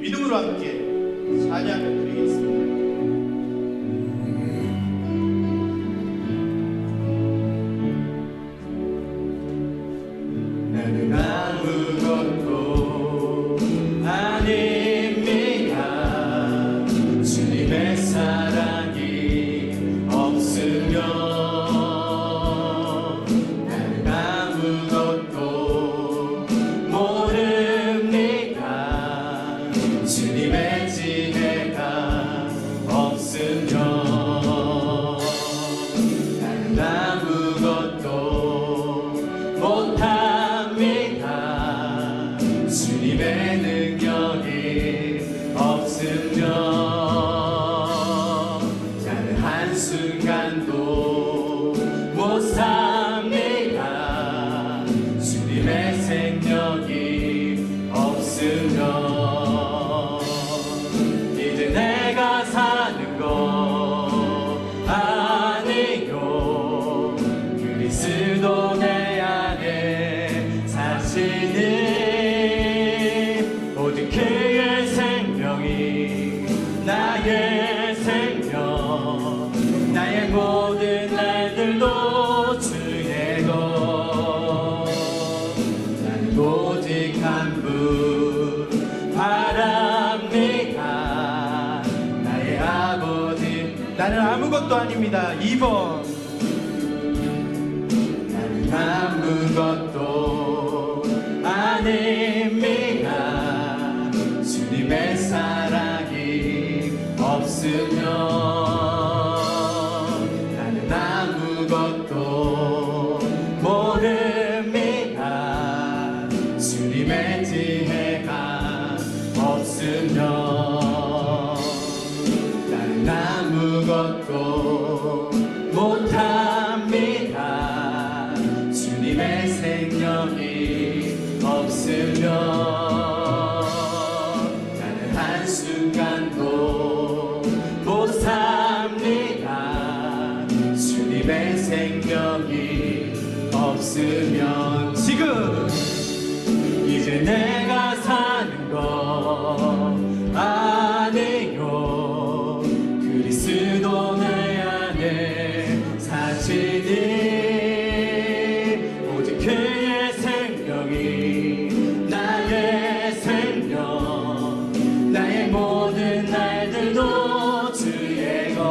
믿음으로 함께 찬양을 드리겠습니다. 나는 아무것도 아닙니다. 주님의 사랑이 없으면 나는 아무것도 모릅니다. 주님의 지혜가 없으면 나는 아무것도 못합니다. 주님의 능력이 없으면 나는 한순간도 못 삽니다. 주님의 생명이 없으면 이제 내가 사는 것 아니요 그리스도 내 안에 사시니 오직 그의 생명이 나의 생명 나의 모든 날들도 주의 것 나는 오직 한 분 바랍니다. 나의 아버지 나는 아무것도 아닙니다. 2번 나는 아무것도 아닙니다. 주님의 사랑이 없으면 나는 아무것도 모릅니다. 주님의 지혜가 없으면 나는 아무것도 못합니다. 주님의 생명이 없으면 나는 한순간도 못 삽니다. 주님의 생명이 없으면 지금 이제 내가 사는 것 아니요 그리스도 내 안에 사시니 오직 그의 생명이 나의 생명 나의 모든 날들도 주의 것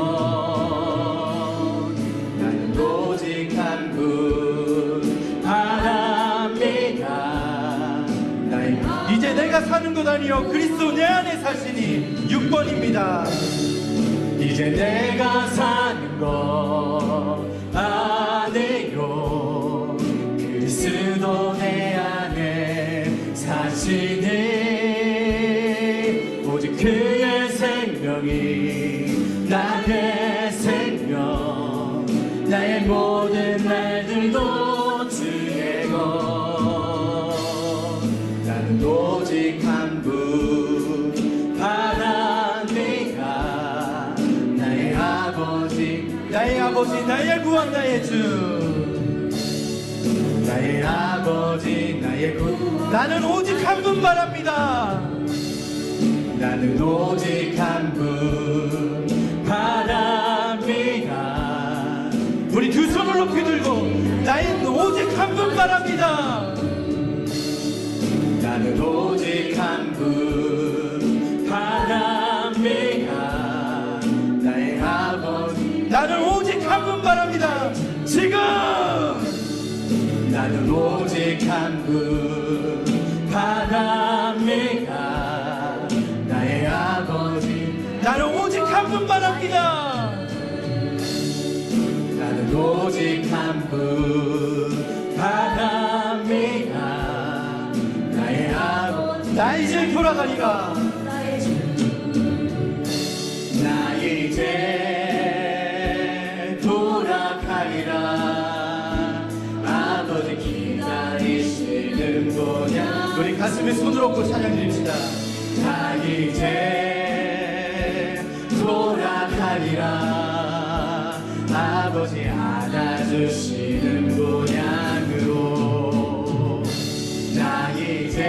나는 오직 한 분 바랍니다. 나의 이제 내가 사는 것 아니요 그리스도 내 안에 사시니 6번입니다. 이제 내가 사는 것 아니요 그리스도 내 안에 사시니 오직 그의 생명이 나의 생명 나의 모든 날들도 주의 것 나는 오직 한 분 바랍니다. 나의 아버지 나의 구원 나의 주 나의 아버지 나의 구 나는 오직 한 분 바랍니다. 나는 오직 한 분 바랍니다. 우리 두 손을 높이 들고 나는 오직 한 분 바랍니다. 나는 오직 한 분 바랍니다. 나의 아버지 나는 오직 한 분 바랍니다. 지금 나는 오직 한 분 바랍니다. 나의 아버지 나는 오직 한 분 바랍니다. 나는 오직 한 분 바랍니다. 나의 아버지 나 이제 돌아가리라. 나 이제 돌아가리라. 아버지 기다리시는구나. 우리 가슴에 손을 얹고 찬양 드립시다. 나 이제 돌아가리라. 아버지 안아주시는 고향으로 나 이제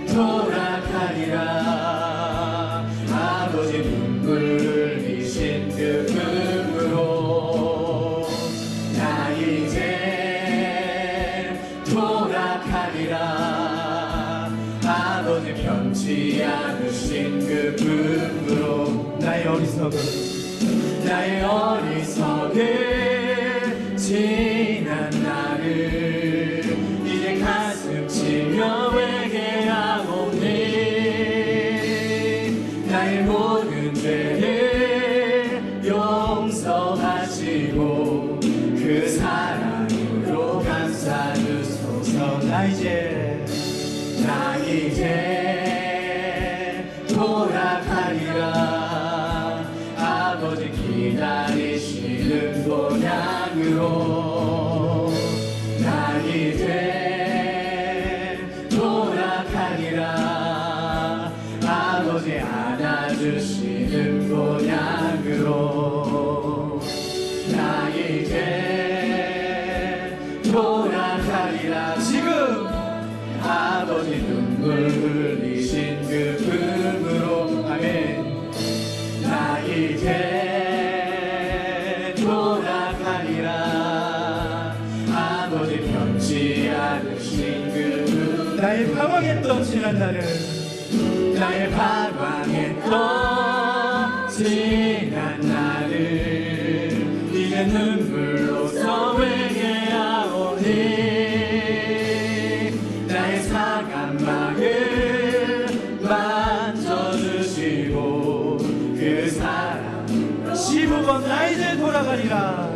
돌아가리라. 돌아가리라 아버지 눈물 흘리신 그 품으로 나 이제 돌아가리라 아버지 변치 않으신 그 품으로 나의 어리석음 지난 나를 이제 가슴 치며 회개하오니 나의 모든 죄를 용서하시고 그 사랑으로 감싸주소서 나 이제 돌아가리라 아버지 기다리시는 본향으로 나 이제 돌아가리라 아버지 안아주시는 본향으로 나 이제 돌아가리라 지금 아버지 눈물 흘리신 그 품으로 아멘 나 이제 돌아가리라 아버지 변치 않으신 그 품 나의 방황했던 지난 날을 나의 방황했던 지난 나를 이제 눈물로써 회개하오니 나의 상한 마음 만져주시고 그 사랑 15번 나 이제 돌아가리라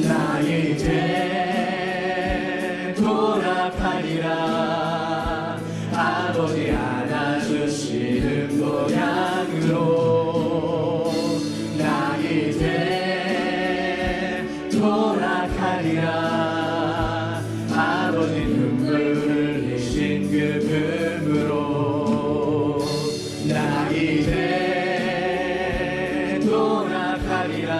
나 이제 돌아가리라 아버지 안아주시는 모양으로 나 이제 돌아가리라 아버지 눈물 흘리신 그 품으로 나 이제 돌아가리라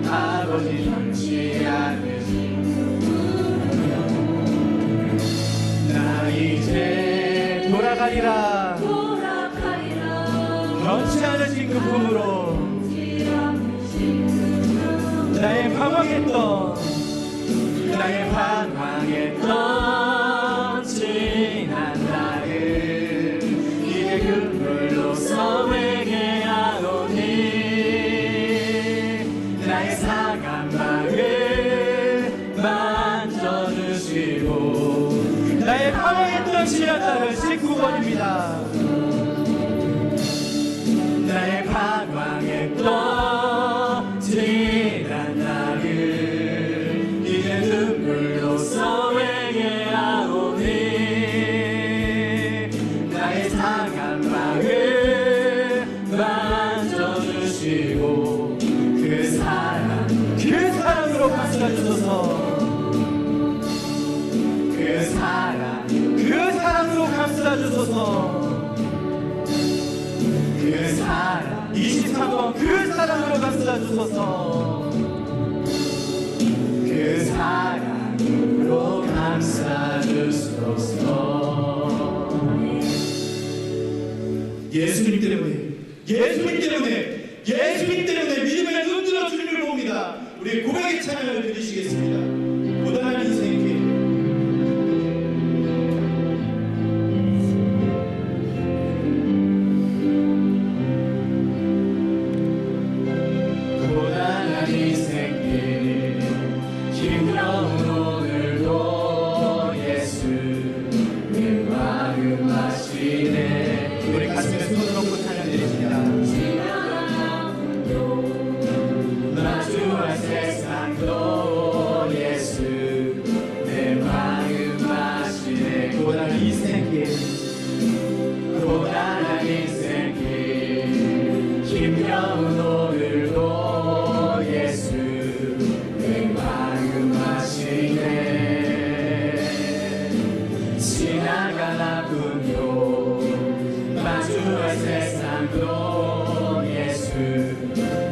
아버지 변치 않으신 나 이제 돌아가리라 변치 않으신 그 품으로 나의 방황했던 지난 날을 이제 눈물로써 회개하오니 나의 상한 마음 만져주시고 나의 방황했던 지난 날을 19번입니다 나의 방황했던 지난 날을 이제 눈물로써 회개하오니 나의 상한 마음 만져주시고 그 사랑으로 감싸주소서 그 사랑으로 감싸주소서 23번 그 사랑으로 감싸주소서 그 사랑으로 감싸주소서 예수님 때문에 믿음의 눈으로 주님을 봅니다 우리 고백의 찬양을 드리시겠습니다 고단한 인생길 우리 가슴에 손을 얹고 찬양 드립니다 마주할 세상도 예수 내 마음 아시네 고단한 인생길 힘겨운 오늘도 예수 내 마음 아시네 지나간 아픔도 마주할 세상도 예수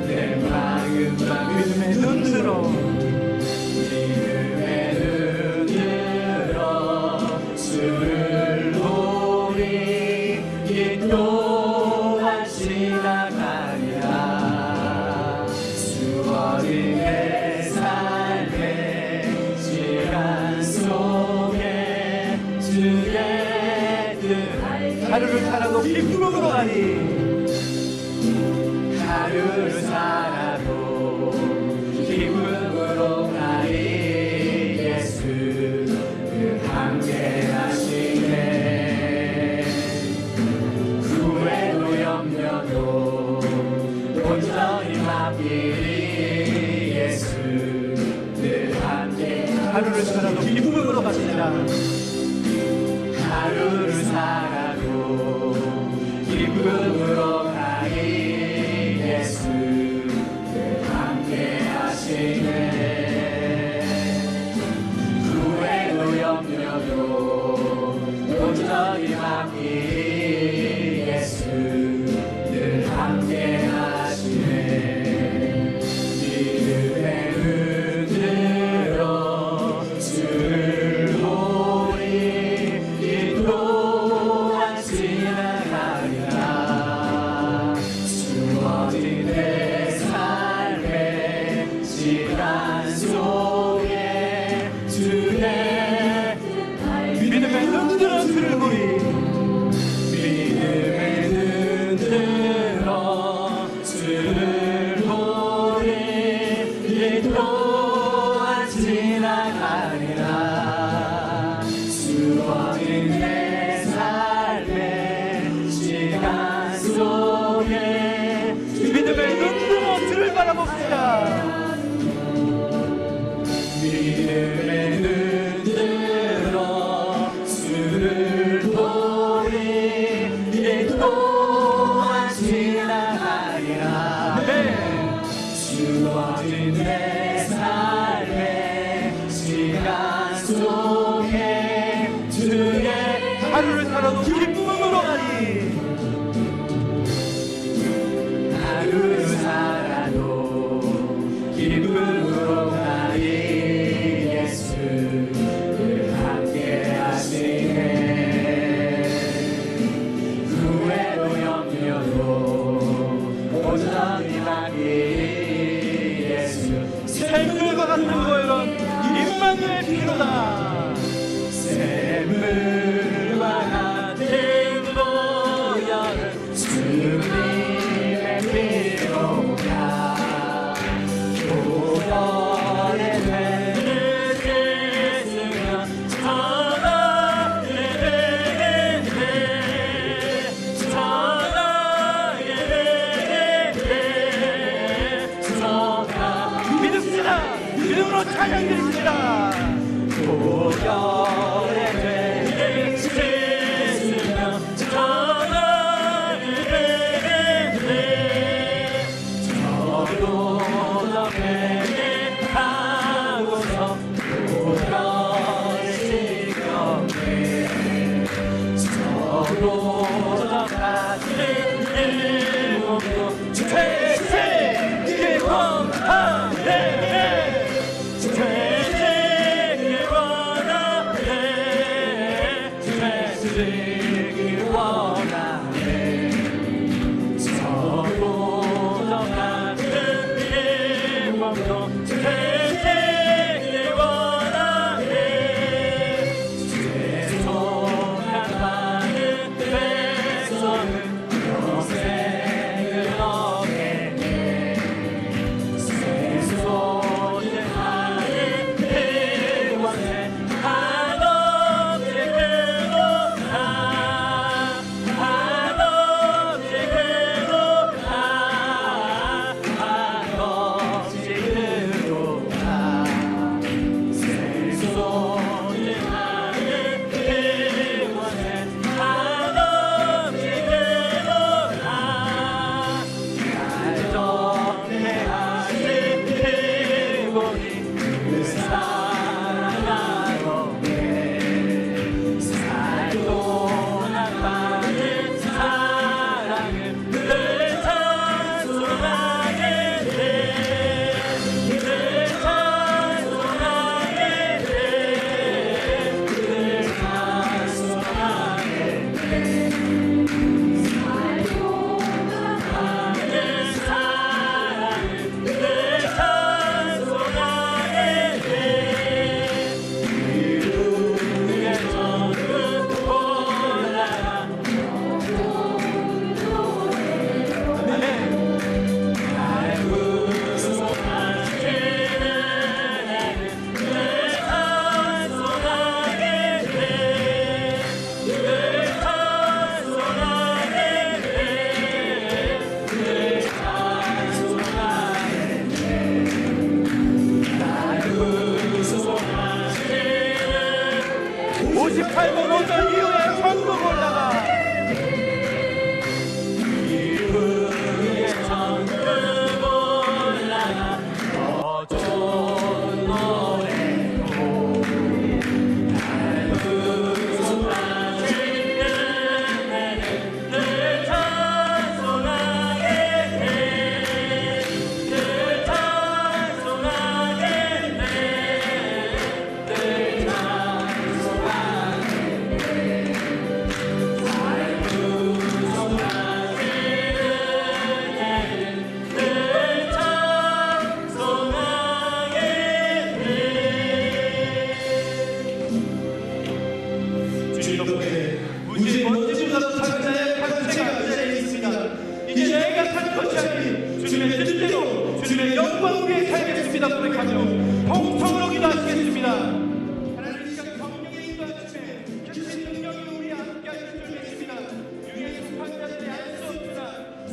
내 마음 믿음의 눈으로 주를 주의 뜻 하루를 살아도 기쁨으로 가니 하루를 살아도 기쁨으로 가니 예수 늘 함께 하시네 후회도 염려도 온전히 맡기리 예수 늘 함께 하루를 살아도 기쁨으로 가시리라 하루를 살아도 기쁨으로 가니 예수 늘 함께 하시네 후회도 염려도 온전히 맡기리 예수 늘 함께 하시네 믿음의 눈 들어 주를 보리 이 또한 지나가리라 주어진 내 삶의 시간 속에 주의 믿음의 눈 들어 주를 보리 믿음의 눈 들어 주를 보리 이 또한 지나가리라 주어진 내 삶의 시간 속에 믿음의 눈 들어 주를 바라봅시다 믿음의 눈 들어 주를 보리 이 또한 지나가리라 주어진 내 삶의 시간 속에 주의 하루를 살아도 기쁨으로 가니 하루를 살아도 기쁨으로 가니 예수 늘 함께 하시네 후회도 염려도 온전히 맡기리 예수 샘물과 같은 보혈은 임마누엘 피로다 샘물과 같은 보혈은 주님의 피로다 보혈의 죄를 씻으면 전하게 되겠네 전하게 되겠네 전하 믿읍시다 믿음으로 찬양드립시다 보혈의 죄를 씻으면 전하게 되겠네 저도 너에게 하고서 보혈을 씻겼네 저도 너 같은 내 몸도 되새기길 원하네 되새기길 원하네 되새기길 원하네 저도 너 같은 내 몸도 되새기길 원하네 죄송한 많은 배선은 영생을 얻겠네 세소는 하는 대원에 한없이 그로나 무지의 먼지보다도 작은 나의 가장체가 이 자리에 있습니다. 이제 내가 살 것이 아닌 주님의 뜻대로 주님의 영광 위에 살겠습니다. 고백하며 통성으로 기도하시겠습니다. 하나님 시간 성령의 인도하심에 격신 능력이 우리 함께 하실 줄 믿습니다. 유해의 속한 자들이 알 수 없으나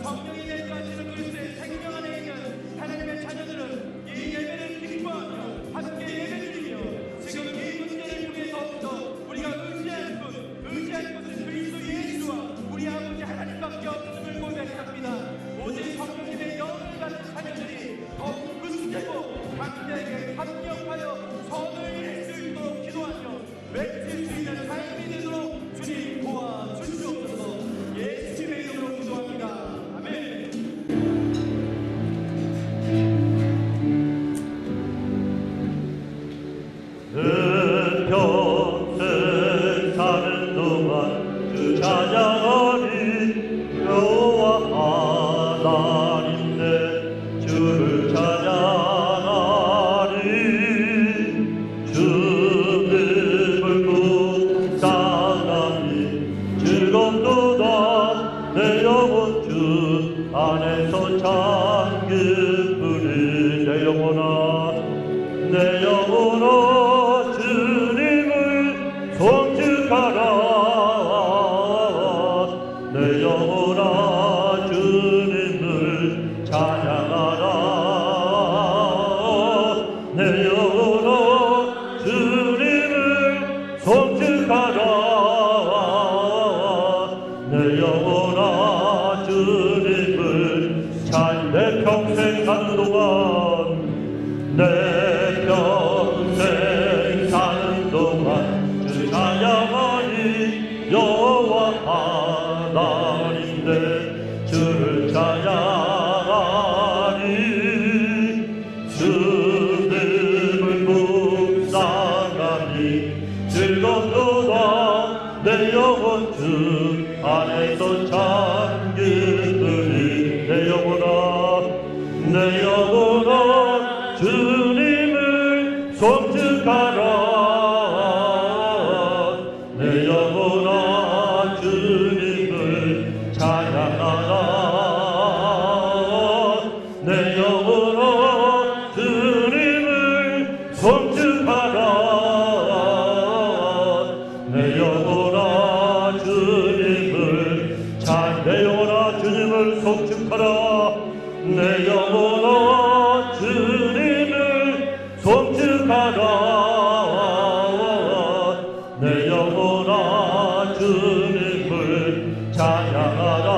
성령이 내주하시는 그리스도의 생명 안에 있는 하나님의 자녀들은 이 예배를 기뻐하며 함께 예배드리며 지금 이 문제를 통해서부터 우리가 의지할 것은 그리스도 예수와 우리 아버지 하나님밖에 없음을 고백합니다. 오직 성령님의 영을 받은 자녀들이 더욱 굳세고 각자에게 합력하여 선을 이룰 수 있도록 기도하며 외칠 수 있는 삶이 되도록 주님 도와주시옵소서. 예수님의 이름으로 기도합니다. 아멘. 내 평생 사는 동안 주 찬양하리 여호와 하나님 내 주를 찬양하리 주님을 묵상하니 즐겁도다 내 영혼 주 안에서 참 기쁘리 내 영혼아 주님을 송축하라 내 영혼아 주님을 찬양하라 내 영혼아 주님을 송축하라 내 영혼아 주님을 내 평생 사는 동안 내 평생 사는 동안 주 찬양하니 여호와 하나님 내 주를 찬양하니 주님을 묵상하니 즐겁도다 내 영혼 주 안에서 참 기쁘리 내 영혼아 주님을 송축하라 내 영혼아 주님을 찬양하라 내 영혼아 주님을 송축하라 내 영혼아 주님을 내 영혼아 주님을 송축하라 내 영혼아 주님을 송축하라 내 영혼아 주님을 찬양하라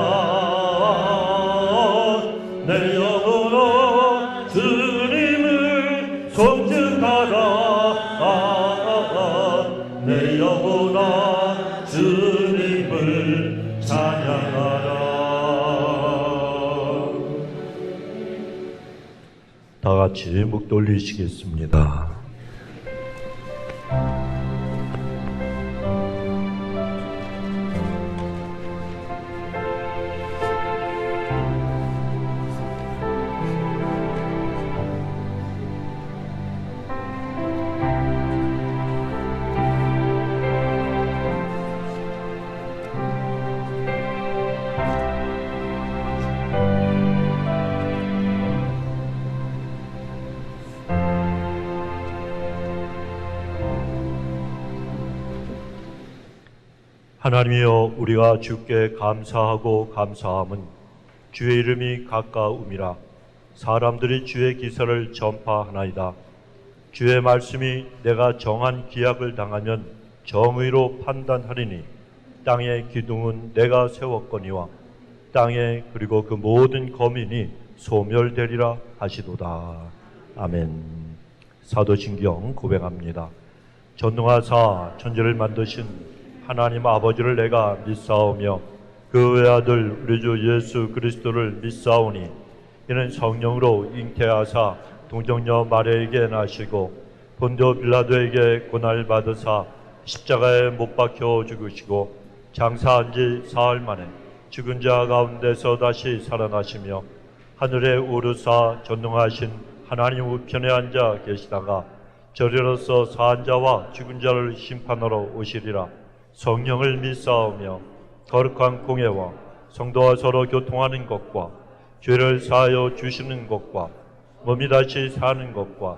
내 영혼아 주님을 송축하라 내 영혼아 주님을 찬양하라. 다 같이 목 돌리시겠습니다. 하나님이여 우리가 주께 감사하고 감사함은 주의 이름이 가까움이라 사람들이 주의 기사를 전파하나이다. 주의 말씀이 내가 정한 기약을 당하면 정의로 판단하리니 땅의 기둥은 내가 세웠거니와 땅에 그리고 그 모든 거민이 소멸되리라 하시도다. 아멘. 사도신경 고백합니다. 전능하사 천지를 만드신 하나님 아버지를 내가 믿사오며 그 외아들 우리 주 예수 그리스도를 믿사오니 이는 성령으로 잉태하사 동정녀 마리아에게 나시고 본디오 빌라도에게 고난을 받으사 십자가에 못 박혀 죽으시고 장사한 지 사흘 만에 죽은 자 가운데서 다시 살아나시며 하늘에 오르사 전능하신 하나님 우편에 앉아 계시다가 저리로서 사한 자와 죽은 자를 심판하러 오시리라. 성령을 믿사오며 거룩한 공예와 성도와 서로 교통하는 것과 죄를 사하여 주시는 것과 몸이 다시 사는 것과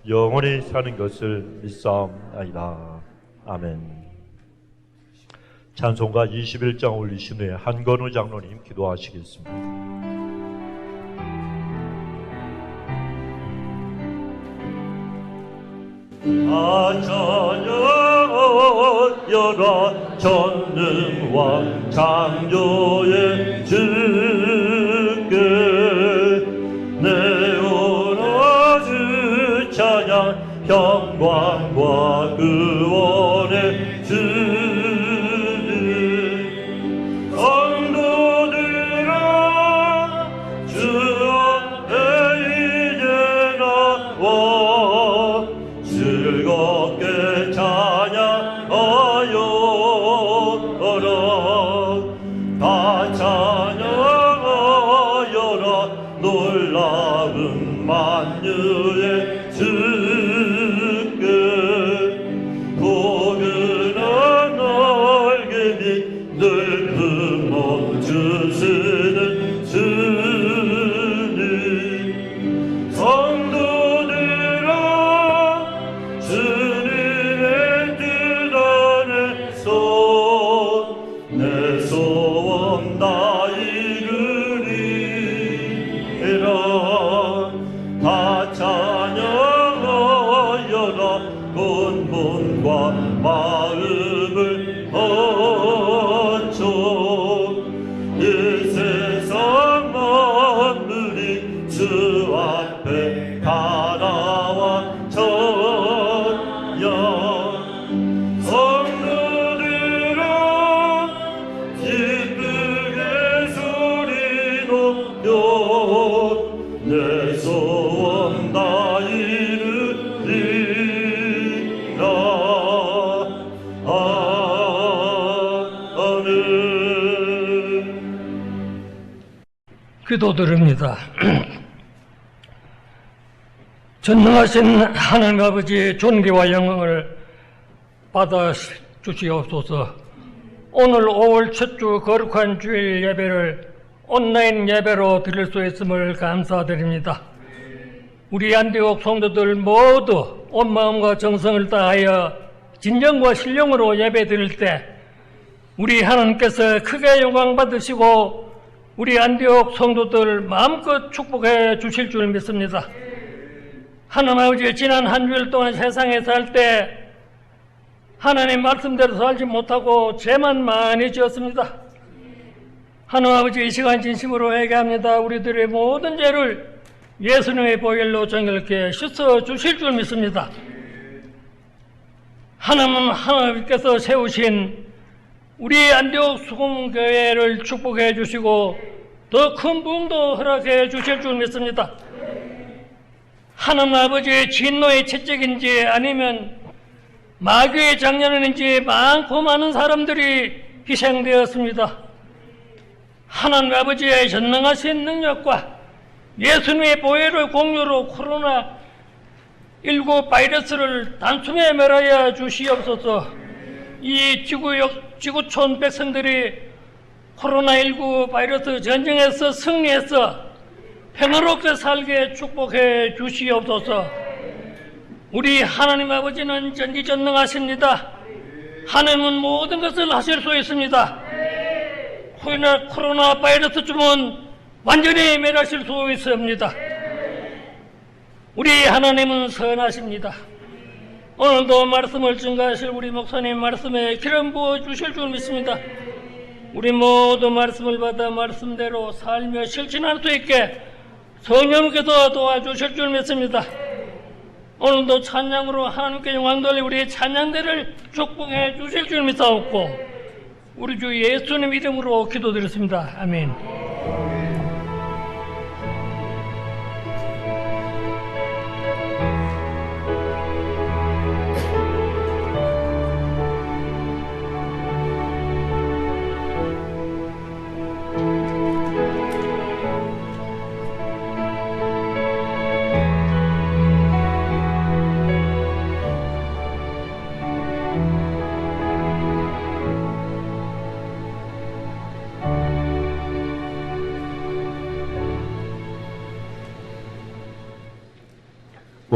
영원히 사는 것을 믿사옵나이다. 아멘. 찬송가 21장 올리신 후에 한건우 장로님 기도하시겠습니다. 찬양하여라 전능왕 창조의 주께 내 원하는 찬양 평강과 구원의 주님 성도들아 주 앞에 이제 나와 즐겁게 찬양하여라 다 찬양하여라 놀라운 만유의 주께 포근한 날개 밑 넓은 몸 주시는 주님 성도들아 주님의 뜻 안에서 내 소원 다 이루리라 다 찬양하여라 본분과 마음을 바쳐 이 세상 만물이 주 앞에 다 나와 찬양 성도들아 기쁘게 소리 높여 내 소원 다 이루리라 아멘. 기도드립니다. 전능하신 하나님 아버지의 존귀와 영광을 받아 주시옵소서. 오늘 5월 첫 주 거룩한 주일 예배를 온라인 예배로 드릴 수 있음을 감사드립니다. 우리 안디옥 성도들 모두 온 마음과 정성을 다하여 진정과 신령으로 예배 드릴 때 우리 하나님께서 크게 영광 받으시고 우리 안디옥 성도들 마음껏 축복해 주실 줄 믿습니다. 하나님 아버지, 지난 한 주일 동안 세상에 살 때 하나님 말씀대로 살지 못하고 죄만 많이 지었습니다. 하나님 아버지, 이 시간 진심으로 회개합니다. 우리들의 모든 죄를 예수님의 보혈로 정결케 씻어 주실 줄 믿습니다. 하나님께서 세우신 우리 안디옥 수공교회를 축복해 주시고 더 큰 부흥도 허락해 주실 줄 믿습니다. 하나님 아버지의 진노의 채찍인지 아니면 마귀의 장난인지 많고 많은 사람들이 희생되었습니다. 하나님 아버지의 전능하신 능력과 예수님의 보혈의 공유로 코로나19 바이러스를 단숨에 멸하여 주시옵소서. 이 지구촌 백성들이 코로나19 바이러스 전쟁에서 승리해서 평화롭게 살게 축복해 주시옵소서. 우리 하나님 아버지는 전지전능하십니다. 하나님은 모든 것을 하실 수 있습니다. 코로나 바이러스 쯤은 완전히 멸하실 수 있습니다. 우리 하나님은 선하십니다. 오늘도 말씀을 증거하실 우리 목사님 말씀에 기름 부어 주실 줄 믿습니다. 우리 모두 말씀을 받아 말씀대로 살며 실천할 수 있게 성령께서 도와주실 줄 믿습니다. 오늘도 찬양으로 하나님께 영광 돌리 우리의 찬양대를 축복해 주실 줄 믿사옵고 우리 주 예수님 이름으로 기도드렸습니다. 아멘.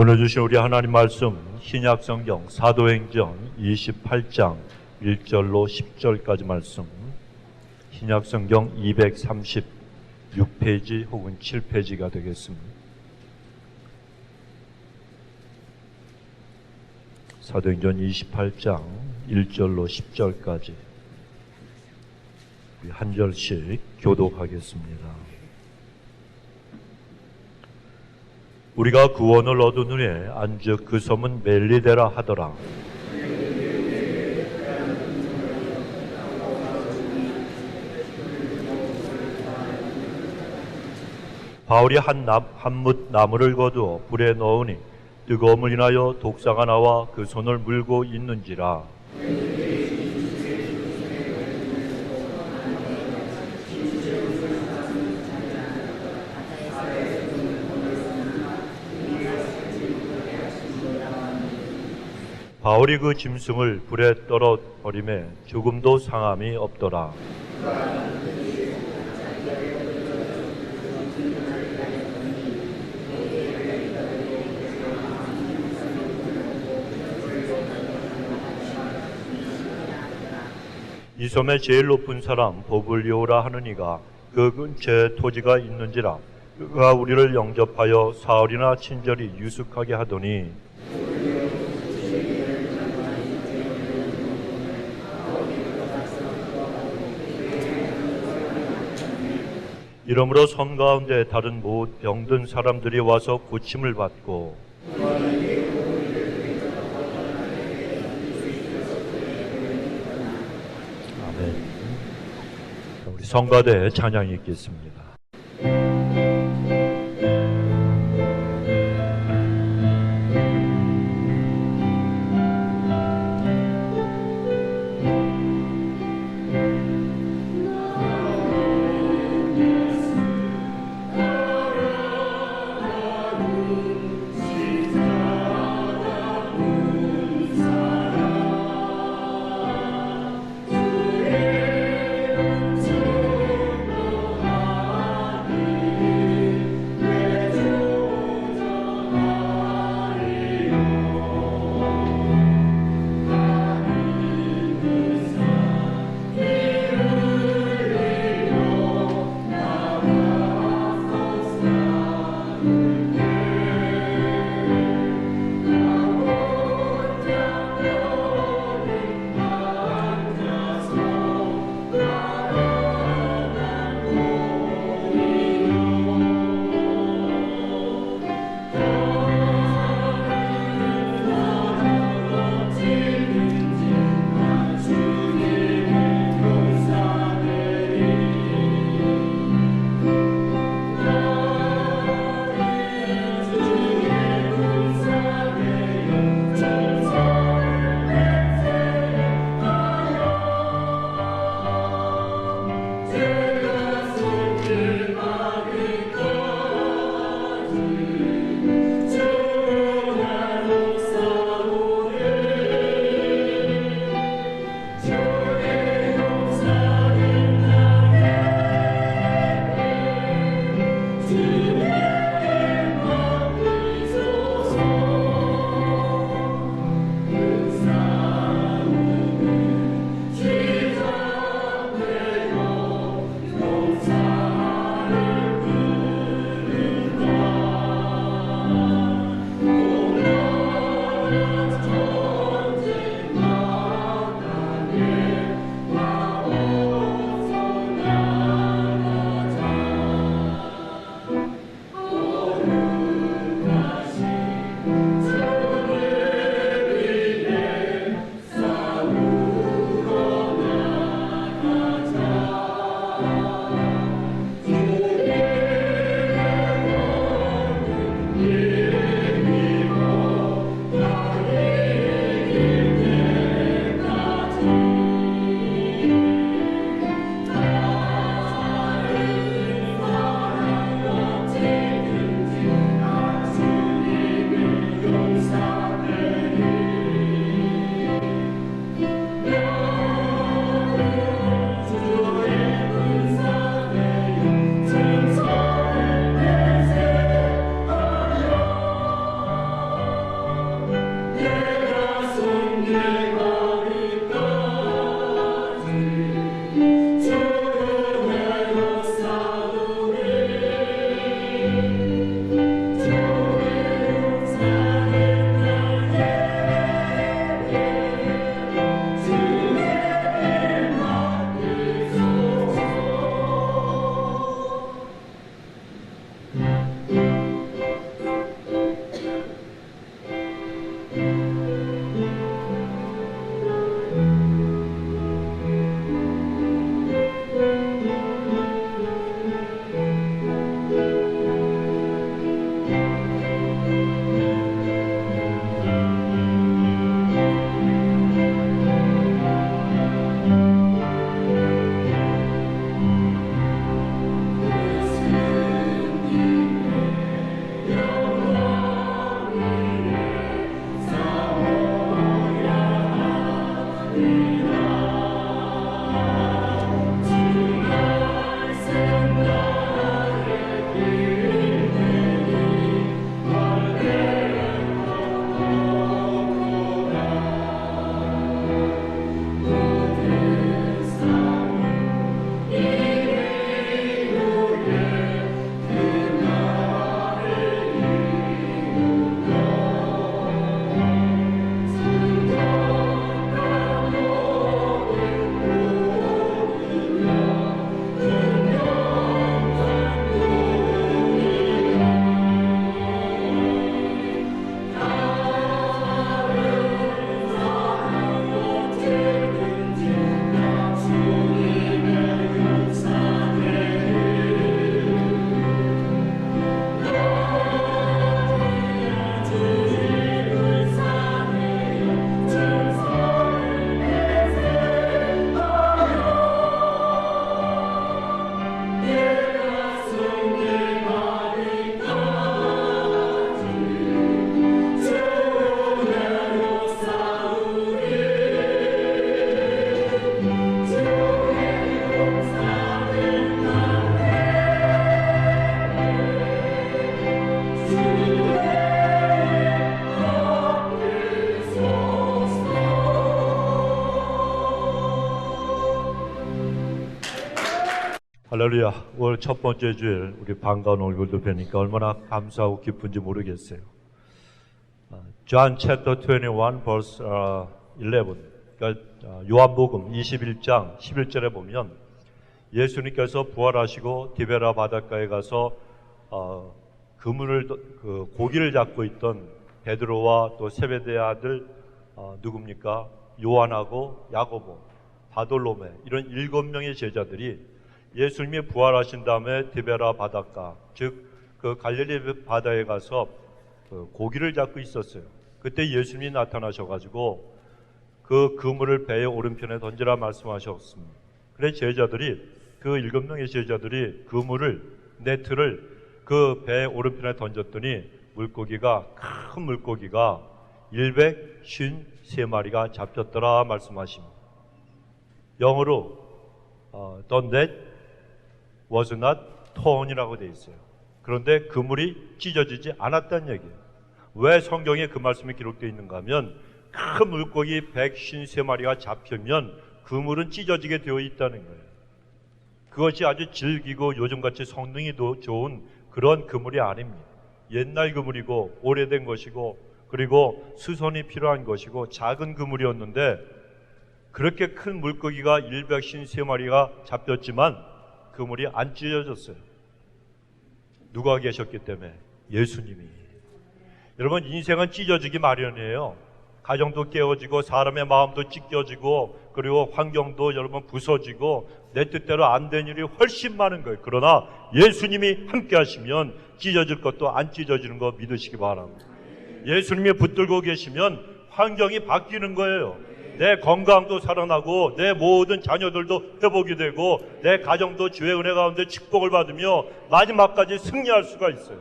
오늘 주신 우리 하나님 말씀 신약성경 사도행전 28장 1절로 10절까지 말씀, 신약성경 236페이지 혹은 7페이지가 되겠습니다. 사도행전 28장 1절로 10절까지 우리 한 절씩 교독하겠습니다. 우리가 구원을 얻은 후에 안즉 그 섬은 멜리데라 하더라. 바울이 한뭇 나무를 거두어 불에 넣으니 뜨거움을 인하여 독사가 나와 그 손을 물고 있는지라. 바울이 그 짐승을 불에 떨어 버림에 조금도 상함이 없더라. 이 섬의 제일 높은 사람 보블리오라 하는 이가 그 근처에 토지가 있는지라. 그가 우리를 영접하여 사흘이나 친절히 유숙하게 하더니 이러므로 섬 가운데 다른 모든 병든 사람들이 와서 고침을 받고 아멘. 우리 성가대 찬양이 있겠습니다. 할렐루야. 오늘 첫 번째 주일 우리 반가운 얼굴도 뵈니까 얼마나 감사하고 기쁜지 모르겠어요. John chapter 21 verse 11. 그러니까 요한복음 21장 11절에 보면 예수님께서 부활하시고 디베라 바닷가에 가서 고기를 잡고 있던 베드로와 또 세베대의 아들 누굽니까? 요한하고 야고보, 바돌로메 이런 7명의 제자들이 예수님이 부활하신 다음에 디베라 바닷가, 즉 그 갈릴리 바다에 가서 고기를 잡고 있었어요. 그때 예수님이 나타나셔가지고 그 그물을 배의 오른편에 던지라 말씀하셨습니다. 그래 제자들이 그 7명의 제자들이 네트를 그 배의 오른편에 던졌더니 큰 물고기가 153마리가 잡혔더라 말씀하십니다. 영어로 the net was not torn이라고 되어 있어요. 그런데 그물이 찢어지지 않았다는 얘기예요. 왜 성경에 그 말씀이 기록되어 있는가 하면 큰 물고기 153마리가 잡히면 그물은 찢어지게 되어 있다는 거예요. 그것이 아주 질기고 요즘같이 성능이 좋은 그런 그물이 아닙니다. 옛날 그물이고 오래된 것이고 그리고 수선이 필요한 것이고 작은 그물이었는데 그렇게 큰 물고기가 153마리가 잡혔지만 그물이 안 찢어졌어요. 누가 계셨기 때문에? 예수님이. 여러분 인생은 찢어지기 마련이에요. 가정도 깨어지고 사람의 마음도 찢겨지고 그리고 환경도 여러분 부서지고 내 뜻대로 안 된 일이 훨씬 많은 거예요. 그러나 예수님이 함께 하시면 찢어질 것도 안 찢어지는 거 믿으시기 바랍니다. 예수님이 붙들고 계시면 환경이 바뀌는 거예요. 내 건강도 살아나고 내 모든 자녀들도 회복이 되고 내 가정도 주의 은혜 가운데 축복을 받으며 마지막까지 승리할 수가 있어요.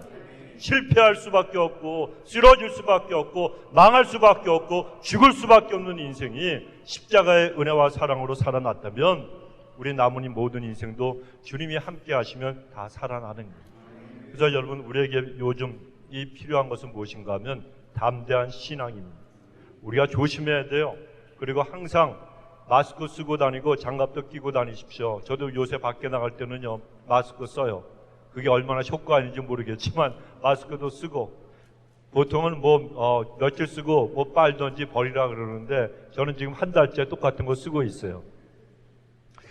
실패할 수밖에 없고 쓰러질 수밖에 없고 망할 수밖에 없고 죽을 수밖에 없는 인생이 십자가의 은혜와 사랑으로 살아났다면 우리 남은 모든 인생도 주님이 함께 하시면 다 살아나는 거예요. 그래서 여러분 우리에게 요즘 이 필요한 것은 무엇인가 하면 담대한 신앙입니다. 우리가 조심해야 돼요. 그리고 항상 마스크 쓰고 다니고 장갑도 끼고 다니십시오. 저도 요새 밖에 나갈 때는요 마스크 써요. 그게 얼마나 효과인지 모르겠지만 마스크도 쓰고 보통은 며칠 쓰고 빨던지 버리라 그러는데 저는 지금 한 달째 똑같은 거 쓰고 있어요.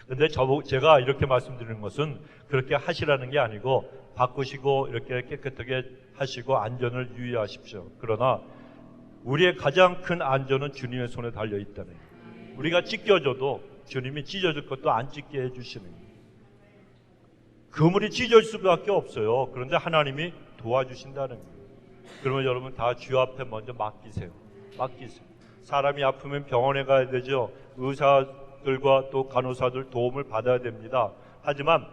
근데 제가 이렇게 말씀드리는 것은 그렇게 하시라는 게 아니고 바꾸시고 이렇게 깨끗하게 하시고 안전을 유의하십시오. 그러나 우리의 가장 큰 안전은 주님의 손에 달려 있다는 거예요. 우리가 찢겨져도 주님이 찢어질 것도 안 찢게 해주시는 거예요. 그물이 찢어질 수밖에 없어요. 그런데 하나님이 도와주신다는 거예요. 그러면 여러분 다 주 앞에 먼저 맡기세요. 사람이 아프면 병원에 가야 되죠. 의사들과 또 간호사들 도움을 받아야 됩니다. 하지만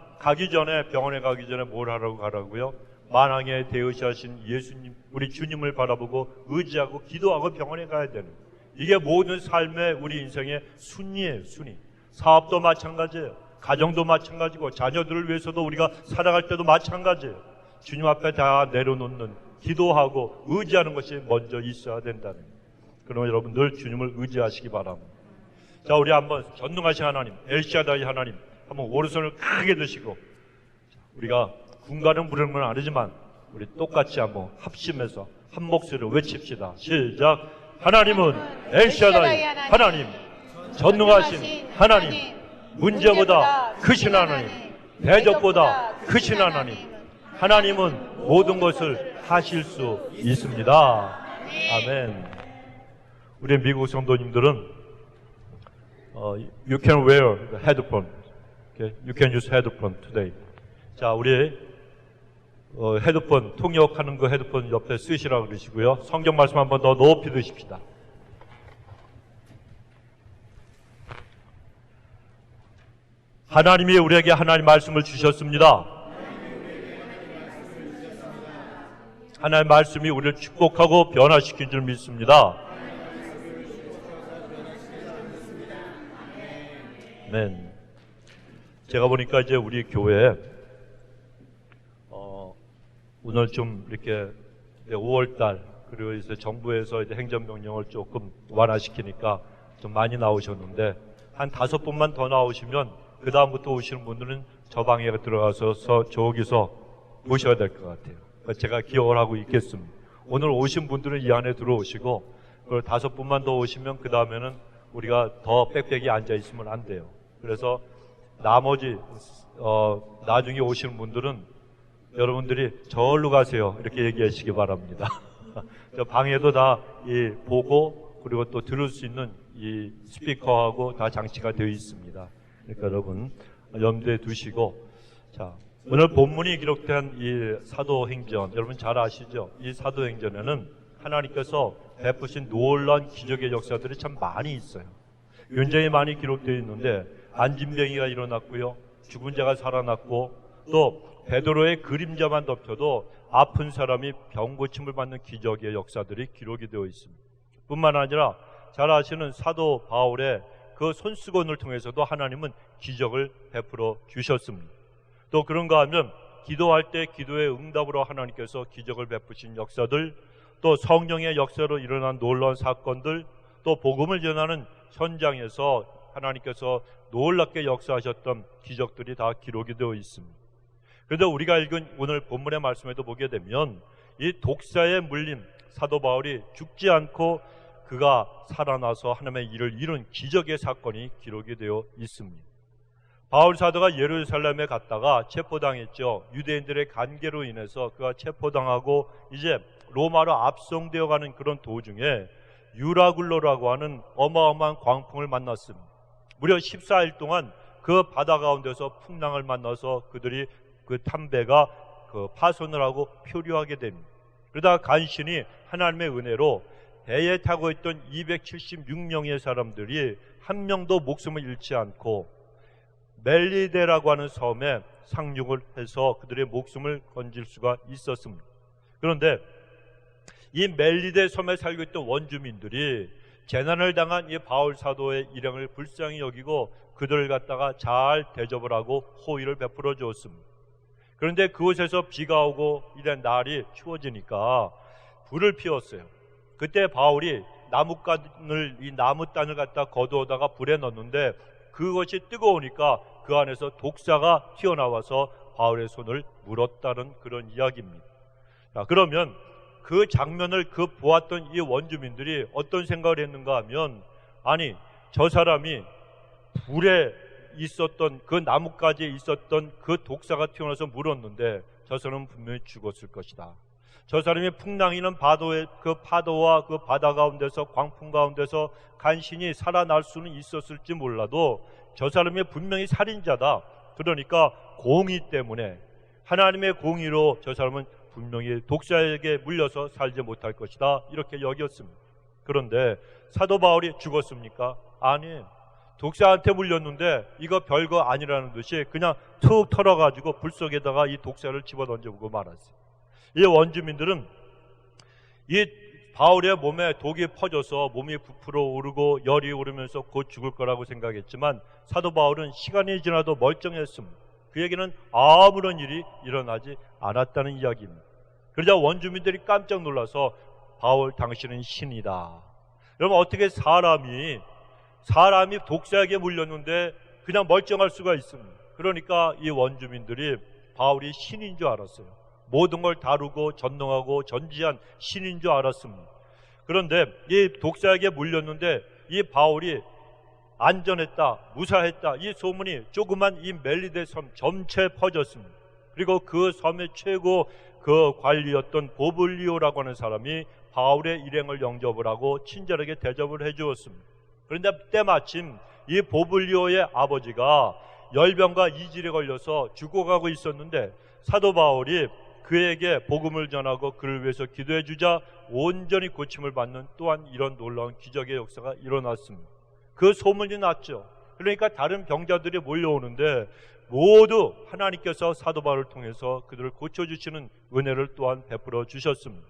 병원에 가기 전에 뭘 하라고 가라고요? 만왕에 대의하신 예수님, 우리 주님을 바라보고 의지하고 기도하고 병원에 가야 되는 거예요. 이게 모든 삶의 우리 인생의 순위예요. 순위. 사업도 마찬가지예요. 가정도 마찬가지고 자녀들을 위해서도 우리가 살아갈 때도 마찬가지예요. 주님 앞에 다 내려놓는 기도하고 의지하는 것이 먼저 있어야 된다는 거예요. 그러면 여러분 늘 주님을 의지하시기 바랍니다. 자, 우리 한번 전능하신 하나님, 엘샤다이 하나님 한번 오른손을 크게 드시고 우리가 군가는 부르는 건 아니지만 우리 똑같이 한번 합심해서 한 목소리로 외칩시다. 시작. 하나님은 엘샤다이 하나님, 전능하신 하나님, 문제보다 크신 하나님, 대적보다 크신 하나님, 하나님은 모든 것을 하실 수 있습니다. 아멘. 우리 미국 성도님들은 you can wear the headphone. Okay? You can use headphone today. 자, 우리 헤드폰, 통역하는 그 헤드폰 옆에 쓰시라고 그러시고요. 성경 말씀 한 번 더 높이 드십시다. 하나님이 우리에게 하나님 말씀을 주셨습니다. 하나님 말씀이 우리를 축복하고 변화시킨 줄 믿습니다. 아멘. 제가 보니까 이제 우리 교회에 오늘 좀 이렇게 5월달 그리고 이제 정부에서 이제 행정명령을 조금 완화시키니까 좀 많이 나오셨는데 한 5분만 더 나오시면 그 다음부터 오시는 분들은 저 방에 들어가서 저기서 모셔야 될 것 같아요. 그러니까 제가 기억을 하고 있겠습니다. 오늘 오신 분들은 이 안에 들어오시고, 그리고 5분만 더 오시면 그 다음에는 우리가 더 빽빽이 앉아 있으면 안 돼요. 그래서 나머지 나중에 오시는 분들은 여러분들이 저기로 가세요, 이렇게 얘기하시기 바랍니다. 저 방에도 다 보고 그리고 또 들을 수 있는 이 스피커하고 다 장치가 되어 있습니다. 그러니까 여러분 염두에 두시고, 자, 오늘 본문이 기록된 이 사도행전, 여러분 잘 아시죠? 이 사도행전에는 하나님께서 베푸신 놀라운 기적의 역사들이 참 많이 있어요. 굉장히 많이 기록되어 있는데, 안진병이가 일어났고요, 죽은 자가 살아났고, 또 베드로의 그림자만 덮여도 아픈 사람이 병 고침을 받는 기적의 역사들이 기록이 되어 있습니다. 뿐만 아니라 잘 아시는 사도 바울의 그 손수건을 통해서도 하나님은 기적을 베풀어 주셨습니다. 또 그런가 하면 기도할 때 기도의 응답으로 하나님께서 기적을 베푸신 역사들, 또 성령의 역사로 일어난 놀라운 사건들, 또 복음을 전하는 현장에서 하나님께서 놀랍게 역사하셨던 기적들이 다 기록이 되어 있습니다. 그런데 우리가 읽은 오늘 본문의 말씀에도 보게 되면 이 독사에 물린 사도 바울이 죽지 않고 그가 살아나서 하나님의 일을 이룬 기적의 사건이 기록이 되어 있습니다. 바울 사도가 예루살렘에 갔다가 체포당했죠. 유대인들의 간계로 인해서 그가 체포당하고 이제 로마로 압송되어 가는 그런 도중에 유라굴로라고 하는 어마어마한 광풍을 만났습니다. 무려 14일 동안 그 바다 가운데서 풍랑을 만나서 그들이 그 탐배가 파손을 하고 표류하게 됩니다. 그러다가 간신히 하나님의 은혜로 배에 타고 있던 276명의 사람들이 한 명도 목숨을 잃지 않고 멜리데라고 하는 섬에 상륙을 해서 그들의 목숨을 건질 수가 있었습니다. 그런데 이 멜리데 섬에 살고 있던 원주민들이 재난을 당한 이 바울 사도의 일행을 불쌍히 여기고 그들을 갖다가 잘 대접을 하고 호의를 베풀어 주었습니다. 그런데 그곳에서 비가 오고 이래 날이 추워지니까 불을 피웠어요. 그때 바울이 이 나무단을 갖다 거두어다가 불에 넣었는데 그것이 뜨거우니까 그 안에서 독사가 튀어나와서 바울의 손을 물었다는 그런 이야기입니다. 자, 그러면 그 장면을 보았던 이 원주민들이 어떤 생각을 했는가 하면, 아니, 저 사람이 불에 있었던 그 나뭇가지에 있었던 그 독사가 튀어나와서 물었는데 저 사람은 분명히 죽었을 것이다. 저 사람이 풍랑이는 그 파도와 그 바다 가운데서 광풍 가운데서 간신히 살아날 수는 있었을지 몰라도 저 사람이 분명히 살인자다. 그러니까 공의 때문에, 하나님의 공의로 저 사람은 분명히 독사에게 물려서 살지 못할 것이다, 이렇게 여겼습니다. 그런데 사도 바울이 죽었습니까? 아니, 독사한테 물렸는데 이거 별거 아니라는 듯이 그냥 툭 털어가지고 불 속에다가 이 독사를 집어던져보고 말았어요. 이 원주민들은 이 바울의 몸에 독이 퍼져서 몸이 부풀어 오르고 열이 오르면서 곧 죽을 거라고 생각했지만 사도 바울은 시간이 지나도 멀쩡했습니다. 그에게는 아무런 일이 일어나지 않았다는 이야기입니다. 그러자 원주민들이 깜짝 놀라서 바울, 당신은 신이다. 여러분, 어떻게 사람이 독사에게 물렸는데 그냥 멀쩡할 수가 있습니다. 그러니까 이 원주민들이 바울이 신인 줄 알았어요. 모든 걸 다루고 전능하고 전지한 신인 줄 알았습니다. 그런데 이 독사에게 물렸는데 이 바울이 안전했다, 무사했다, 이 소문이 조그만 이 멜리데 섬 전체에 퍼졌습니다. 그리고 그 섬의 최고 그 관리였던 보블리오라고 하는 사람이 바울의 일행을 영접을 하고 친절하게 대접을 해주었습니다. 그런데 때마침 이 보블리오의 아버지가 열병과 이질에 걸려서 죽어가고 있었는데 사도 바울이 그에게 복음을 전하고 그를 위해서 기도해 주자 온전히 고침을 받는 또한 이런 놀라운 기적의 역사가 일어났습니다. 그 소문이 났죠. 그러니까 다른 병자들이 몰려오는데 모두 하나님께서 사도 바울을 통해서 그들을 고쳐주시는 은혜를 또한 베풀어 주셨습니다.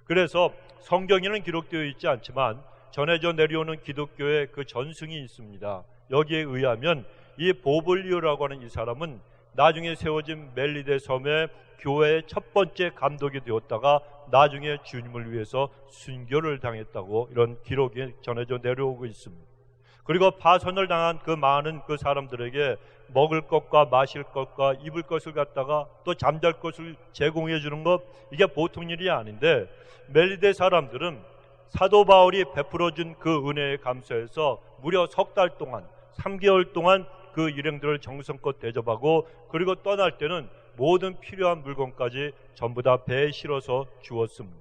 그래서 성경에는 기록되어 있지 않지만 전해져 내려오는 기독교의 그 전승이 있습니다. 여기에 의하면 이 보블리오라고 하는 이 사람은 나중에 세워진 멜리데 섬의 교회의 첫 번째 감독이 되었다가 나중에 주님을 위해서 순교를 당했다고 이런 기록이 전해져 내려오고 있습니다. 그리고 파선을 당한 그 많은 그 사람들에게 먹을 것과 마실 것과 입을 것을 갖다가 또 잠잘 것을 제공해 주는 것, 이게 보통 일이 아닌데 멜리데 사람들은 사도 바울이 베풀어 준 그 은혜에 감사해서 무려 석 달 동안 3개월 동안 그 일행들을 정성껏 대접하고, 그리고 떠날 때는 모든 필요한 물건까지 전부 다 배에 실어서 주었습니다.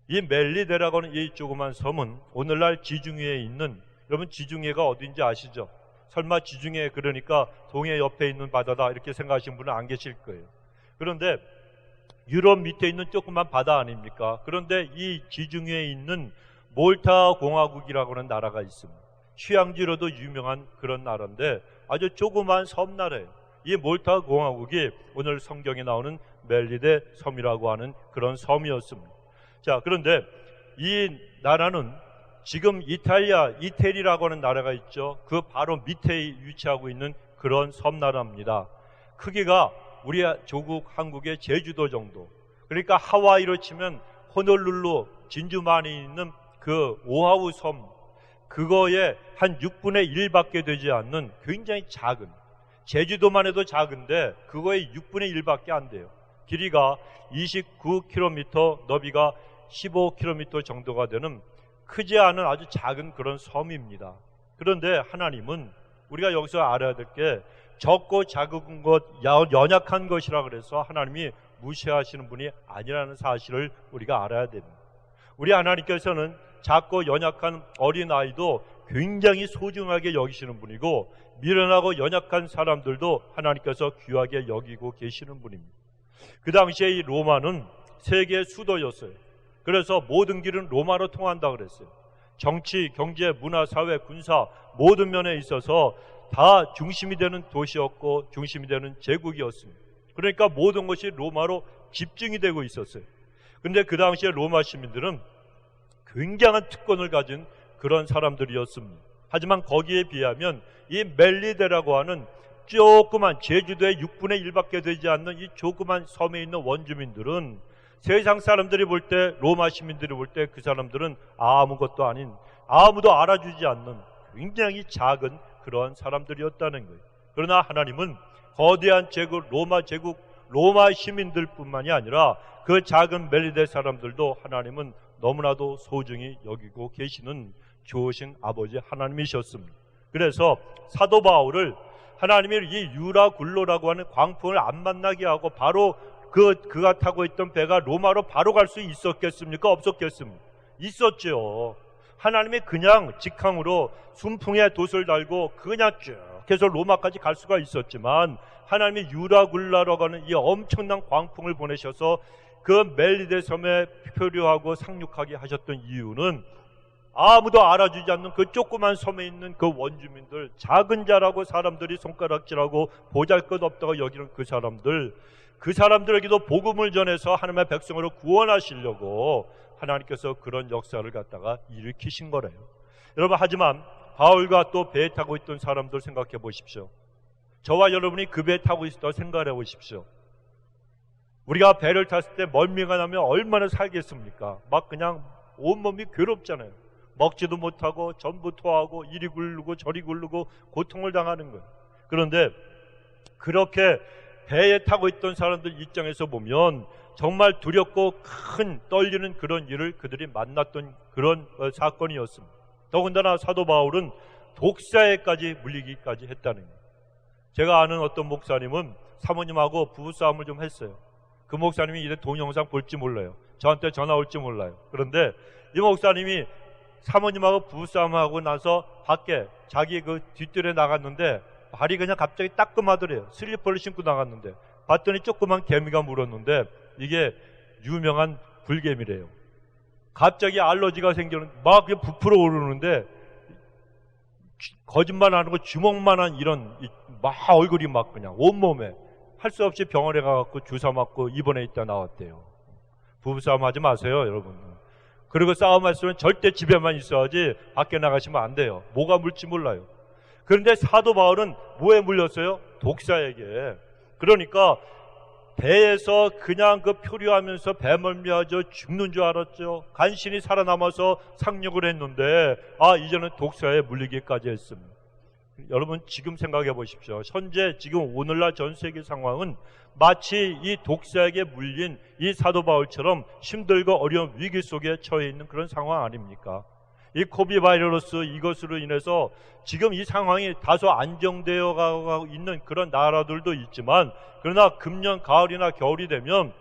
이 멜리데라고 하는 이 조그만 섬은 오늘날 지중해에 있는, 여러분 지중해가 어딘지 아시죠? 설마 지중해 그러니까 동해 옆에 있는 바다다 이렇게 생각하시는 분은 안 계실 거예요. 그런데 유럽 밑에 있는 조그만 바다 아닙니까? 그런데 이 지중해에 있는 몰타 공화국이라고 하는 나라가 있습니다. 휴양지로도 유명한 그런 나라인데 아주 조그만 섬나라예요. 이 몰타 공화국이 오늘 성경에 나오는 멜리데 섬이라고 하는 그런 섬이었습니다. 자, 그런데 이 나라는 지금 이태리라고 하는 나라가 있죠. 그 바로 밑에 위치하고 있는 그런 섬나라입니다. 크기가 우리 조국 한국의 제주도 정도. 그러니까 하와이로 치면 호놀룰루, 진주만이 있는 그 오하우 섬, 그거의 한 6분의 1밖에 되지 않는 굉장히 작은, 제주도만 해도 작은데 그거의 6분의 1밖에 안 돼요. 길이가 29km, 너비가 15km 정도가 되는 크지 않은 아주 작은 그런 섬입니다. 그런데 하나님은 우리가 여기서 알아야 될 게 적고 작은 것, 연약한 것이라 그래서 하나님이 무시하시는 분이 아니라는 사실을 우리가 알아야 됩니다. 우리 하나님께서는 작고 연약한 어린아이도 굉장히 소중하게 여기시는 분이고, 미련하고 연약한 사람들도 하나님께서 귀하게 여기고 계시는 분입니다. 그 당시에 이 로마는 세계의 수도였어요. 그래서 모든 길은 로마로 통한다 그랬어요. 정치, 경제, 문화, 사회, 군사 모든 면에 있어서 다 중심이 되는 도시였고 중심이 되는 제국이었습니다. 그러니까 모든 것이 로마로 집중이 되고 있었어요. 그런데 그 당시에 로마 시민들은 굉장한 특권을 가진 그런 사람들이었습니다. 하지만 거기에 비하면 이 멜리데라고 하는 조그만, 제주도의 6분의 1밖에 되지 않는 이 조그만 섬에 있는 원주민들은 세상 사람들이 볼 때, 로마 시민들이 볼 때 그 사람들은 아무것도 아닌, 아무도 알아주지 않는 굉장히 작은 그런 사람들이었다는 거예요. 그러나 하나님은 거대한 제국, 로마 시민들뿐만이 아니라 그 작은 멜리데 사람들도 하나님은 너무나도 소중히 여기고 계시는 좋으신 아버지 하나님이셨습니다. 그래서 사도 바울을 하나님이 이 유라굴로라고 하는 광풍을 안 만나게 하고 바로 그가 타고 있던 배가 로마로 바로 갈 수 있었겠습니까? 없었겠습니까? 있었죠. 하나님이 그냥 직항으로 순풍에 돛을 달고 그냥 쭉 해서 로마까지 갈 수가 있었지만, 하나님이 유라굴라라고 하는 이 엄청난 광풍을 보내셔서 그 멜리데 섬에 표류하고 상륙하게 하셨던 이유는 아무도 알아주지 않는 그 조그만 섬에 있는 그 원주민들, 작은 자라고 사람들이 손가락질하고 보잘것없다고 여기는 그 사람들에게도 복음을 전해서 하나님의 백성으로 구원하시려고 하나님께서 그런 역사를 갖다가 일으키신 거래요. 여러분, 하지만 바울과 또 배에 타고 있던 사람들 생각해 보십시오. 저와 여러분이 그 배에 타고 있었다고 생각해 보십시오. 우리가 배를 탔을 때 멀미가 나면 얼마나 살겠습니까? 막 그냥 온몸이 괴롭잖아요. 먹지도 못하고 전부 토하고 이리 굴르고 저리 굴르고 고통을 당하는 거예요. 그런데 그렇게 배에 타고 있던 사람들 입장에서 보면 정말 두렵고 큰 떨리는 그런 일을 그들이 만났던 그런 사건이었습니다. 더군다나 사도 바울은 독사에까지 물리기까지 했다는 거예요. 제가 아는 어떤 목사님은 사모님하고 부부싸움을 좀 했어요. 그 목사님이 이제 동영상 볼지 몰라요. 저한테 전화 올지 몰라요. 그런데 이 목사님이 사모님하고 부부싸움하고 나서 밖에 자기 그 뒷뜰에 나갔는데 발이 그냥 갑자기 따끔하더래요. 슬리퍼를 신고 나갔는데 봤더니 조그만 개미가 물었는데 이게 유명한 불개미래요. 갑자기 알러지가 생기는, 막 부풀어 오르는데 거짓말 안 하고 주먹만한 이런 막 얼굴이 막 그냥 온몸에, 할 수 없이 병원에 가갖고 주사 맞고 입원해 있다 나왔대요. 부부싸움 하지 마세요, 여러분. 그리고 싸움했으면 절대 집에만 있어야지 밖에 나가시면 안 돼요. 뭐가 물지 몰라요. 그런데 사도 바울은 뭐에 물렸어요? 독사에게. 그러니까 배에서 그냥 그 표류하면서 배멀미하죠. 죽는 줄 알았죠. 간신히 살아남아서 상륙을 했는데 이제는 독사에 물리기까지 했습니다. 여러분 지금 생각해 보십시오. 현재 지금 오늘날 전 세계 상황은 마치 이 독사에게 물린 이 사도 바울처럼 힘들고 어려운 위기 속에 처해 있는 그런 상황 아닙니까? 이 코비 바이러스 이것으로 인해서 지금 이 상황이 다소 안정되어 가고 있는 그런 나라들도 있지만, 그러나 금년 가을이나 겨울이 되면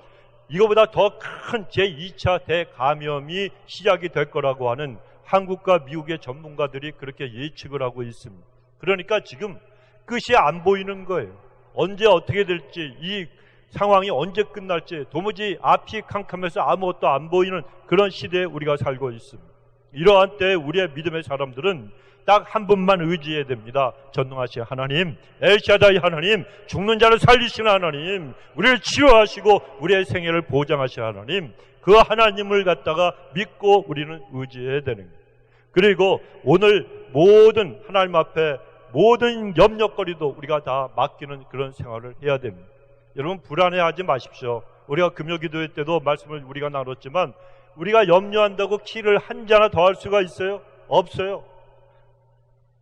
이거보다 더 큰 제2차 대감염이 시작이 될 거라고 하는 한국과 미국의 전문가들이 그렇게 예측을 하고 있습니다. 그러니까 지금 끝이 안 보이는 거예요. 언제 어떻게 될지, 이 상황이 언제 끝날지 도무지 앞이 캄캄해서 아무것도 안 보이는 그런 시대에 우리가 살고 있습니다. 이러한 때에 우리의 믿음의 사람들은 딱 한 분만 의지해야 됩니다. 전능하신 하나님, 엘샤다이 하나님, 죽는 자를 살리시는 하나님, 우리를 치유하시고 우리의 생애를 보장하시는 하나님, 그 하나님을 갖다가 믿고 우리는 의지해야 되는 거예요. 그리고 오늘 모든 하나님 앞에 모든 염려거리도 우리가 다 맡기는 그런 생활을 해야 됩니다. 여러분 불안해하지 마십시오. 우리가 금요기도회 때도 말씀을 우리가 나눴지만, 우리가 염려한다고 키를 한 자나 더 할 수가 있어요? 없어요.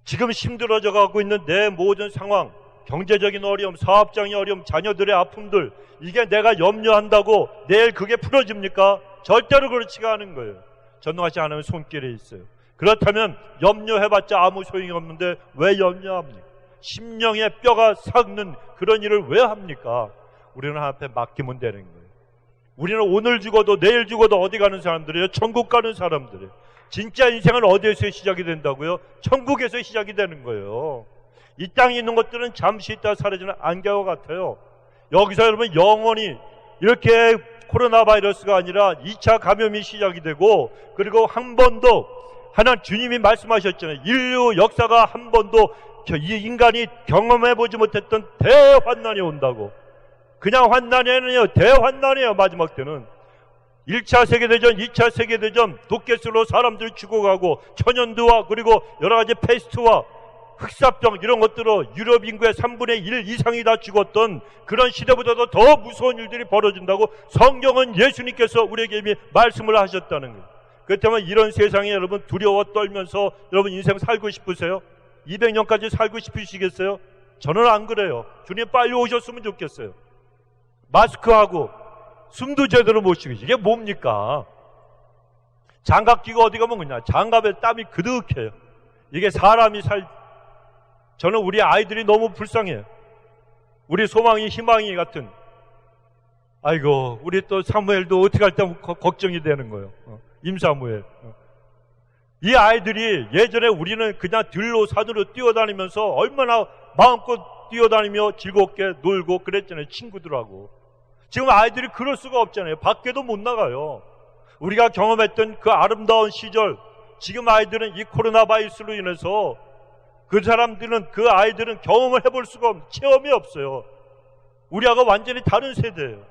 지금 힘들어져 가고 있는 내 모든 상황, 경제적인 어려움, 사업장의 어려움, 자녀들의 아픔들, 이게 내가 염려한다고 내일 그게 풀어집니까? 절대로 그렇지가 않은 거예요. 전능하신 하나님의 손길에 있어요. 그렇다면 염려해봤자 아무 소용이 없는데 왜 염려합니까? 심령의 뼈가 삭는 그런 일을 왜 합니까? 우리는 하나님 앞에 맡기면 되는 거예요. 우리는 오늘 죽어도 내일 죽어도 어디 가는 사람들이에요? 천국 가는 사람들이에요. 진짜 인생은 어디에서 시작이 된다고요? 천국에서 시작이 되는 거예요. 이 땅에 있는 것들은 잠시 있다 사라지는 안개와 같아요. 여기서 여러분 영원히 이렇게 코로나 바이러스가 아니라 2차 감염이 시작이 되고, 그리고 한 번도 하나님 주님이 말씀하셨잖아요. 인류 역사가 한 번도 이 인간이 경험해보지 못했던 대환난이 온다고. 그냥 환난이 아니에요. 대환난이에요. 마지막 때는 1차 세계대전, 2차 세계대전, 독개수로 사람들이 죽어가고, 천연두와 그리고 여러가지 패스트와 흑사병 이런 것들로 유럽 인구의 3분의 1 이상이 다 죽었던 그런 시대보다도 더 무서운 일들이 벌어진다고 성경은 예수님께서 우리에게 이미 말씀을 하셨다는 거예요. 그렇다면 이런 세상에 여러분 두려워 떨면서 여러분 인생 살고 싶으세요? 200년까지 살고 싶으시겠어요? 저는 안 그래요. 주님 빨리 오셨으면 좋겠어요. 마스크하고 숨도 제대로 못 쉬고, 이게 뭡니까? 장갑 끼고 어디 가면 그냥 장갑에 땀이 그득해요. 이게 사람이 저는 우리 아이들이 너무 불쌍해요. 우리 소망이 희망이 같은, 아이고 우리 또 사무엘도 어떻게 할 때 걱정이 되는 거예요. 임사무엘. 이 아이들이 예전에 우리는 그냥 들로 산으로 뛰어다니면서 얼마나 마음껏 뛰어다니며 즐겁게 놀고 그랬잖아요. 친구들하고. 지금 아이들이 그럴 수가 없잖아요. 밖에도 못 나가요. 우리가 경험했던 그 아름다운 시절, 지금 아이들은 이 코로나 바이러스로 인해서 그 아이들은 경험을 해볼 수가 없는, 체험이 없어요. 우리하고 완전히 다른 세대예요.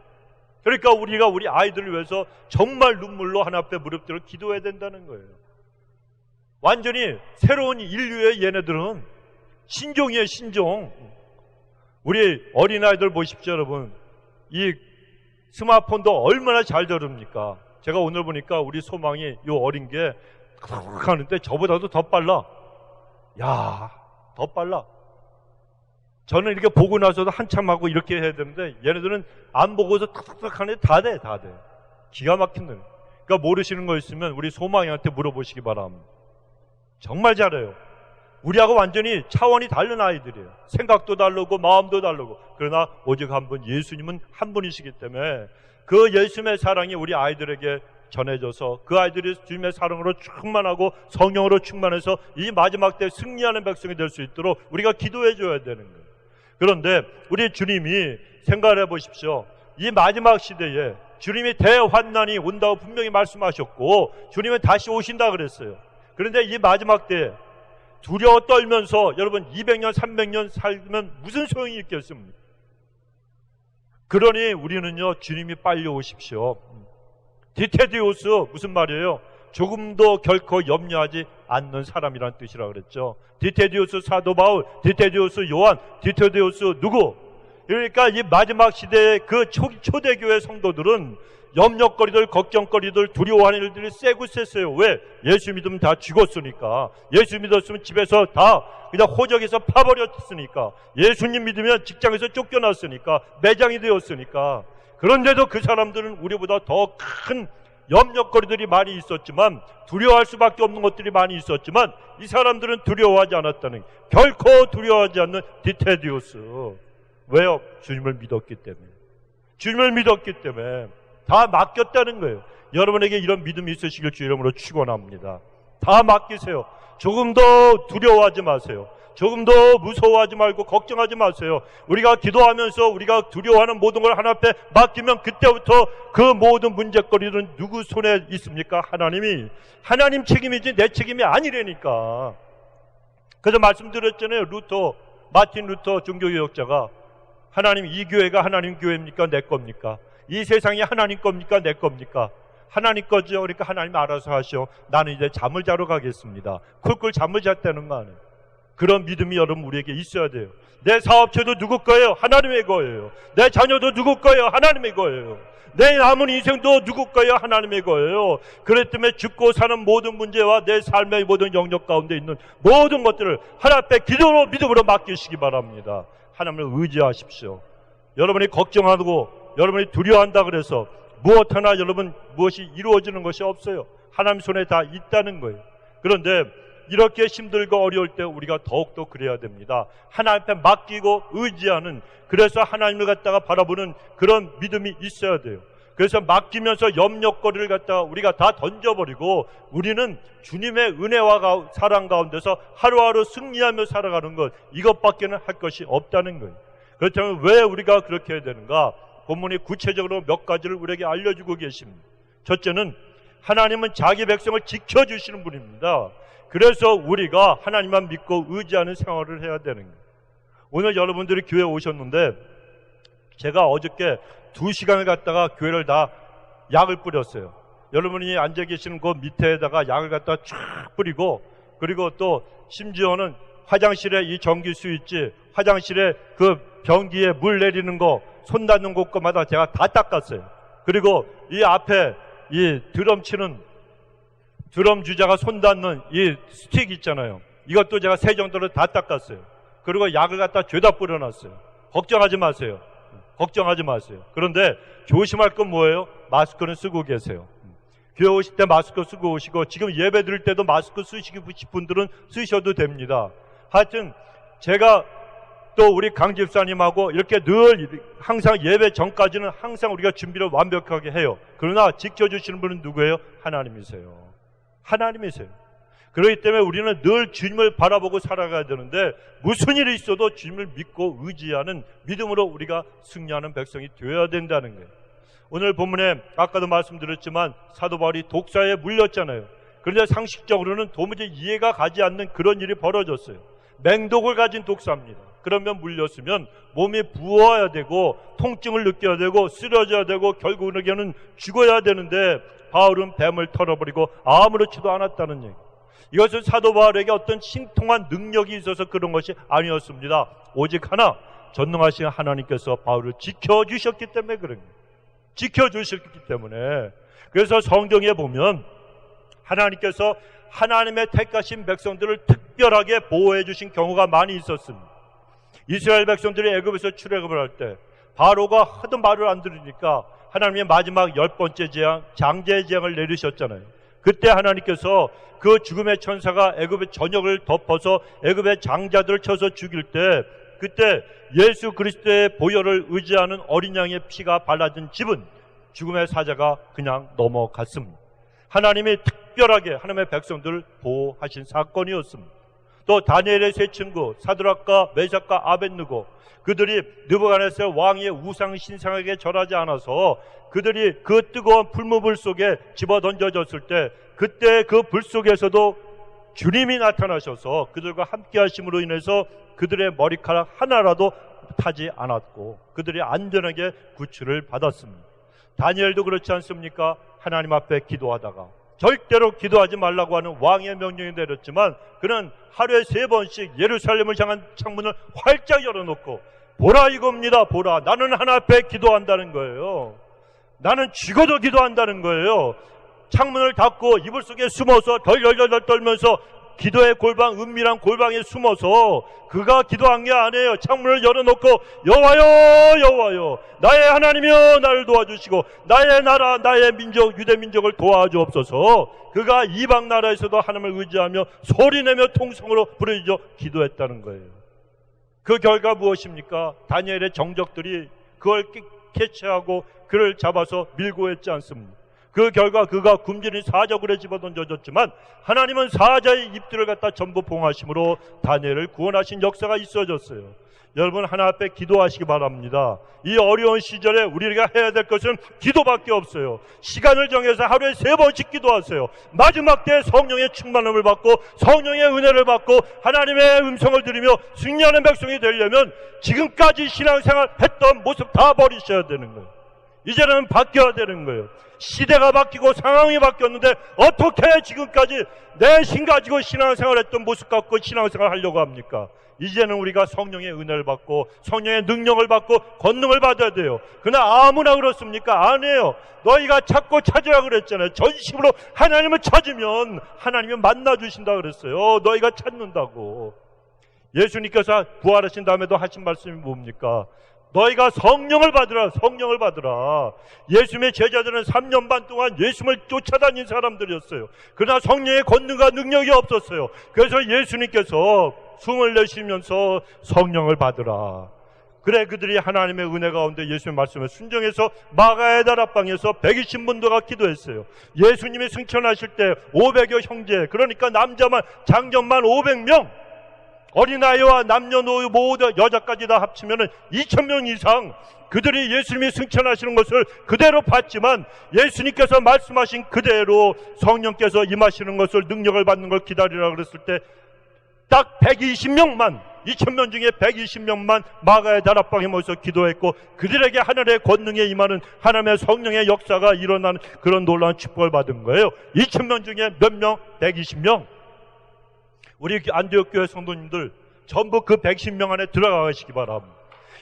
그러니까 우리가 우리 아이들을 위해서 정말 눈물로 하나님 앞에 무릎 들어 기도해야 된다는 거예요. 완전히 새로운 인류의 얘네들은 신종이에요. 신종. 우리 어린아이들 보십시오. 여러분, 이 스마트폰도 얼마나 잘 다룹니까? 제가 오늘 보니까 우리 소망이 이 어린 게 하는데 저보다도 더 빨라. 야, 더 빨라. 저는 이렇게 보고 나서도 한참 하고 이렇게 해야 되는데 얘네들은 안 보고서 탁탁탁 하는데 다 돼. 기가 막힌 놈. 그러니까 모르시는 거 있으면 우리 소망이한테 물어보시기 바랍니다. 정말 잘해요. 우리하고 완전히 차원이 다른 아이들이에요. 생각도 다르고 마음도 다르고. 그러나 오직 한 분, 예수님은 한 분이시기 때문에 그 예수님의 사랑이 우리 아이들에게 전해져서 그 아이들이 주님의 사랑으로 충만하고 성령으로 충만해서 이 마지막 때 승리하는 백성이 될 수 있도록 우리가 기도해 줘야 되는 거예요. 그런데 우리 주님이 생각을 해보십시오. 이 마지막 시대에 주님이 대환난이 온다고 분명히 말씀하셨고 주님은 다시 오신다 그랬어요. 그런데 이 마지막 때에 두려워 떨면서 여러분 200년 300년 살면 무슨 소용이 있겠습니까? 그러니 우리는요, 주님이 빨리 오십시오. 디테디오스 무슨 말이에요? 조금도 결코 염려하지 않는 사람이란 뜻이라고 그랬죠. 디테디오스 사도 바울, 디테디오스 요한, 디테디오스 누구? 그러니까 이 마지막 시대의 그 초대교회 성도들은 염려거리들, 걱정거리들, 두려워하는 일들이 세고 셌어요. 왜? 예수 믿으면 다 죽었으니까. 예수 믿었으면 집에서 다 그냥 호적에서 파버렸으니까. 예수님 믿으면 직장에서 쫓겨났으니까. 매장이 되었으니까. 그런데도 그 사람들은 우리보다 더 큰 염려거리들이 많이 있었지만, 두려워할 수밖에 없는 것들이 많이 있었지만, 이 사람들은 두려워하지 않았다는, 결코 두려워하지 않는 디테디우스. 왜요? 주님을 믿었기 때문에. 주님을 믿었기 때문에 다 맡겼다는 거예요. 여러분에게 이런 믿음이 있으시길 주 이름으로 축원합니다. 다 맡기세요. 조금 더 두려워하지 마세요. 조금 더 무서워하지 말고 걱정하지 마세요. 우리가 기도하면서 우리가 두려워하는 모든 걸 하나님 앞에 맡기면 그때부터 그 모든 문제거리는 누구 손에 있습니까? 하나님이. 하나님 책임이지 내 책임이 아니라니까. 그래서 말씀드렸잖아요. 마틴 루터 종교개혁자가, 하나님, 이 교회가 하나님 교회입니까? 내 겁니까? 이 세상이 하나님 겁니까? 내 겁니까? 하나님 거죠. 그러니까 하나님 알아서 하셔. 나는 이제 잠을 자러 가겠습니다. 쿨쿨 잠을 잤다는 거 아니에요. 그런 믿음이 여러분 우리에게 있어야 돼요. 내 사업체도 누구 거예요? 하나님의 거예요. 내 자녀도 누구 거예요? 하나님의 거예요. 내 남은 인생도 누구 거예요? 하나님의 거예요. 그렇기 때문에 죽고 사는 모든 문제와 내 삶의 모든 영역 가운데 있는 모든 것들을 하나님 앞에 기도로 믿음으로 맡기시기 바랍니다. 하나님을 의지하십시오. 여러분이 걱정하고 여러분이 두려워한다 그래서 무엇 하나 여러분 무엇이 이루어지는 것이 없어요. 하나님 손에 다 있다는 거예요. 그런데 이렇게 힘들고 어려울 때 우리가 더욱더 그래야 됩니다. 하나님 앞에 맡기고 의지하는, 그래서 하나님을 갖다가 바라보는 그런 믿음이 있어야 돼요. 그래서 맡기면서 염려거리를 갖다가 우리가 다 던져버리고 우리는 주님의 은혜와 사랑 가운데서 하루하루 승리하며 살아가는 것, 이것밖에는 할 것이 없다는 거예요. 그렇다면 왜 우리가 그렇게 해야 되는가? 본문이 구체적으로 몇 가지를 우리에게 알려주고 계십니다. 첫째는 하나님은 자기 백성을 지켜주시는 분입니다. 그래서 우리가 하나님만 믿고 의지하는 생활을 해야 되는 거예요. 오늘 여러분들이 교회에 오셨는데 제가 어저께 2시간을 갖다가 교회를 다 약을 뿌렸어요. 여러분이 앉아 계시는 그 밑에다가 약을 갖다가 쫙 뿌리고, 그리고 또 심지어는 화장실에 이 전기 스위치, 화장실에 그 변기에 물 내리는 거, 손 닿는 곳마다 제가 다 닦았어요. 그리고 이 앞에 이 드럼 치는 드럼 주자가 손 닿는 이 스틱 있잖아요. 이것도 제가 새 정도로 다 닦았어요. 그리고 약을 갖다 죄다 뿌려놨어요. 걱정하지 마세요. 걱정하지 마세요. 그런데 조심할 건 뭐예요? 마스크는 쓰고 계세요. 교회 오실 때 마스크 쓰고 오시고, 지금 예배 드릴 때도 마스크 쓰시고 싶은 분들은 쓰셔도 됩니다. 하여튼 제가 또 우리 강 집사님하고 이렇게 늘 항상 예배 전까지는 항상 우리가 준비를 완벽하게 해요. 그러나 지켜주시는 분은 누구예요? 하나님이세요. 하나님이세요. 그렇기 때문에 우리는 늘 주님을 바라보고 살아가야 되는데, 무슨 일이 있어도 주님을 믿고 의지하는 믿음으로 우리가 승리하는 백성이 되어야 된다는 거예요. 오늘 본문에 아까도 말씀드렸지만 사도 바울이 독사에 물렸잖아요. 그런데 상식적으로는 도무지 이해가 가지 않는 그런 일이 벌어졌어요. 맹독을 가진 독사입니다. 그러면 물렸으면 몸이 부어야 되고 통증을 느껴야 되고 쓰러져야 되고 결국은 죽어야 되는데 바울은 뱀을 털어버리고 아무렇지도 않았다는 얘기. 이것은 사도 바울에게 어떤 신통한 능력이 있어서 그런 것이 아니었습니다. 오직 하나, 전능하신 하나님께서 바울을 지켜주셨기 때문에 그런 거예요. 지켜주셨기 때문에. 그래서 성경에 보면 하나님께서 하나님의 택하신 백성들을 특별하게 보호해 주신 경우가 많이 있었습니다. 이스라엘 백성들이 애굽에서 출애굽을 할 때 바로가 하도 말을 안 들으니까 하나님의 마지막 10번째 재앙, 장제의 재앙을 내리셨잖아요. 그때 하나님께서 그 죽음의 천사가 애굽의 전역을 덮어서 애굽의 장자들을 쳐서 죽일 때, 그때 예수 그리스도의 보혈을 의지하는 어린 양의 피가 발라진 집은 죽음의 사자가 그냥 넘어갔습니다. 하나님이 특별하게 하나님의 백성들을 보호하신 사건이었습니다. 또 다니엘의 세 친구 사드락과 메삭과 아벳느고, 그들이 느부갓네살 왕의 우상 신상에게 절하지 않아서 그들이 그 뜨거운 풀무불 속에 집어 던져졌을 때, 그때 그 불 속에서도 주님이 나타나셔서 그들과 함께 하심으로 인해서 그들의 머리카락 하나라도 타지 않았고 그들이 안전하게 구출을 받았습니다. 다니엘도 그렇지 않습니까? 하나님 앞에 기도하다가 절대로 기도하지 말라고 하는 왕의 명령이 내렸지만 그는 하루에 3번씩 예루살렘을 향한 창문을 활짝 열어놓고 보라 이겁니다. 보라. 나는 하나 앞에 기도한다는 거예요. 나는 죽어도 기도한다는 거예요. 창문을 닫고 이불 속에 숨어서 덜덜덜 떨면서 기도의 골방, 은밀한 골방에 숨어서 그가 기도한 게 아니에요. 창문을 열어놓고 여호와여 여호와여 나의 하나님이여 나를 도와주시고 나의 나라 나의 민족 유대 민족을 도와주옵소서. 그가 이방 나라에서도 하나님을 의지하며 소리내며 통성으로 부르짖어 기도했다는 거예요. 그 결과 무엇입니까? 다니엘의 정적들이 그걸 캐치하고 그를 잡아서 밀고 했지 않습니까? 그 결과 그가 굶주린 사자굴에 집어던져졌지만 하나님은 사자의 입들을 갖다 전부 봉하심으로 다니엘을 구원하신 역사가 있어졌어요. 여러분 하나 앞에 기도하시기 바랍니다. 이 어려운 시절에 우리가 해야 될 것은 기도밖에 없어요. 시간을 정해서 하루에 3번씩 기도하세요. 마지막 때 성령의 충만함을 받고 성령의 은혜를 받고 하나님의 음성을 들으며 승리하는 백성이 되려면 지금까지 신앙생활 했던 모습 다 버리셔야 되는 거예요. 이제는 바뀌어야 되는 거예요. 시대가 바뀌고 상황이 바뀌었는데 어떻게 지금까지 내 신 가지고 신앙생활 했던 모습 갖고 신앙생활 하려고 합니까? 이제는 우리가 성령의 은혜를 받고 성령의 능력을 받고 권능을 받아야 돼요. 그러나 아무나 그렇습니까? 아니에요. 너희가 찾고 찾으라 그랬잖아요. 전심으로 하나님을 찾으면 하나님이 만나주신다 그랬어요. 너희가 찾는다고. 예수님께서 부활하신 다음에도 하신 말씀이 뭡니까? 너희가 성령을 받으라. 성령을 받으라. 예수님의 제자들은 3년 반 동안 예수님을 쫓아다닌 사람들이었어요. 그러나 성령의 권능과 능력이 없었어요. 그래서 예수님께서 숨을 내쉬면서 성령을 받으라. 그래 그들이 하나님의 은혜 가운데 예수님의 말씀에 순종해서 마가의 다락방에서 120분도가 기도했어요. 예수님이 승천하실 때 500여 형제, 그러니까 남자만 장정만 500명, 어린아이와 남녀노소 모두 여자까지 다 합치면 2,000명 이상 그들이 예수님이 승천하시는 것을 그대로 봤지만 예수님께서 말씀하신 그대로 성령께서 임하시는 것을 능력을 받는 걸 기다리라 그랬을 때 딱 120명만 2,000명 중에 120명만 마가의 다락방에 모여서 기도했고 그들에게 하늘의 권능에 임하는 하나님의 성령의 역사가 일어나는 그런 놀라운 축복을 받은 거예요. 2,000명 중에 몇 명? 120명. 우리 안디옥 교회 성도님들 전부 그 110명 안에 들어가시기 바랍니다.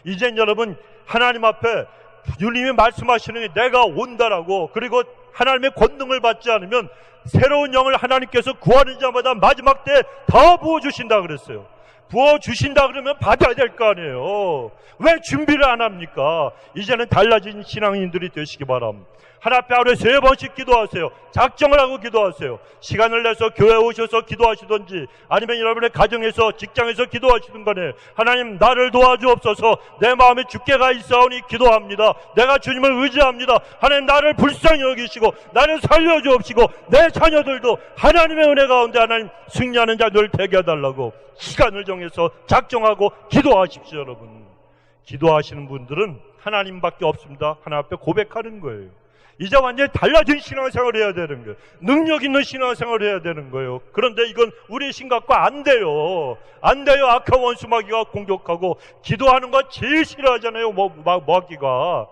이젠 여러분 하나님 앞에 주님이 말씀하시는 게 내가 온다라고, 그리고 하나님의 권능을 받지 않으면 새로운 영을 하나님께서 구하는 자마다 마지막 때 더 부어주신다 그랬어요. 부어주신다 그러면 받아야 될 거 아니에요. 왜 준비를 안 합니까? 이제는 달라진 신앙인들이 되시기 바랍니다. 하나 앞에 하루에 3번씩 기도하세요. 작정을 하고 기도하세요. 시간을 내서 교회에 오셔서 기도하시든지 아니면 여러분의 가정에서 직장에서 기도하시는 거네. 하나님 나를 도와주옵소서. 내 마음에 주께 가 있사오니 기도합니다. 내가 주님을 의지합니다. 하나님 나를 불쌍히 여기시고 나를 살려주옵시고 내 자녀들도 하나님의 은혜 가운데 하나님 승리하는 자들 되게 해달라고 시간을 정해서 작정하고 기도하십시오. 여러분 기도하시는 분들은 하나님밖에 없습니다. 하나님 앞에 고백하는 거예요. 이제 완전히 달라진 신앙생활을 해야 되는 거예요. 능력 있는 신앙생활을 해야 되는 거예요. 그런데 이건 우리 신각과 안 돼요. 안 돼요. 악한 원수 마귀가 공격하고 기도하는 거 제일 싫어하잖아요. 마귀가.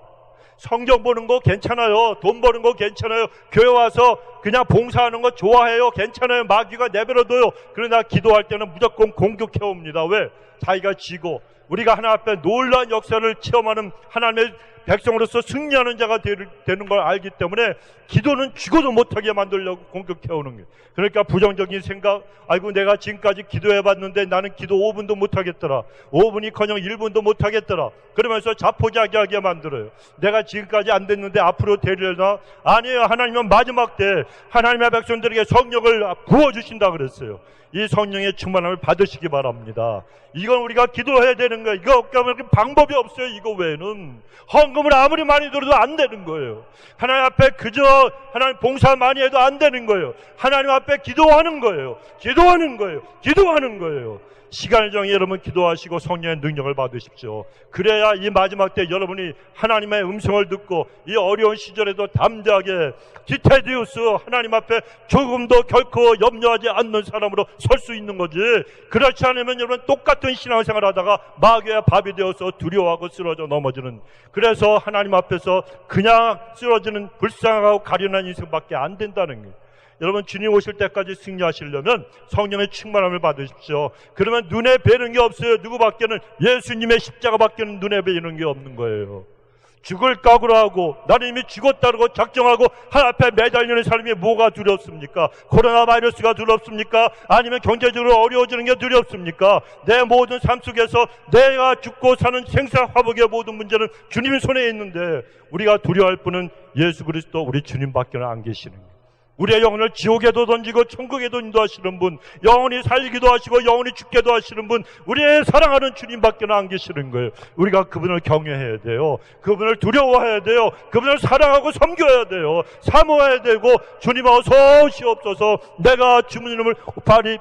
성경 보는 거 괜찮아요. 돈 버는 거 괜찮아요. 교회 와서 그냥 봉사하는 거 좋아해요. 괜찮아요. 마귀가 내버려둬요. 그러나 기도할 때는 무조건 공격해 옵니다. 왜? 자기가 지고 우리가 하나님 앞에 놀라운 역사를 체험하는 하나님의 백성으로서 승리하는 자가 되는 걸 알기 때문에 기도는 죽어도 못하게 만들려고 공격해오는 거예요. 그러니까 부정적인 생각, 아이고 내가 지금까지 기도해봤는데 나는 기도 5분도 못하겠더라. 5분이커녕 1분도 못하겠더라. 그러면서 자포자기하게 만들어요. 내가 지금까지 안 됐는데 앞으로 되려나? 아니에요. 하나님은 마지막 때 하나님의 백성들에게 성령을 부어주신다 그랬어요. 이 성령의 충만함을 받으시기 바랍니다. 이건 우리가 기도해야 되는 거예요. 이거 없으면 방법이 없어요. 이거 외에는 헌금을 아무리 많이 들어도 안 되는 거예요. 하나님 앞에 그저 하나님 봉사 많이 해도 안 되는 거예요. 하나님 앞에 기도하는 거예요. 기도하는 거예요. 기도하는 거예요. 시간을 정해 여러분 기도하시고 성령의 능력을 받으십시오. 그래야 이 마지막 때 여러분이 하나님의 음성을 듣고 이 어려운 시절에도 담대하게 디테디우스 하나님 앞에 조금도 결코 염려하지 않는 사람으로 설 수 있는 거지. 그렇지 않으면 여러분 똑같은 신앙생활 하다가 마귀의 밥이 되어서 두려워하고 쓰러져 넘어지는, 그래서 하나님 앞에서 그냥 쓰러지는 불쌍하고 가련한 인생밖에 안 된다는 거예요. 여러분, 주님 오실 때까지 승리하시려면 성령의 충만함을 받으십시오. 그러면 눈에 뵈는 게 없어요. 누구밖에는, 예수님의 십자가밖에는 눈에 뵈는 게 없는 거예요. 죽을 각오로 하고 나는 이미 죽었다고 작정하고 하나님 앞에 매달리는 사람이 뭐가 두렵습니까? 코로나 바이러스가 두렵습니까? 아니면 경제적으로 어려워지는 게 두렵습니까? 내 모든 삶 속에서 내가 죽고 사는 생사화복의 모든 문제는 주님 손에 있는데, 우리가 두려워할 분은 예수 그리스도 우리 주님밖에는 안 계시는 거예요. 우리의 영혼을 지옥에도 던지고 천국에도 인도하시는 분, 영원히 살기도 하시고 영원히 죽게도 하시는 분, 우리의 사랑하는 주님밖에는 안 계시는 거예요. 우리가 그분을 경외해야 돼요. 그분을 두려워해야 돼요. 그분을 사랑하고 섬겨야 돼요. 사모해야 되고, 주님 어서 오시옵소서, 내가 주님을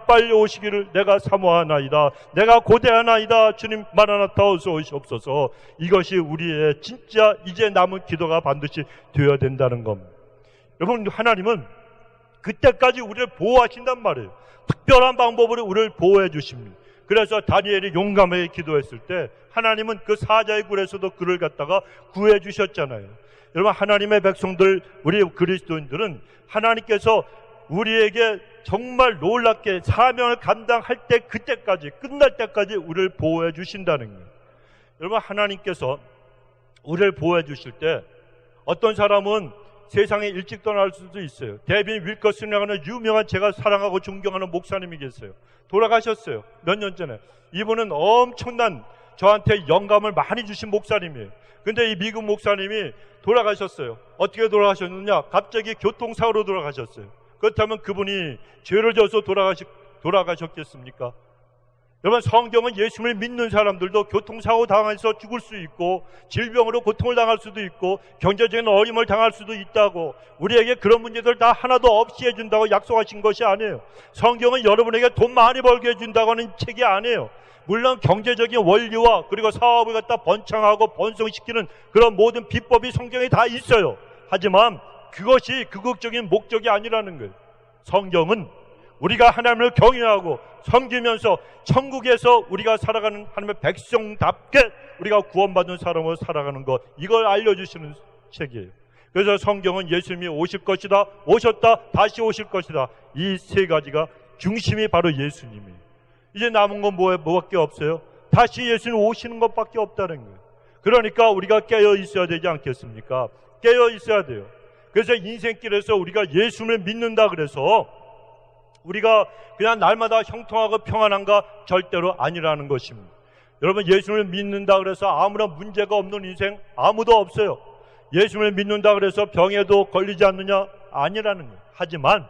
빨리 오시기를 내가 사모하나이다, 내가 고대하나이다, 주님 마라나타 어서 오시옵소서. 이것이 우리의 진짜 이제 남은 기도가 반드시 되어야 된다는 겁니다. 여러분, 하나님은 그때까지 우리를 보호하신단 말이에요. 특별한 방법으로 우리를 보호해 주십니다. 그래서 다니엘이 용감하게 기도했을 때 하나님은 그 사자의 굴에서도 그를 갖다가 구해 주셨잖아요. 여러분, 하나님의 백성들, 우리 그리스도인들은 하나님께서 우리에게 정말 놀랍게 사명을 감당할 때, 그때까지, 끝날 때까지 우리를 보호해 주신다는 거예요. 여러분, 하나님께서 우리를 보호해 주실 때 어떤 사람은 세상에 일찍 떠날 수도 있어요. 데빈 윌커슨이라는 유명한, 제가 사랑하고 존경하는 목사님이 계세요. 돌아가셨어요. 몇 년 전에. 이분은 엄청난 저한테 영감을 많이 주신 목사님이에요. 근데 이 미국 목사님이 돌아가셨어요. 어떻게 돌아가셨느냐? 갑자기 교통사고로 돌아가셨어요. 그렇다면 그분이 죄를 져서 돌아가셨겠습니까? 여러분, 성경은 예수님을 믿는 사람들도 교통사고 당해서 죽을 수 있고, 질병으로 고통을 당할 수도 있고, 경제적인 어려움을 당할 수도 있다고, 우리에게 그런 문제들 다 하나도 없이 해준다고 약속하신 것이 아니에요. 성경은 여러분에게 돈 많이 벌게 해준다고 하는 책이 아니에요. 물론 경제적인 원리와 그리고 사업을 갖다 번창하고 번성시키는 그런 모든 비법이 성경에 다 있어요. 하지만 그것이 극적인 목적이 아니라는 거예요. 성경은 우리가 하나님을 경외하고 섬기면서 천국에서 우리가 살아가는 하나님의 백성답게 우리가 구원받은 사람으로 살아가는 것, 이걸 알려주시는 책이에요. 그래서 성경은 예수님이 오실 것이다, 오셨다, 다시 오실 것이다, 이 세 가지가 중심이 바로 예수님이에요. 이제 남은 건 뭐밖에 없어요? 다시 예수님 오시는 것밖에 없다는 거예요. 그러니까 우리가 깨어 있어야 되지 않겠습니까? 깨어 있어야 돼요. 그래서 인생길에서 우리가 예수님을 믿는다 그래서 우리가 그냥 날마다 형통하고 평안한가? 절대로 아니라는 것입니다. 여러분, 예수님을 믿는다 그래서 아무런 문제가 없는 인생 아무도 없어요. 예수님을 믿는다 그래서 병에도 걸리지 않느냐? 아니라는 거예요. 하지만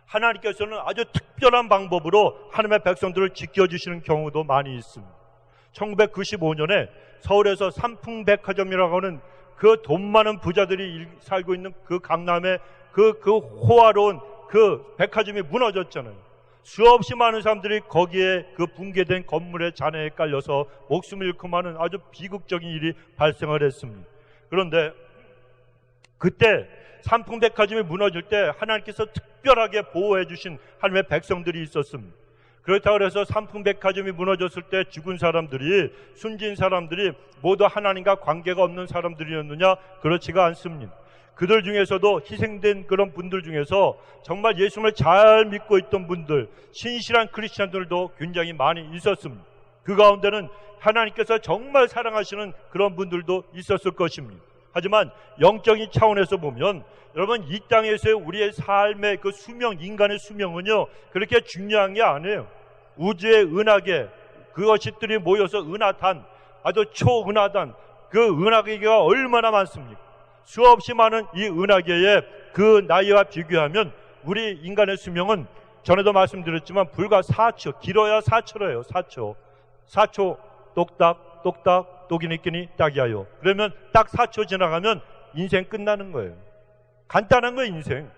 하나님께서는 아주 특별한 방법으로 하나님의 백성들을 지켜주시는 경우도 많이 있습니다. 1995년에 서울에서 삼풍백화점이라고 하는 그 돈 많은 부자들이 살고 있는 그 강남의 그 호화로운 그 백화점이 무너졌잖아요. 수없이 많은 사람들이 거기에 그 붕괴된 건물의 잔해에 깔려서 목숨을 잃고 마는 아주 비극적인 일이 발생을 했습니다. 그런데 그때 삼풍백화점이 무너질 때 하나님께서 특별하게 보호해 주신 하나님의 백성들이 있었습니다. 그렇다고 해서 삼풍백화점이 무너졌을 때 죽은 사람들이, 숨진 사람들이 모두 하나님과 관계가 없는 사람들이었느냐? 그렇지가 않습니다. 그들 중에서도 희생된 그런 분들 중에서 정말 예수님을 잘 믿고 있던 분들, 신실한 크리스찬들도 굉장히 많이 있었습니다. 그 가운데는 하나님께서 정말 사랑하시는 그런 분들도 있었을 것입니다. 하지만 영적인 차원에서 보면 여러분, 이 땅에서의 우리의 삶의 그 수명, 인간의 수명은요 그렇게 중요한 게 아니에요. 우주의 은하계, 그것들이 모여서 은하단, 아주 초은하단, 그 은하계가 얼마나 많습니까? 수없이 많은 이 은하계의 그 나이와 비교하면 우리 인간의 수명은 전에도 말씀드렸지만 불과 4초, 길어야 4초래요. 4초 똑딱 똑딱 똑이니끼니 딱이야요. 그러면 딱 4초 지나가면 인생 끝나는 거예요. 간단한 거예요, 인생.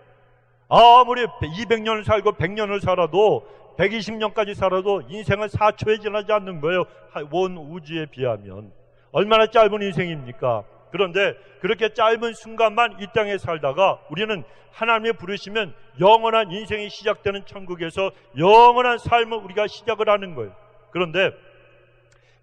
아무리 200년을 살고 100년을 살아도 120년까지 살아도 인생은 4초에 지나지 않는 거예요. 온 우주에 비하면 얼마나 짧은 인생입니까? 그런데 그렇게 짧은 순간만 이 땅에 살다가 우리는 하나님이 부르시면 영원한 인생이 시작되는 천국에서 영원한 삶을 우리가 시작을 하는 거예요. 그런데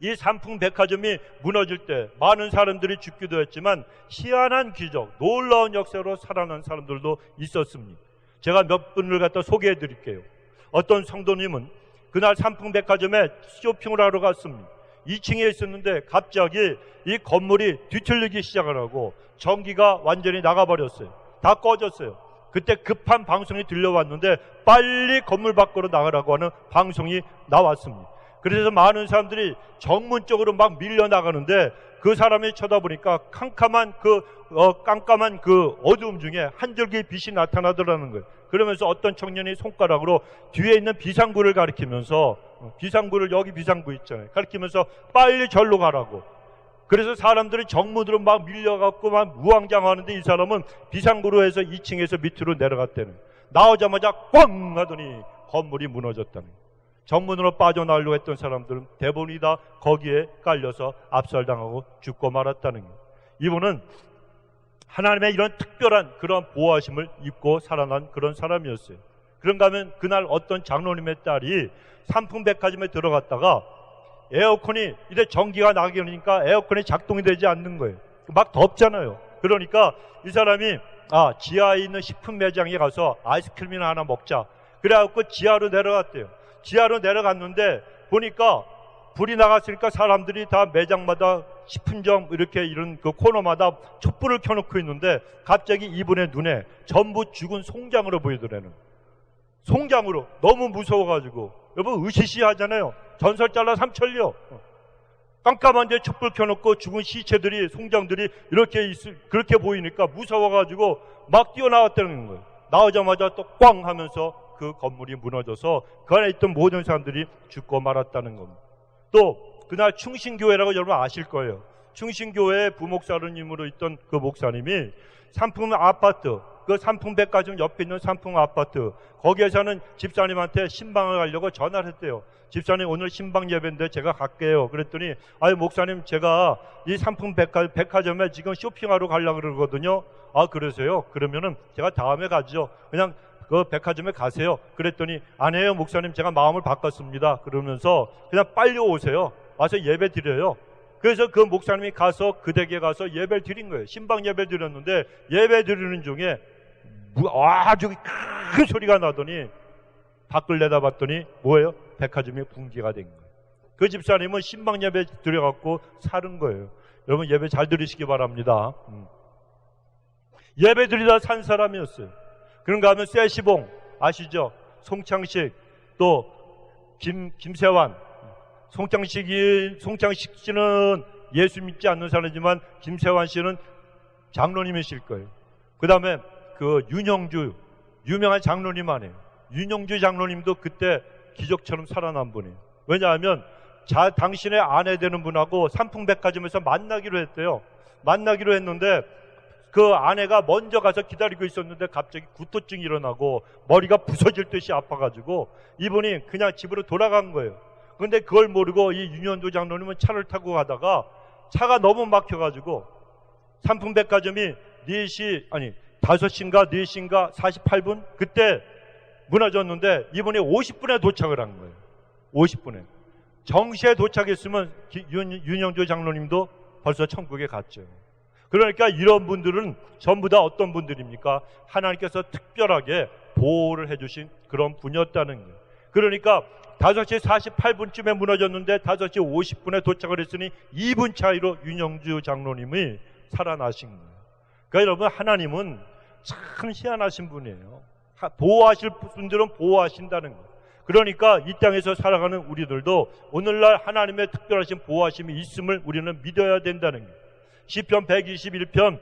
이 삼풍백화점이 무너질 때 많은 사람들이 죽기도 했지만 희한한 기적, 놀라운 역사로 살아난 사람들도 있었습니다. 제가 몇 분을 갖다 소개해 드릴게요. 어떤 성도님은 그날 삼풍백화점에 쇼핑을 하러 갔습니다. 2층에 있었는데 갑자기 이 건물이 뒤틀리기 시작을 하고 전기가 완전히 나가버렸어요. 다 꺼졌어요. 그때 급한 방송이 들려왔는데 빨리 건물 밖으로 나가라고 하는 방송이 나왔습니다. 그래서 많은 사람들이 정문 쪽으로 막 밀려나가는데 그 사람이 쳐다보니까 깜깜한 그 어두움 중에 한 줄기 빛이 나타나더라는 거예요. 그러면서 어떤 청년이 손가락으로 뒤에 있는 비상구를 가리키면서 비상구를 여기 비상구 있잖아요. 가리키면서 빨리 절로 가라고. 그래서 사람들이 정문으로 막 밀려갖고 막 무왕장하는데 이 사람은 비상구로 해서 2층에서 밑으로 내려갔다는 거예요. 나오자마자 꽝 하더니 건물이 무너졌다는 거예요. 정문으로 빠져나오려고 했던 사람들은 대부분이 다 거기에 깔려서 압살당하고 죽고 말았다는 거예요. 이분은 하나님의 이런 특별한 그런 보호하심을 입고 살아난 그런 사람이었어요. 그런가 하면 그날 어떤 장로님의 딸이 삼풍백화점에 들어갔다가 에어컨이 이제 전기가 나게 되니까 에어컨이 작동이 되지 않는 거예요. 막 덥잖아요. 그러니까 이 사람이 지하에 있는 식품 매장에 가서 아이스크림이나 하나 먹자. 그래갖고 지하로 내려갔대요. 지하로 내려갔는데 보니까 불이 나갔으니까 사람들이 다 매장마다 식품점 이렇게 이런 그 코너마다 촛불을 켜놓고 있는데 갑자기 이분의 눈에 전부 죽은 송장으로 보이더라는. 송장으로 너무 무서워가지고 여러분 으시시 하잖아요. 전설잘라 삼천리요. 깜깜한 데 촛불 켜놓고 죽은 시체들이 송장들이 그렇게 보이니까 무서워가지고 막 뛰어나왔다는 거예요. 나오자마자 또 꽝 하면서 그 건물이 무너져서 그 안에 있던 모든 사람들이 죽고 말았다는 겁니다. 또 그날 충신교회라고 여러분 아실 거예요. 충신교회 부목사님으로 있던 그 목사님이 삼풍 아파트, 그 삼풍백화점 옆에 있는 삼풍 아파트, 거기에 사는 집사님한테 신방을 가려고 전화를 했대요. 집사님 오늘 신방 예배인데 제가 갈게요. 그랬더니 아유 목사님 제가 이 삼풍 백화점에 지금 쇼핑하러 가려고 그러거든요. 아 그러세요? 그러면은 제가 다음에 가죠. 그냥 그 백화점에 가세요. 그랬더니 아니에요 목사님 제가 마음을 바꿨습니다. 그러면서 그냥 빨리 오세요. 와서 예배 드려요. 그래서 그 목사님이 가서 그 댁에 가서 예배를 드린 거예요. 신방 예배를 드렸는데 예배 드리는 중에 아주 큰 소리가 나더니 밖을 내다봤더니 뭐예요? 백화점이 붕괴가 된 거예요. 그 집사님은 신방 예배 드려갖고 사는 거예요. 여러분 예배 잘 들으시기 바랍니다. 예배 드리다 산 사람이었어요. 그런가 하면 세시봉 아시죠? 송창식 또 김세환. 송창식 씨는 예수 믿지 않는 사람이지만 김세환 씨는 장로님이실 거예요. 그 다음에 그 윤영주 유명한 장로님 아니에요. 윤영주 장로님도 그때 기적처럼 살아난 분이에요. 왜냐하면 당신의 아내 되는 분하고 삼풍백화점에서 만나기로 했대요. 만나기로 했는데 그 아내가 먼저 가서 기다리고 있었는데 갑자기 구토증이 일어나고 머리가 부서질 듯이 아파가지고 이분이 그냥 집으로 돌아간 거예요. 그런데 그걸 모르고 이 윤현도 장로님은 차를 타고 가다가 차가 너무 막혀가지고 삼풍백화점이 5시인가 4시인가 48분 그때 무너졌는데 이분이 50분에 도착을 한 거예요. 50분에. 정시에 도착했으면 윤영조 장로님도 벌써 천국에 갔죠. 그러니까 이런 분들은 전부 다 어떤 분들입니까? 하나님께서 특별하게 보호를 해주신 그런 분이었다는 거예요. 그러니까 5시 48분쯤에 무너졌는데 5시 50분에 도착을 했으니 2분 차이로 윤영주 장로님이 살아나신 거예요. 그러니까 여러분 하나님은 참 희한하신 분이에요. 보호하실 분들은 보호하신다는 거예요. 그러니까 이 땅에서 살아가는 우리들도 오늘날 하나님의 특별하신 보호하심이 있음을 우리는 믿어야 된다는 거예요. 시편 121편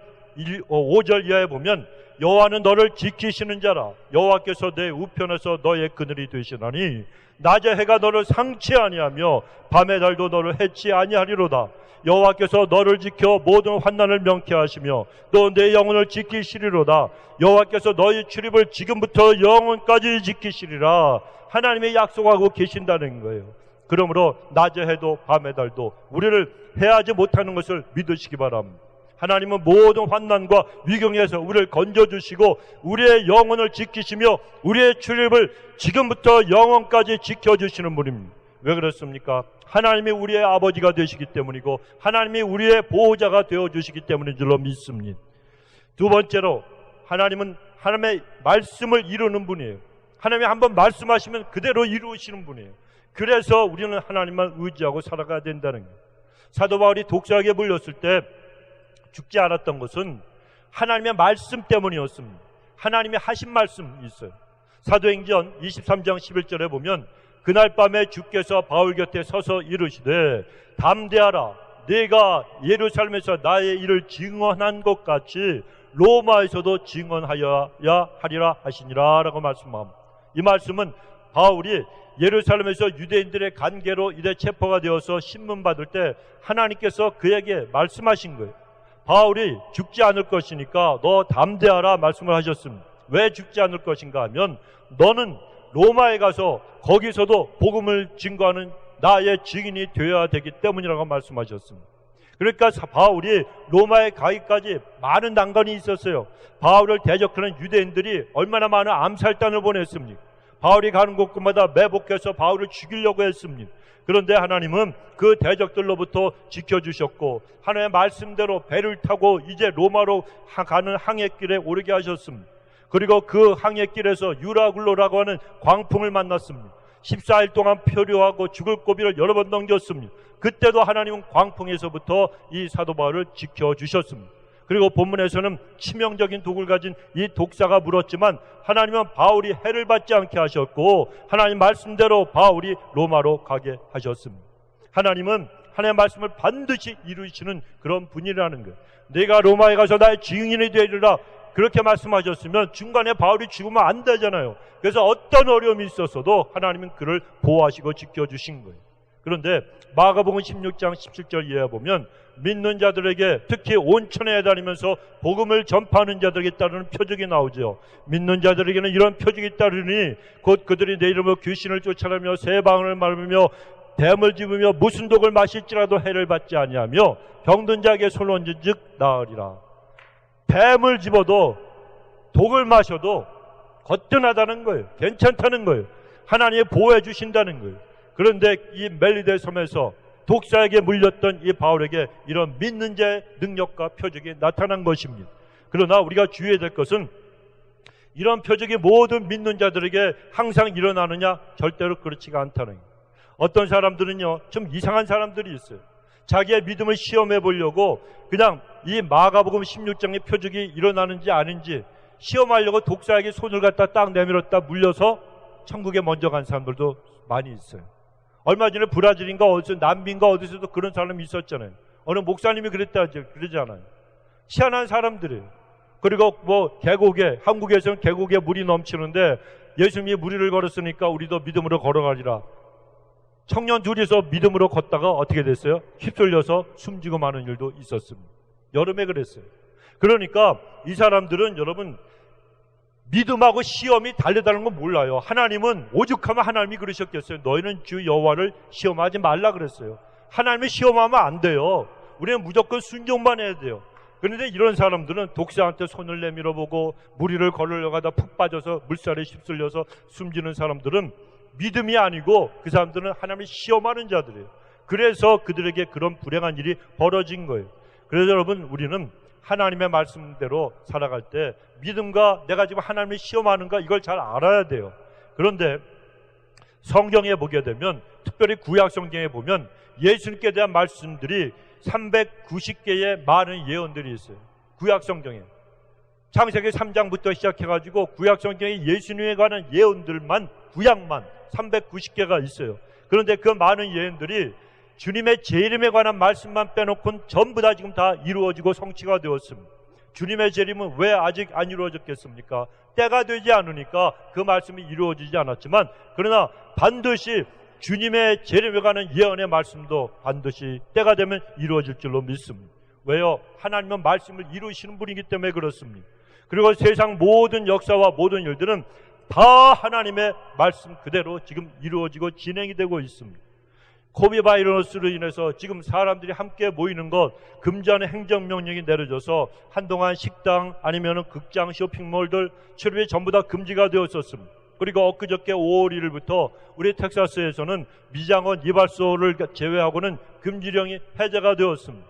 5절 이하에 보면 여호와는 너를 지키시는 자라. 여호와께서 내 우편에서 너의 그늘이 되시나니 낮의 해가 너를 상치 아니하며 밤의 달도 너를 해치 아니하리로다. 여호와께서 너를 지켜 모든 환난을 명쾌하시며 또 내 영혼을 지키시리로다. 여호와께서 너희 출입을 지금부터 영원까지 지키시리라. 하나님이 약속하고 계신다는 거예요. 그러므로 낮의 해도 밤의 달도 우리를 해하지 못하는 것을 믿으시기 바랍니다. 하나님은 모든 환난과 위경에서 우리를 건져주시고 우리의 영혼을 지키시며 우리의 출입을 지금부터 영원까지 지켜주시는 분입니다. 왜 그렇습니까? 하나님이 우리의 아버지가 되시기 때문이고 하나님이 우리의 보호자가 되어주시기 때문인 줄로 믿습니다. 두 번째로 하나님은 하나님의 말씀을 이루는 분이에요. 하나님이 한번 말씀하시면 그대로 이루시는 분이에요. 그래서 우리는 하나님만 의지하고 살아가야 된다는 거예요. 사도 바울이 독사에게 물렸을 때 죽지 않았던 것은 하나님의 말씀 때문이었습니다. 하나님이 하신 말씀이 있어요. 사도행전 23장 11절에 보면 그날 밤에 주께서 바울 곁에 서서 이르시되 담대하라, 내가 예루살렘에서 나의 일을 증언한 것 같이 로마에서도 증언하여야 하리라 하시니라 라고 말씀합니다. 이 말씀은 바울이 예루살렘에서 유대인들의 관계로 이래 체포가 되어서 신문받을 때 하나님께서 그에게 말씀하신 거예요. 바울이 죽지 않을 것이니까 너 담대하라 말씀을 하셨습니다. 왜 죽지 않을 것인가 하면 너는 로마에 가서 거기서도 복음을 증거하는 나의 증인이 되어야 되기 때문이라고 말씀하셨습니다. 그러니까 바울이 로마에 가기까지 많은 난관이 있었어요. 바울을 대적하는 유대인들이 얼마나 많은 암살단을 보냈습니까? 바울이 가는 곳마다 매복해서 바울을 죽이려고 했습니다. 그런데 하나님은 그 대적들로부터 지켜주셨고 하나님의 말씀대로 배를 타고 이제 로마로 가는 항해길에 오르게 하셨습니다. 그리고 그 항해길에서 유라굴로라고 하는 광풍을 만났습니다. 14일 동안 표류하고 죽을 고비를 여러 번 넘겼습니다. 그때도 하나님은 광풍에서부터 이 사도 바울을 지켜주셨습니다. 그리고 본문에서는 치명적인 독을 가진 이 독사가 물었지만 하나님은 바울이 해를 받지 않게 하셨고 하나님 말씀대로 바울이 로마로 가게 하셨습니다. 하나님은 하나님의 말씀을 반드시 이루시는 그런 분이라는 거예요. 내가 로마에 가서 나의 증인이 되리라 그렇게 말씀하셨으면 중간에 바울이 죽으면 안 되잖아요. 그래서 어떤 어려움이 있었어도 하나님은 그를 보호하시고 지켜주신 거예요. 그런데 마가복음 16장 17절 이하에 보면 믿는 자들에게 특히 온천에 다니면서 복음을 전파하는 자들에게 따르는 표적이 나오죠. 믿는 자들에게는 이런 표적이 따르니 곧 그들이 내 이름으로 귀신을 쫓아내며 새 방언을 말하며 뱀을 집으며 무슨 독을 마실지라도 해를 받지 아니하며 병든 자에게 손을 얹은즉 나으리라. 뱀을 집어도 독을 마셔도 거뜬하다는 거예요. 괜찮다는 거예요. 하나님이 보호해 주신다는 거예요. 그런데 이 멜리데 섬에서 독사에게 물렸던 이 바울에게 이런 믿는 자의 능력과 표적이 나타난 것입니다. 그러나 우리가 주의해야 될 것은 이런 표적이 모든 믿는 자들에게 항상 일어나느냐? 절대로 그렇지가 않다는 거예요. 어떤 사람들은요, 좀 이상한 사람들이 있어요. 자기의 믿음을 시험해 보려고 그냥 이 마가복음 16장의 표적이 일어나는지 아닌지 시험하려고 독사에게 손을 갖다 딱 내밀었다 물려서 천국에 먼저 간 사람들도 많이 있어요. 얼마 전에 브라질인가 어디서 남미인가 어디서도 그런 사람이 있었잖아요. 어느 목사님이 그러잖아요. 희한한 사람들이에요. 그리고 뭐 계곡에, 한국에서는 계곡에 물이 넘치는데 예수님이 무리를 걸었으니까 우리도 믿음으로 걸어가리라. 청년 둘이서 믿음으로 걷다가 어떻게 됐어요? 휩쓸려서 숨지고 마는 일도 있었습니다. 여름에 그랬어요. 그러니까 이 사람들은 여러분 믿음하고 시험이 다르다는 건 몰라요. 하나님은 오죽하면 하나님이 그러셨겠어요. 너희는 주 여호와를 시험하지 말라 그랬어요. 하나님을 시험하면 안 돼요. 우리는 무조건 순종만 해야 돼요. 그런데 이런 사람들은 독사한테 손을 내밀어 보고 무리를 걸으려고 하다 푹 빠져서 물살에 휩쓸려서 숨지는 사람들은 믿음이 아니고 그 사람들은 하나님을 시험하는 자들이에요. 그래서 그들에게 그런 불행한 일이 벌어진 거예요. 그래서 여러분 우리는 하나님의 말씀대로 살아갈 때 믿음과 내가 지금 하나님을 시험하는가 이걸 잘 알아야 돼요. 그런데 성경에 보게 되면 특별히 구약 성경에 보면 예수님께 대한 말씀들이 390개의 많은 예언들이 있어요. 구약 성경에 창세기 3장부터 시작해가지고 구약 성경에 예수님에 관한 예언들만 구약만 390개가 있어요. 그런데 그 많은 예언들이 주님의 재림에 관한 말씀만 빼놓고는 전부 다 지금 다 이루어지고 성취가 되었습니다. 주님의 재림은 왜 아직 안 이루어졌겠습니까? 때가 되지 않으니까 그 말씀이 이루어지지 않았지만 그러나 반드시 주님의 재림에 관한 예언의 말씀도 반드시 때가 되면 이루어질 줄로 믿습니다. 왜요? 하나님은 말씀을 이루시는 분이기 때문에 그렇습니다. 그리고 세상 모든 역사와 모든 일들은 다 하나님의 말씀 그대로 지금 이루어지고 진행이 되고 있습니다. 코비드 바이러스로 인해서 지금 사람들이 함께 모이는 것 금지하는 행정명령이 내려져서 한동안 식당 아니면 극장, 쇼핑몰들 출입이 전부 다 금지가 되었었습니다. 그리고 엊그저께 5월 1일부터 우리 텍사스에서는 미장원 이발소를 제외하고는 금지령이 해제가 되었습니다.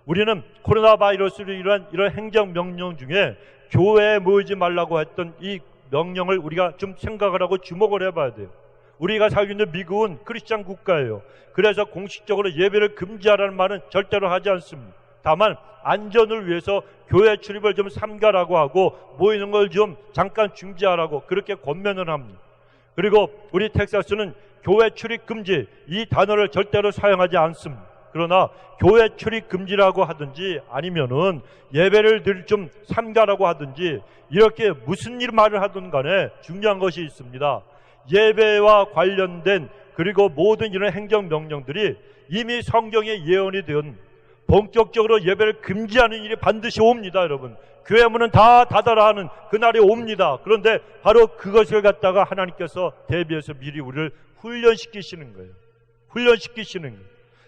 우리는 코로나 바이러스로 인한 이런 행정 명령 중에 교회에 모이지 말라고 했던 이 명령을 우리가 좀 생각을 하고 주목을 해봐야 돼요. 우리가 살고 있는 미국은 크리스찬 국가예요. 그래서 공식적으로 예배를 금지하라는 말은 절대로 하지 않습니다. 다만 안전을 위해서 교회 출입을 좀 삼가라고 하고 모이는 걸 좀 잠깐 중지하라고 그렇게 권면을 합니다. 그리고 우리 텍사스는 교회 출입 금지 이 단어를 절대로 사용하지 않습니다. 그러나 교회 출입 금지라고 하든지 아니면은 예배를 늘 좀 삼가라고 하든지 이렇게 무슨 일 말을 하든 간에 중요한 것이 있습니다. 예배와 관련된 그리고 모든 이런 행정명령들이 이미 성경에 예언이 된 본격적으로 예배를 금지하는 일이 반드시 옵니다. 여러분, 교회 문은 다 닫아라 하는 그날이 옵니다. 그런데 바로 그것을 갖다가 하나님께서 대비해서 미리 우리를 훈련시키시는 거예요. 훈련시키시는 거예요.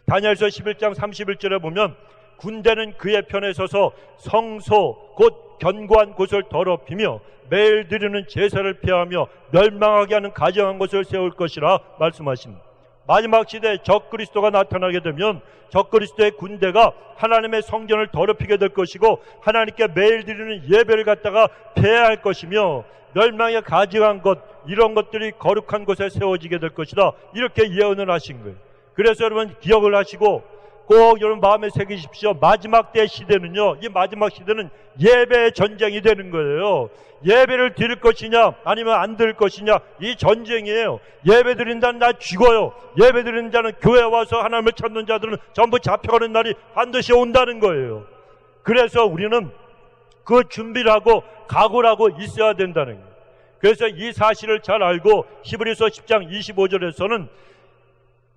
다니엘서 11장 31절에 보면 군대는 그의 편에 서서 성소 곧 견고한 곳을 더럽히며 매일 드리는 제사를 피하며 멸망하게 하는 가증한 것을 세울 것이라 말씀하십니다. 마지막 시대에 적그리스도가 나타나게 되면 적그리스도의 군대가 하나님의 성전을 더럽히게 될 것이고 하나님께 매일 드리는 예배를 갖다가 폐해할 것이며 멸망에 가증한 것 이런 것들이 거룩한 곳에 세워지게 될 것이다. 이렇게 예언을 하신 거예요. 그래서 여러분 기억을 하시고 꼭 여러분 마음에 새기십시오. 마지막 때 시대는요, 이 마지막 시대는 예배의 전쟁이 되는 거예요. 예배를 드릴 것이냐 아니면 안 드릴 것이냐 이 전쟁이에요. 예배 드린 자는 나 죽어요. 예배 드리는 자는 교회에 와서 하나님을 찾는 자들은 전부 잡혀가는 날이 반드시 온다는 거예요. 그래서 우리는 그 준비를 하고 각오를 하고 있어야 된다는 거예요. 그래서 이 사실을 잘 알고 히브리서 10장 25절에서는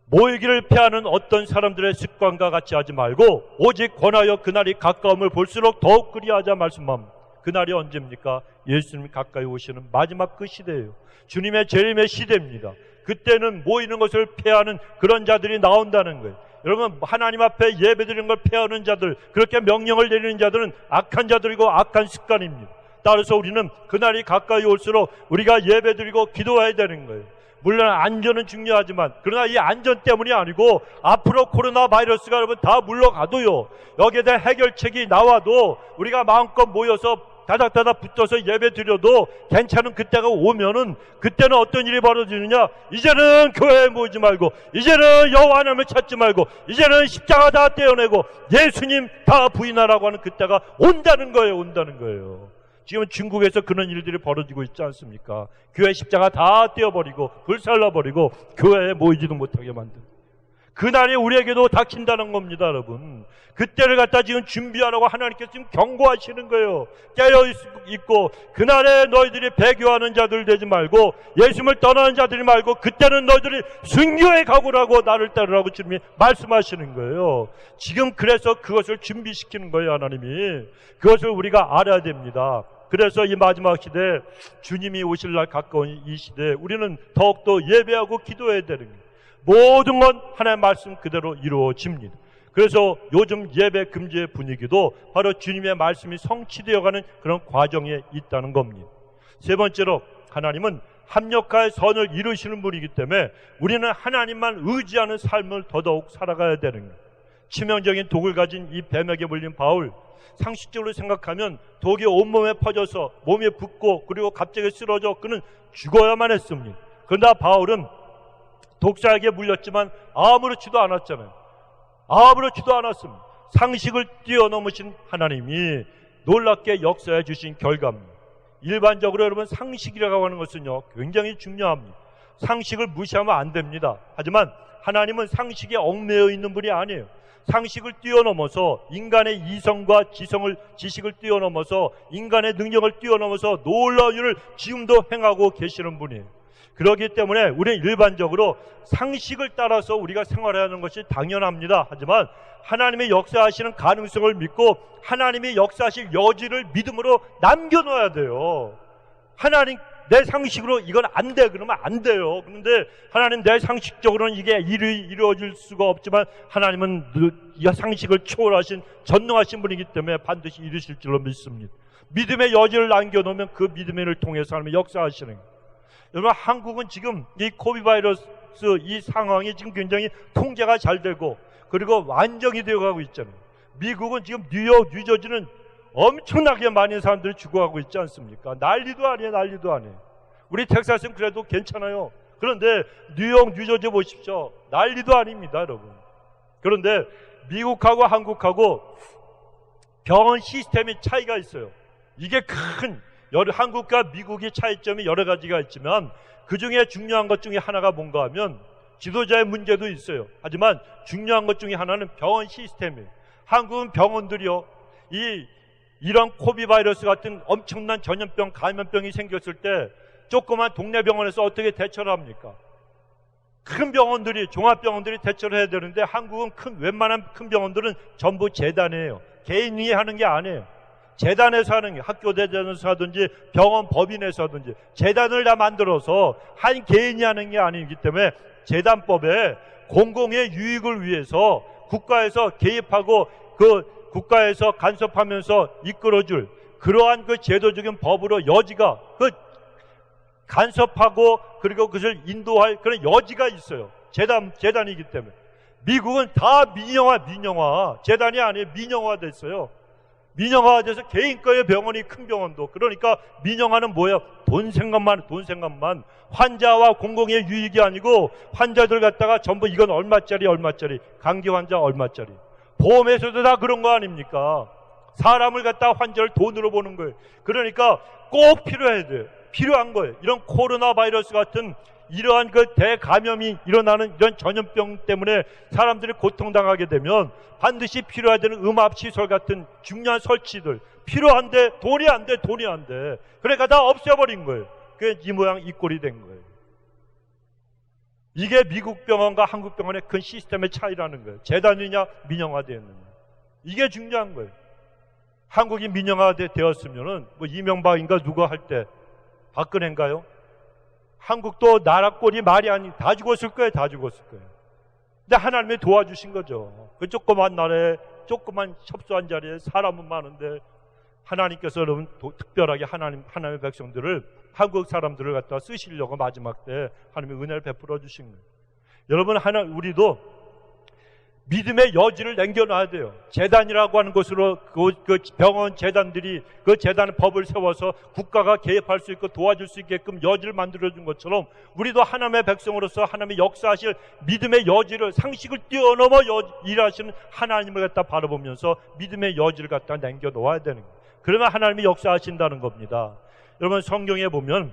모이기를 피하는 어떤 사람들의 습관과 같이 하지 말고 오직 권하여 그날이 가까움을 볼수록 더욱 그리하자 말씀합니다. 그날이 언제입니까? 예수님이 가까이 오시는 마지막 그 시대예요. 주님의 재림의 시대입니다. 그때는 모이는 것을 피하는 그런 자들이 나온다는 거예요. 여러분, 하나님 앞에 예배드리는 걸 피하는 자들, 그렇게 명령을 내리는 자들은 악한 자들이고 악한 습관입니다. 따라서 우리는 그날이 가까이 올수록 우리가 예배드리고 기도해야 되는 거예요. 물론 안전은 중요하지만 그러나 이 안전 때문이 아니고 앞으로 코로나 바이러스가 여러분 다 물러가도요, 여기에 대한 해결책이 나와도 우리가 마음껏 모여서 다닥다닥 붙어서 예배 드려도 괜찮은 그때가 오면은 그때는 어떤 일이 벌어지느냐, 이제는 교회에 모이지 말고 이제는 여호와 하나님을 찾지 말고 이제는 십자가 다 떼어내고 예수님 다 부인하라고 하는 그때가 온다는 거예요. 지금 중국에서 그런 일들이 벌어지고 있지 않습니까? 교회 십자가 다 떼어버리고 불살라버리고 교회에 모이지도 못하게 만든 그날이 우리에게도 닥친다는 겁니다. 여러분, 그때를 갖다 지금 준비하라고 하나님께서 지금 경고하시는 거예요. 깨어있고 그날에 너희들이 배교하는 자들 되지 말고 예수님을 떠나는 자들이 말고 그때는 너희들이 순교의 각오라고 나를 따르라고 주님이 말씀하시는 거예요. 지금 그래서 그것을 준비시키는 거예요. 하나님이 그것을 우리가 알아야 됩니다. 그래서 이 마지막 시대에 주님이 오실 날 가까운 이 시대에 우리는 더욱더 예배하고 기도해야 되는 거예요. 모든 건 하나님의 말씀 그대로 이루어집니다. 그래서 요즘 예배 금지의 분위기도 바로 주님의 말씀이 성취되어가는 그런 과정에 있다는 겁니다. 세 번째로, 하나님은 합력하여 선을 이루시는 분이기 때문에 우리는 하나님만 의지하는 삶을 더더욱 살아가야 되는 거예요. 치명적인 독을 가진 이 뱀에게 물린 바울, 상식적으로 생각하면 독이 온몸에 퍼져서 몸에 붓고 그리고 갑자기 쓰러져 그는 죽어야만 했습니다. 그러나 바울은 독사에게 물렸지만 아무렇지도 않았잖아요. 아무렇지도 않았습니다. 상식을 뛰어넘으신 하나님이 놀랍게 역사해 주신 결과입니다. 일반적으로 여러분, 상식이라고 하는 것은요 굉장히 중요합니다. 상식을 무시하면 안 됩니다. 하지만 하나님은 상식에 얽매여 있는 분이 아니에요. 상식을 뛰어넘어서 인간의 이성과 지식을 뛰어넘어서 인간의 능력을 뛰어넘어서 놀라운 일을 지금도 행하고 계시는 분이에요. 그렇기 때문에 우리는 일반적으로 상식을 따라서 우리가 생활해야 하는 것이 당연합니다. 하지만 하나님의 역사하시는 가능성을 믿고 하나님이 역사하실 여지를 믿음으로 남겨놓아야 돼요. 하나님, 내 상식으로 이건 안 돼 그러면 안 돼요. 그런데 하나님, 내 상식적으로는 이게 이루어질 수가 없지만 하나님은 이 상식을 초월하신 전능하신 분이기 때문에 반드시 이루실 줄로 믿습니다. 믿음의 여지를 남겨놓으면 그 믿음의 일을 통해서 하나님의 역사하시는 거예요. 여러분, 한국은 지금 이 코비드 바이러스 이 상황이 지금 굉장히 통제가 잘 되고 그리고 안정이 되어가고 있잖아요. 미국은 지금 뉴욕, 뉴저지는 엄청나게 많은 사람들이 죽어가고 있지 않습니까? 난리도 아니에요, 난리도 아니에요. 우리 텍사스는 그래도 괜찮아요. 그런데 뉴욕, 뉴저지 보십시오. 난리도 아닙니다, 여러분. 그런데 미국하고 한국하고 병원 시스템의 차이가 있어요. 이게 한국과 미국의 차이점이 여러 가지가 있지만 그 중에 중요한 것 중에 하나가 뭔가 하면 지도자의 문제도 있어요. 하지만 중요한 것 중에 하나는 병원 시스템이에요. 한국은 병원들이요, 이런 코비 바이러스 같은 엄청난 전염병, 감염병이 생겼을 때 조그만 동네 병원에서 어떻게 대처를 합니까? 큰 병원들이, 종합병원들이 대처를 해야 되는데 한국은 웬만한 큰 병원들은 전부 재단이에요. 개인이 하는 게 아니에요. 재단에서 하는 게, 학교 재단에서 하든지 병원 법인에서 하든지 재단을 다 만들어서 한 개인이 하는 게 아니기 때문에 재단법에 공공의 유익을 위해서 국가에서 개입하고 그 국가에서 간섭하면서 이끌어줄 그러한 그 제도적인 법으로 여지가, 간섭하고 그리고 그것을 인도할 그런 여지가 있어요. 재단이기 때문에. 미국은 다 민영화, 재단이 아니에요. 민영화 됐어요. 민영화가 돼서 개인 거의 병원이, 큰 병원도. 그러니까 민영화는 뭐예요? 돈 생각만, 환자와 공공의 유익이 아니고 환자들 갖다가 전부 이건 얼마짜리, 감기 환자 얼마짜리. 보험에서도 다 그런 거 아닙니까? 사람을 갖다가 환자를 돈으로 보는 거예요. 그러니까 꼭 필요해야 돼요. 필요한 거예요. 이런 코로나 바이러스 같은 이러한 그 대감염이 일어나는 이런 전염병 때문에 사람들이 고통당하게 되면 반드시 필요해야 되는 음압시설 같은 중요한 설치들 필요한데 돈이 안 돼. 그러니까 다 없애버린 거예요. 그게 이 모양 이 꼴이 된 거예요. 이게 미국 병원과 한국 병원의 큰 시스템의 차이라는 거예요. 재단이냐 민영화되었느냐. 이게 중요한 거예요. 한국이 민영화되었으면은 뭐 이명박인가 누가 할 때 박근혜인가요? 한국도 나라 꼴이 말이 아니, 다 죽었을 거예요. 근데 하나님이 도와주신 거죠. 그 조그만 나라에, 조그만 협소한 자리에 사람은 많은데 하나님께서 여러분 특별하게 하나님의 백성들을, 한국 사람들을 갖다 쓰시려고 마지막 때 하나님의 은혜를 베풀어 주신 거예요. 여러분, 우리도 믿음의 여지를 남겨놔야 돼요. 재단이라고 하는 곳으로 그 병원 재단들이 그 재단의 법을 세워서 국가가 개입할 수 있고 도와줄 수 있게끔 여지를 만들어준 것처럼 우리도 하나님의 백성으로서 하나님의 역사하실 믿음의 여지를, 상식을 뛰어넘어 일하시는 하나님을 갖다 바라보면서 믿음의 여지를 갖다 남겨놓아야 되는 거예요. 그러면 하나님이 역사하신다는 겁니다. 여러분, 성경에 보면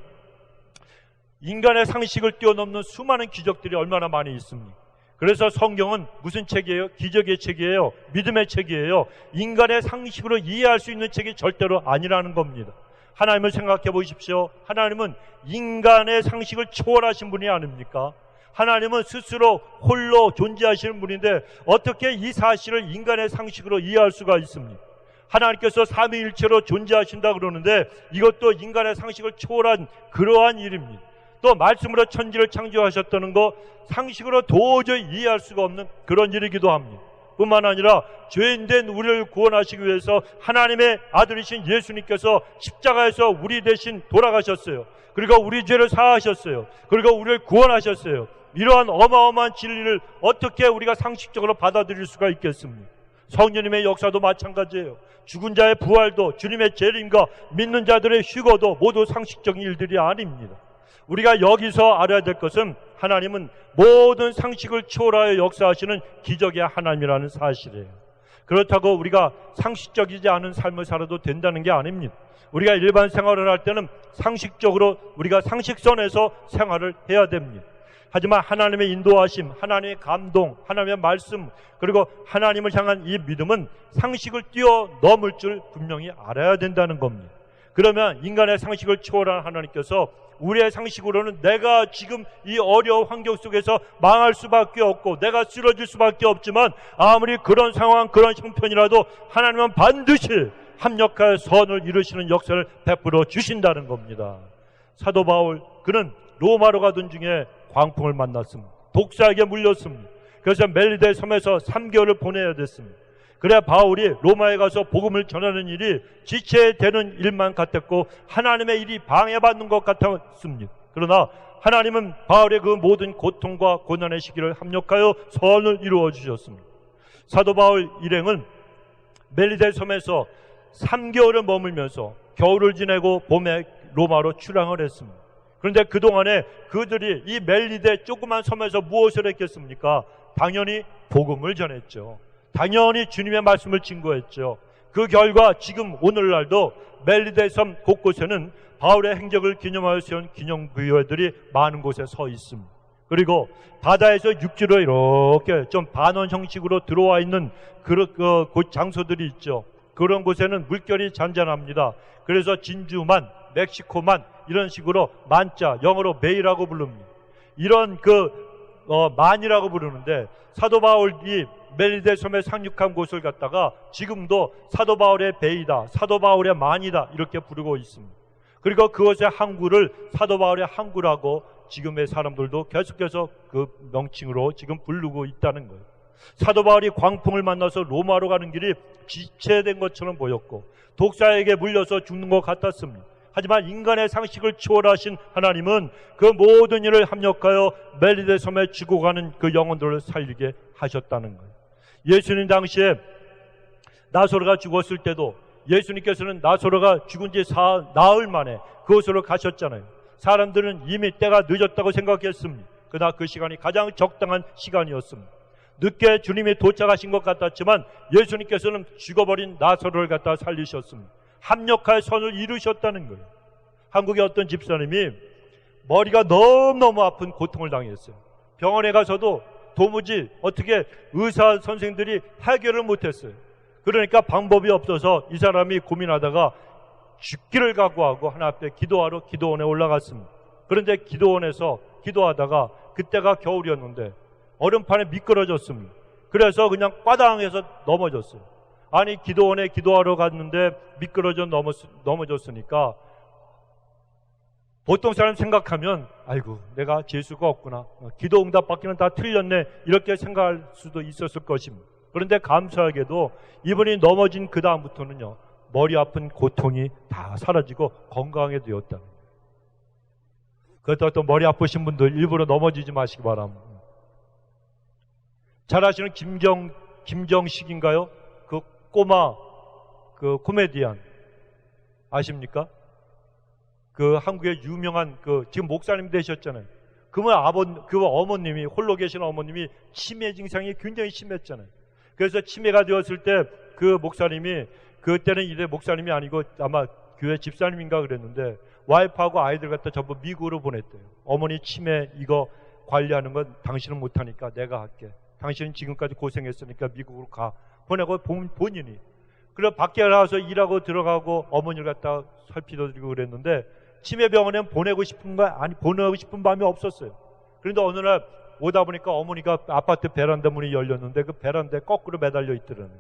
인간의 상식을 뛰어넘는 수많은 기적들이 얼마나 많이 있습니까? 그래서 성경은 무슨 책이에요? 기적의 책이에요. 믿음의 책이에요. 인간의 상식으로 이해할 수 있는 책이 절대로 아니라는 겁니다. 하나님을 생각해 보십시오. 하나님은 인간의 상식을 초월하신 분이 아닙니까? 하나님은 스스로 홀로 존재하시는 분인데 어떻게 이 사실을 인간의 상식으로 이해할 수가 있습니까? 하나님께서 삼위일체로 존재하신다 그러는데 이것도 인간의 상식을 초월한 그러한 일입니다. 또 말씀으로 천지를 창조하셨다는 거 상식으로 도저히 이해할 수가 없는 그런 일이기도 합니다. 뿐만 아니라 죄인된 우리를 구원하시기 위해서 하나님의 아들이신 예수님께서 십자가에서 우리 대신 돌아가셨어요. 그리고 우리 죄를 사하셨어요. 그리고 우리를 구원하셨어요. 이러한 어마어마한 진리를 어떻게 우리가 상식적으로 받아들일 수가 있겠습니까? 성령님의 역사도 마찬가지예요. 죽은 자의 부활도, 주님의 재림과 믿는 자들의 휴거도 모두 상식적인 일들이 아닙니다. 우리가 여기서 알아야 될 것은 하나님은 모든 상식을 초월하여 역사하시는 기적의 하나님이라는 사실이에요. 그렇다고 우리가 상식적이지 않은 삶을 살아도 된다는 게 아닙니다. 우리가 일반 생활을 할 때는 상식적으로 우리가 상식선에서 생활을 해야 됩니다. 하지만 하나님의 인도하심, 하나님의 감동, 하나님의 말씀, 그리고 하나님을 향한 이 믿음은 상식을 뛰어넘을 줄 분명히 알아야 된다는 겁니다. 그러면 인간의 상식을 초월한 하나님께서 우리의 상식으로는 내가 지금 이 어려운 환경 속에서 망할 수밖에 없고 내가 쓰러질 수밖에 없지만 아무리 그런 상황, 그런 형편이라도 하나님은 반드시 합력하여 선을 이루시는 역사를 베풀어 주신다는 겁니다. 사도 바울, 그는 로마로 가던 중에 광풍을 만났습니다. 독사에게 물렸습니다. 그래서 멜리데 섬에서 3개월을 보내야 됐습니다. 그래야 바울이 로마에 가서 복음을 전하는 일이 지체되는 일만 같았고 하나님의 일이 방해받는 것 같았습니다. 그러나 하나님은 바울의 그 모든 고통과 고난의 시기를 합력하여 선을 이루어 주셨습니다. 사도 바울 일행은 멜리데 섬에서 3개월을 머물면서 겨울을 지내고 봄에 로마로 출항을 했습니다. 그런데 그동안에 그들이 이 멜리데 조그만 섬에서 무엇을 했겠습니까? 당연히 복음을 전했죠. 당연히 주님의 말씀을 증거했죠. 그 결과 지금 오늘날도 멜리데 섬 곳곳에는 바울의 행적을 기념하여 세운 기념부여들이 많은 곳에 서 있습니다. 그리고 바다에서 육지로 이렇게 좀 반원 형식으로 들어와 있는 그 장소들이 있죠. 그런 곳에는 물결이 잔잔합니다. 그래서 진주만, 멕시코만 이런 식으로 만자, 영어로 메이라고 부릅니다. 이런 만이라고 부르는데 사도 바울이 멜리데 섬에 상륙한 곳을 갖다가 지금도 사도 바울의 베이다, 사도 바울의 만이다 이렇게 부르고 있습니다. 그리고 그것의 항구를 사도 바울의 항구라고 지금의 사람들도 계속해서 그 명칭으로 지금 부르고 있다는 거예요. 사도 바울이 광풍을 만나서 로마로 가는 길이 지체된 것처럼 보였고 독사에게 물려서 죽는 것 같았습니다. 하지만 인간의 상식을 초월하신 하나님은 그 모든 일을 합력하여 멜리데 섬에 죽어가는 그 영혼들을 살리게 하셨다는 거예요. 예수님 당시에 나사로가 죽었을 때도 예수님께서는 나사로가 죽은 지 나흘 만에 그곳으로 가셨잖아요. 사람들은 이미 때가 늦었다고 생각했습니다. 그러나 그 시간이 가장 적당한 시간이었습니다. 늦게 주님이 도착하신 것 같았지만 예수님께서는 죽어버린 나사로를 갖다 살리셨습니다. 합력할 선을 이루셨다는 거예요. 한국의 어떤 집사님이 머리가 너무너무 아픈 고통을 당했어요. 병원에 가서도 도무지 어떻게 의사 선생들이 해결을 못했어요. 그러니까 방법이 없어서 이 사람이 고민하다가 죽기를 각오하고 하나님 앞에 기도하러 기도원에 올라갔습니다. 그런데 기도원에서 기도하다가 그때가 겨울이었는데 얼음판에 미끄러졌습니다. 그래서 그냥 꽈당해서 넘어졌어요. 아니 기도원에 기도하러 갔는데 미끄러져 넘어졌으니까 보통 사람 생각하면 아이고 내가 재수가 없구나, 기도 응답 받기는 다 틀렸네 이렇게 생각할 수도 있었을 것입니다. 그런데 감사하게도 이분이 넘어진 그 다음부터는요 머리 아픈 고통이 다 사라지고 건강하게 되었다. 그렇다고 또 머리 아프신 분들 일부러 넘어지지 마시기 바랍니다. 잘 아시는 김정식인가요? 그 꼬마 그 코미디언 아십니까? 그 한국의 유명한 지금 목사님 되셨잖아요. 그 어머님이 홀로 계신 어머님이 치매 증상이 굉장히 심했잖아요. 그래서 치매가 되었을 때 그 목사님이 그때는 이제 목사님이 아니고 아마 교회 집사님인가 그랬는데 와이프하고 아이들 갖다 전부 미국으로 보냈대요. 어머니 치매 이거 관리하는 건 당신은 못하니까 내가 할게. 당신은 지금까지 고생했으니까 미국으로 가. 보내고 본인이. 그래서 밖에 나와서 일하고 들어가고 어머니를 갖다 살피더드리고 그랬는데 치매병원에 보내고 싶은 마음이 없었어요. 그런데 어느 날 오다 보니까 어머니가 아파트 베란다 문이 열렸는데 그 베란다에 거꾸로 매달려 있더라고요.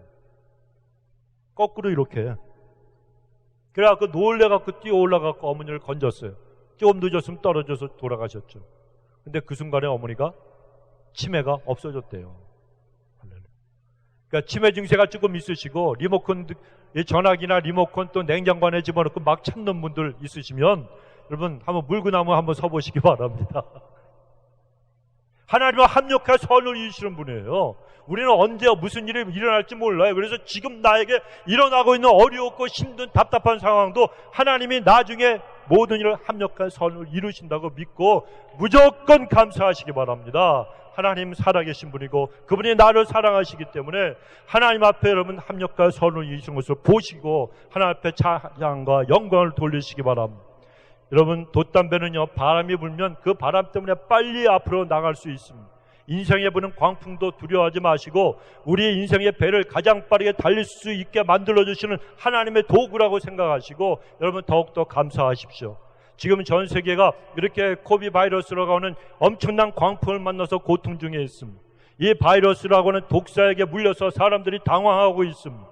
거꾸로 이렇게. 그래갖고 놀래갖고 뛰어 올라갖고 어머니를 건졌어요. 조금 늦었으면 떨어져서 돌아가셨죠. 근데 그 순간에 어머니가 치매가 없어졌대요. 그러니까 치매 증세가 조금 있으시고 리모컨 전화기나 리모컨 또 냉장고 안에 집어넣고 막 찾는 분들 있으시면 여러분 한번 물구나무 한번 서보시기 바랍니다. 하나님과 합력할 선을 이루시는 분이에요. 우리는 언제 무슨 일이 일어날지 몰라요. 그래서 지금 나에게 일어나고 있는 어려웠고 힘든 답답한 상황도 하나님이 나중에 모든 일을 합력할 선을 이루신다고 믿고 무조건 감사하시기 바랍니다. 하나님 살아계신 분이고 그분이 나를 사랑하시기 때문에 하나님 앞에 여러분 합력할 선을 이루신 것을 보시고 하나님 앞에 찬양과 영광을 돌리시기 바랍니다. 여러분 돛담배는요 바람이 불면 그 바람 때문에 빨리 앞으로 나갈 수 있습니다. 인생에 부는 광풍도 두려워하지 마시고 우리의 인생의 배를 가장 빠르게 달릴 수 있게 만들어주시는 하나님의 도구라고 생각하시고 여러분 더욱더 감사하십시오. 지금 전 세계가 이렇게 코비 바이러스라고 하는 엄청난 광풍을 만나서 고통 중에 있습니다. 이 바이러스라고 하는 독사에게 물려서 사람들이 당황하고 있습니다.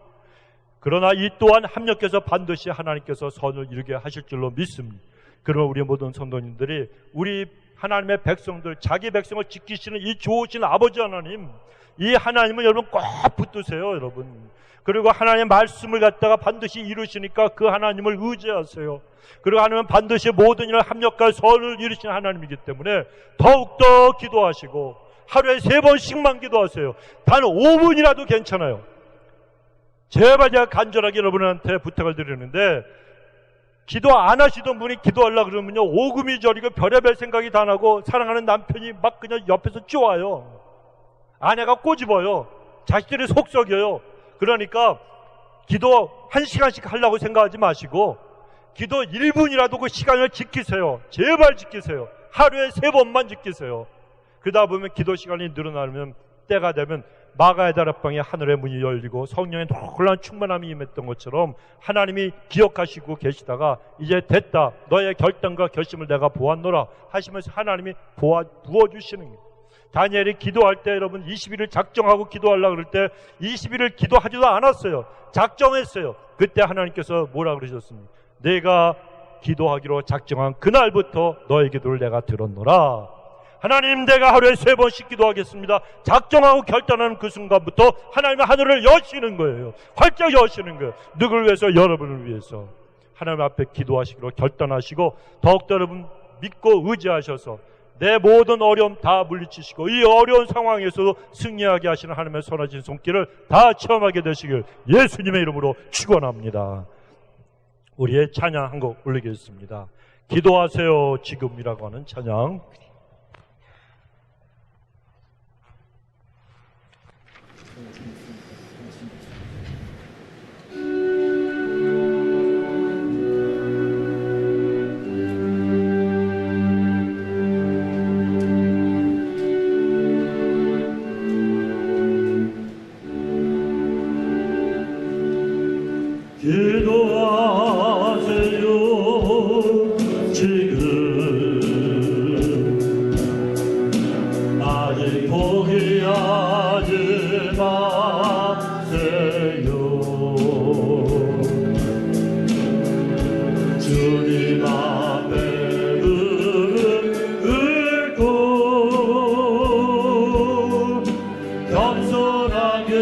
그러나 이 또한 합력해서 반드시 하나님께서 선을 이루게 하실 줄로 믿습니다. 그러나 우리 모든 성도님들이 우리 하나님의 백성들, 자기 백성을 지키시는 이 좋으신 아버지 하나님, 이 하나님은 여러분 꼭 붙드세요, 여러분. 그리고 하나님의 말씀을 갖다가 반드시 이루시니까 그 하나님을 의지하세요. 그리고 하나님은 반드시 모든 일을 합력할 선을 이루시는 하나님이기 때문에 더욱더 기도하시고 하루에 3번씩만 기도하세요. 단 5분이라도 괜찮아요. 제발 제가 간절하게 여러분한테 부탁을 드리는데, 기도 안 하시던 분이 기도하려고 그러면요, 오금이 저리고 별의별 생각이 다 나고, 사랑하는 남편이 막 그냥 옆에서 쪼아요. 아내가 꼬집어요. 자식들이 속썩여요. 그러니까 기도 1시간씩 하려고 생각하지 마시고 기도 1분이라도 그 시간을 지키세요. 제발 지키세요. 하루에 3번만 지키세요. 그러다 보면 기도 시간이 늘어나면 때가 되면 마가의 다락방에 하늘의 문이 열리고 성령의 놀라운 충만함이 임했던 것처럼 하나님이 기억하시고 계시다가 이제 됐다, 너의 결단과 결심을 내가 보았노라 하시면서 하나님이 부어주시는 거예요. 다니엘이 기도할 때 여러분 20일을 작정하고 기도하려고 그럴 때 20일을 기도하지도 않았어요. 작정했어요. 그때 하나님께서 뭐라 그러셨습니까? 내가 기도하기로 작정한 그날부터 너의 기도를 내가 들었노라. 하나님, 내가 하루에 3번씩 기도하겠습니다. 작정하고 결단하는 그 순간부터 하나님의 하늘을 여시는 거예요. 활짝 여시는 거예요. 누구를 위해서? 여러분을 위해서. 하나님 앞에 기도하시기로 결단하시고 더욱더 여러분 믿고 의지하셔서 내 모든 어려움 다 물리치시고 이 어려운 상황에서도 승리하게 하시는 하나님의 선하신 손길을 다 체험하게 되시길 예수님의 이름으로 축원합니다. 우리의 찬양 한 곡 올리겠습니다. 기도하세요 지금이라고 하는 찬양. 기도하세요 지금 아직 포기하지 마세요. 주님 앞에 무릎 꿇고 겸손하게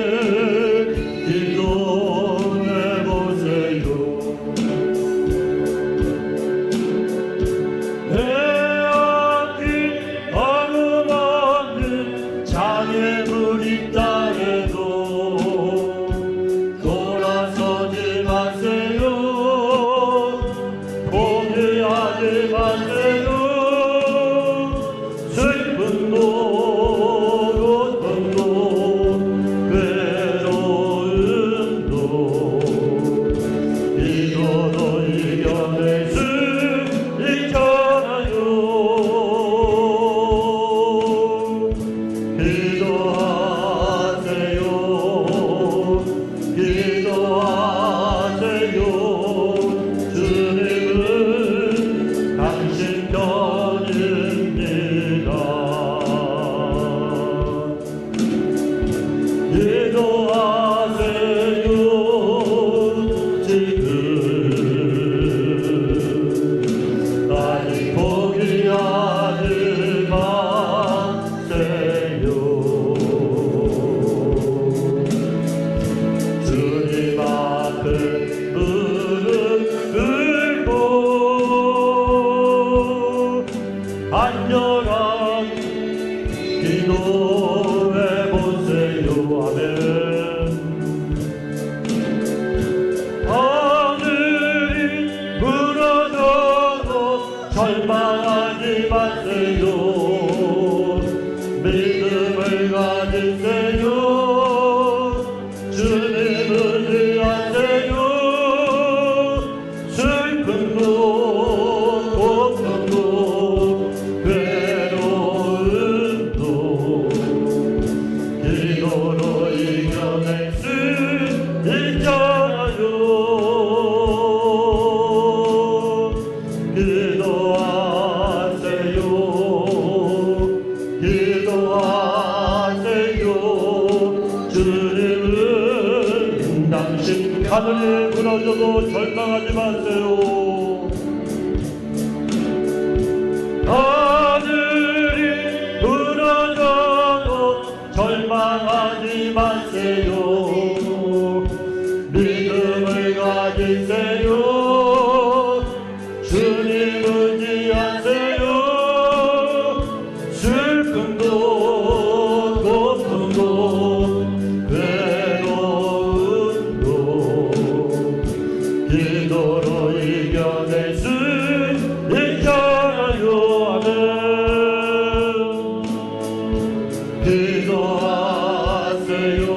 절망하지 마세요. 믿음을 가지세요. 주님을 의하세요. 슬픔도 고통도 괴로움도 기도로 이겨낼 수 있잖아요. 하늘이 무너져도 절망하지 마세요. 하늘이 무너져도 절망하지 마세요. 믿음을 가지세요. 주님 의지하세요. 슬픔도 고통도 괴로움도 기도로 이겨낼 수 있잖아요. 아멘. 기도하세요.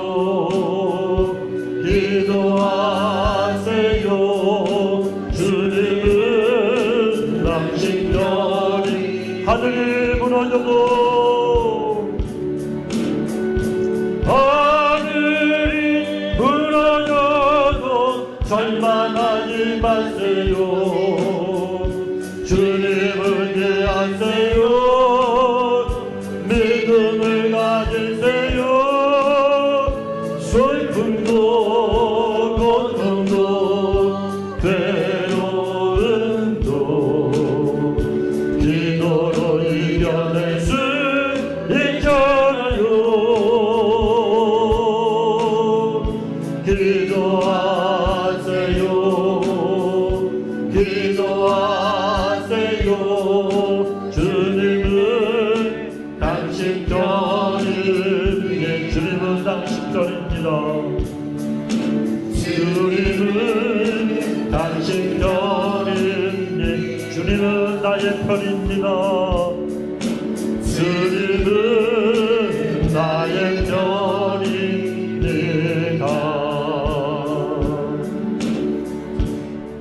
기도하세요. 주님은 당신 별이 하늘이 무너져도 하늘이 무너져도 절망하지 마세요. 주님을 대하세요. 믿음을 가지세요. 슬픔도 고통도 괴로움도 기도로 이겨낼 수 있잖아요. 기도하세요. 기도하세요. 주님은 당신 편을 위해 주님은 당신 편입니다. 주님은 당신 편이니 주님은 나의 편입니다. 주님은 나의 편입니다.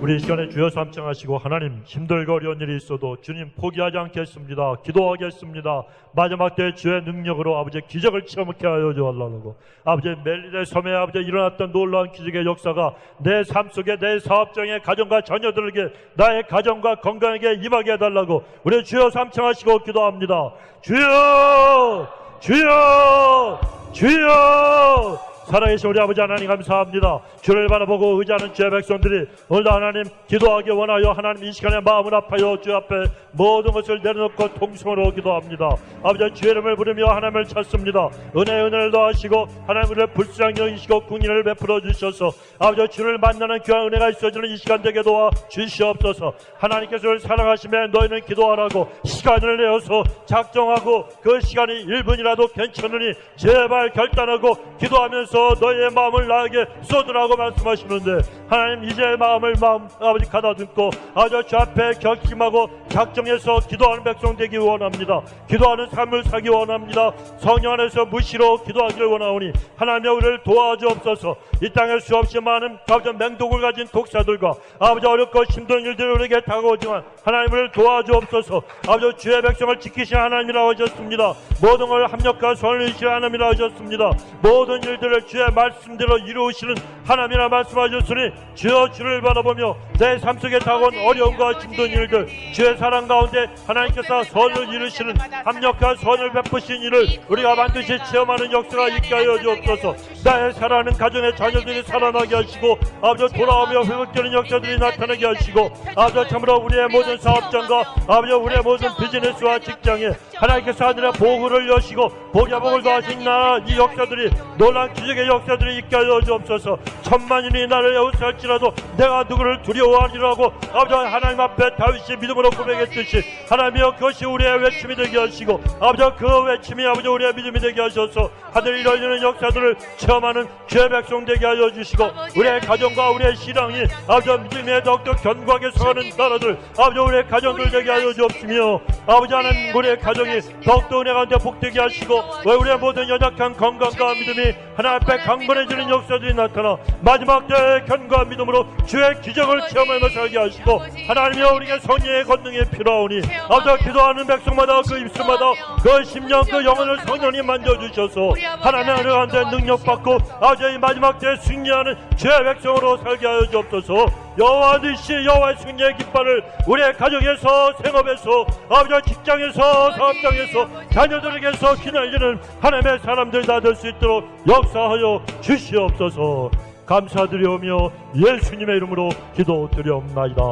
우리 이 시간에 주여 삼창하시고 하나님 힘들고 어려운 일이 있어도 주님 포기하지 않겠습니다. 기도하겠습니다. 마지막 때 주의 능력으로 아버지 기적을 체험하게 하여 주옵소서. 아버지 멜리데 섬에 아버지 일어났던 놀라운 기적의 역사가 내 삶 속에 내 사업장에 가정과 자녀들에게 나의 가정과 건강에게 임하게 해달라고 우리 주여 삼창하시고 기도합니다. 주여 주여 주여 살아계신 우리 아버지 하나님 감사합니다. 주를 바라보고 의지하는 주의 백성들이 오늘도 하나님 기도하기 원하여 하나님 이 시간에 마음을 아파요 주 앞에 모든 것을 내려놓고 통성으로 기도합니다. 아버지 주의 이름을 부르며 하나님을 찾습니다. 은혜를 더하시고 하나님 우리를 불쌍히 여기시고 궁인을 베풀어 주셔서 아버지 주를 만나는 귀한 은혜가 있어지는 이 시간 되게 도와 주시옵소서. 하나님께서 우리를 사랑하시며 너희는 기도하라고 시간을 내어서 작정하고 그 시간이 1분이라도 괜찮으니 제발 결단하고 기도하면서 너희의 마음을 나에게 쏟으라고 말씀하시는데 하나님 이제 마음을 아버지 가다듬고 아버지 주 앞에 결심하고 작정해서 기도하는 백성 되기 원합니다. 기도하는 삶을 살기 원합니다. 성령 안에서 무시로 기도하기를 원하오니 하나님여 우리를 도와주옵소서. 이 땅에 수없이 많은 아버지 맹독을 가진 독사들과 아버지 어렵고 힘든 일들이 우리에게 다가오지만 하나님을 도와주옵소서. 아버지 주의 백성을 지키신 하나님이라고 하셨습니다. 모든 걸 합력과 선을 이루시는 하나님이라고 하셨습니다. 모든 일들을 주의 말씀대로 이루시는 하나님이라 말씀하셨으니 주여 주를 바라보며 내 삶 속에 다가온 어려움과 힘든 일들 주의 사랑 가운데 하나님께서 선을 이루시는 합력과 선을 베푸신 일을 우리가 반드시 체험하는 역사가 있게 하여 주옵소서. 나의 사랑하는 가정의 자녀들이 살아나게 하시고 아버지 돌아오며 회복되는 역사들이 나타나게 하시고 아버지 참으로 우리의 모든 사업장과 아버지 우리의 모든 비즈니스와 직장에 하나님께서 하늘의 보호를 여시고 복의 복을 더하신 나라 이 역사들이 놀라운 기적의 역사들이 있게 하여 주옵소서. 천만인이 나를 에워쌀지라도 내가 누구를 두려워하리라고 아버지 하나님 앞에 다윗이 믿음으로 고백했듯이 하나님이여 그것이 우리의 외침이 되게 하시고 아버지 그 외침이 아버지 우리의 믿음이 되게 하셔서 하늘이 열리는 역사들을 체험하는 주의 백성 되게 하여 주시고 우리의 가정과 우리의 신앙이 아버지 믿음에 더욱더 견고하게 서가는 나라들 아버지 우리의 가정들 되게 하여 주옵시며 아버지 하나님 우리의 가정이 더욱더 은혜 가운데 복되게 하시고 우리의 모든 연약한 건강과 믿음이 하나님 앞에 강건해지는 역사들이 나타나 마지막 때의 견고한 믿음으로 주의 기적을 체험하며 살게 하시고 하나님이여 우리에게 성령의 권능이 필요하오니 아버지 기도하는 백성마다 그 입술마다 그 심령 그 영혼을 성령이 만져주셔서 하나님의 은혜 가운데 능력받고 아버지 마지막 때에 승리하는 주의 백성으로 살게 하여 주옵소서. 여호와 니시 여호와의 승리의 깃발을 우리의 가정에서 생업에서 아버지 직장에서 사업장에서 자녀들에게서 휘날리는 하나님의 사람들 다 될 수 있도록 역사하여 주시옵소서. 감사드리오며 예수님의 이름으로 기도드리옵나이다.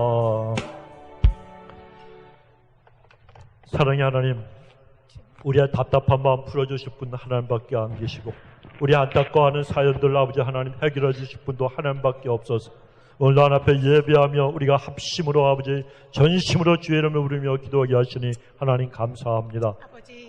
사랑의 하나님, 우리의 답답한 마음 풀어주실 분 하나님밖에 안 계시고 우리 안타까워하는 사연들 아버지 하나님 해결해 주실 분도 하나님밖에 없어서 오늘 날 앞에 예배하며 우리가 합심으로 아버지 전심으로 주의 이름을 부르며 기도하게 하시니 하나님 감사합니다.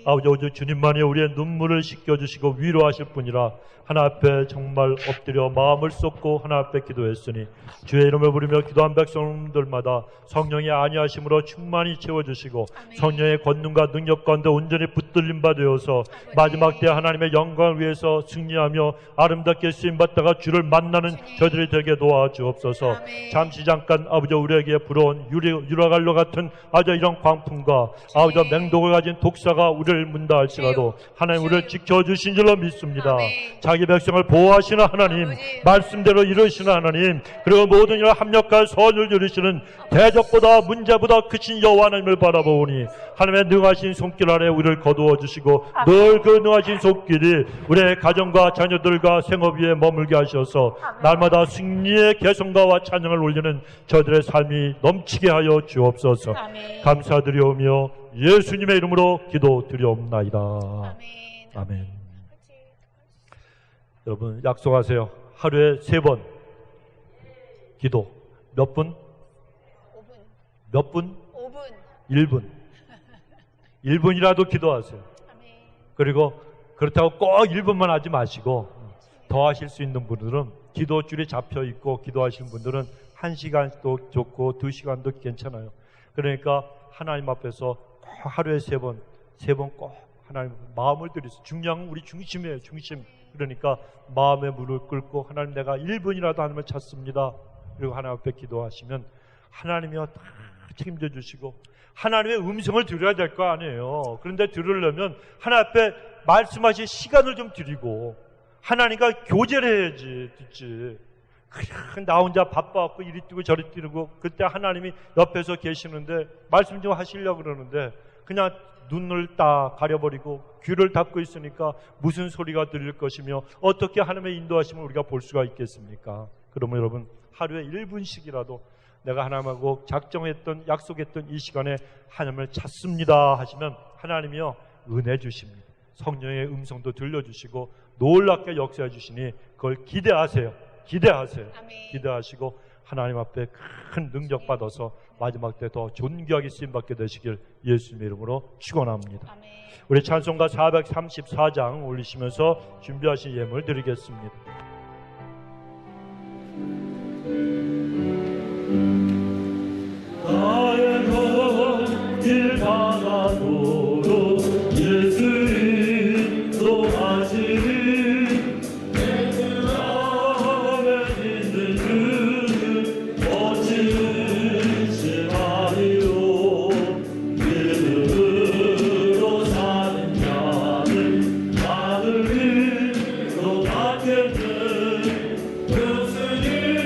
아버지 오직 주님만이 우리의 눈물을 씻겨주시고 위로하실 분이라 하나 앞에 정말 엎드려 마음을 쏟고 하나 앞에 기도했으니 주의 이름을 부르며 기도한 백성들마다 성령의 안위하심으로 충만히 채워주시고 성령의 권능과 능력 가운데 온전히 붙들림 바 되어서 마지막 때 하나님의 영광을 위해서 승리하며 아름답게 쓰임받다가 주를 만나는 저들이 되게 도와주옵소서. 잠시 잠깐 아버지 우리에게 불어온 유라갈로 같은 아주 이런 광풍과 아버지 맹독을 가진 독사가 우리를 문다 할지라도 하나님 우리를 지켜주신 줄로 믿습니다. 자기 백성을 보호하시는 하나님, 말씀대로 이루시는 하나님, 그리고 모든 일 합력할 선을 이루시는 대적보다 문제보다 크신 여호와 하나님을 바라보오니 하나님의 능하신 손길 아래 우리를 거두어 주시고 늘 그 능하신 손길이 우리의 가정과 자녀들과 생업 위에 머물게 하셔서 날마다 승리의 개성가와 찬양을 올리는 저들의 삶이 넘치게 하여 주옵소서. 감사드리오며 예수님의 이름으로 기도드리옵나이다. 아멘. 여러분 약속하세요. 하루에 3번 기도. 몇 분? 5분. 몇 분? 5분. 1분. 1분이라도 기도하세요. 그리고 그렇다고 꼭 1분만 하지 마시고 더 하실 수 있는 분들은 기도줄이 잡혀 있고 기도하시는 분들은 1시간도 좋고 2시간도 괜찮아요. 그러니까 하나님 앞에서 하루에 3번 꼭 하나님 마음을 들이서 중요한 건 우리 중심이에요. 중심. 그러니까 마음의 물을 끓고 하나님 내가 1분이라도 하나님을 찾습니다. 그리고 하나님 앞에 기도하시면 하나님이요 다 책임져 주시고 하나님의 음성을 들어야 될 거 아니에요. 그런데 들으려면 하나님 앞에 말씀하실 시간을 좀 드리고 하나님과 교제를 해야지 듣지. 그냥 나 혼자 바빠갖고 이리 뛰고 저리 뛰고 그때 하나님이 옆에서 계시는데 말씀 좀 하시려고 그러는데 그냥 눈을 딱 가려버리고 귀를 닫고 있으니까 무슨 소리가 들릴 것이며 어떻게 하나님의 인도하심을 우리가 볼 수가 있겠습니까? 그러면 여러분 하루에 1분씩이라도 내가 하나님하고 작정했던 약속했던 이 시간에 하나님을 찾습니다 하시면 하나님이요 은혜 주십니다. 성령의 음성도 들려주시고 놀랍게 역사해 주시니 그걸 기대하세요. 기대하시고 하나님 앞에 큰 능력 받아서 마지막 때 더 존귀하게 쓰임받게 되시길 예수님의 이름으로 축원합니다. 우리 찬송가 434장 올리시면서 준비하신 예물 드리겠습니다. 나의 길 바라보러 예수 인도하시니 내 마음에 있는 그 거짓이 아니요 믿음으로 사는 자는 하늘이 또 받겠네. 예수님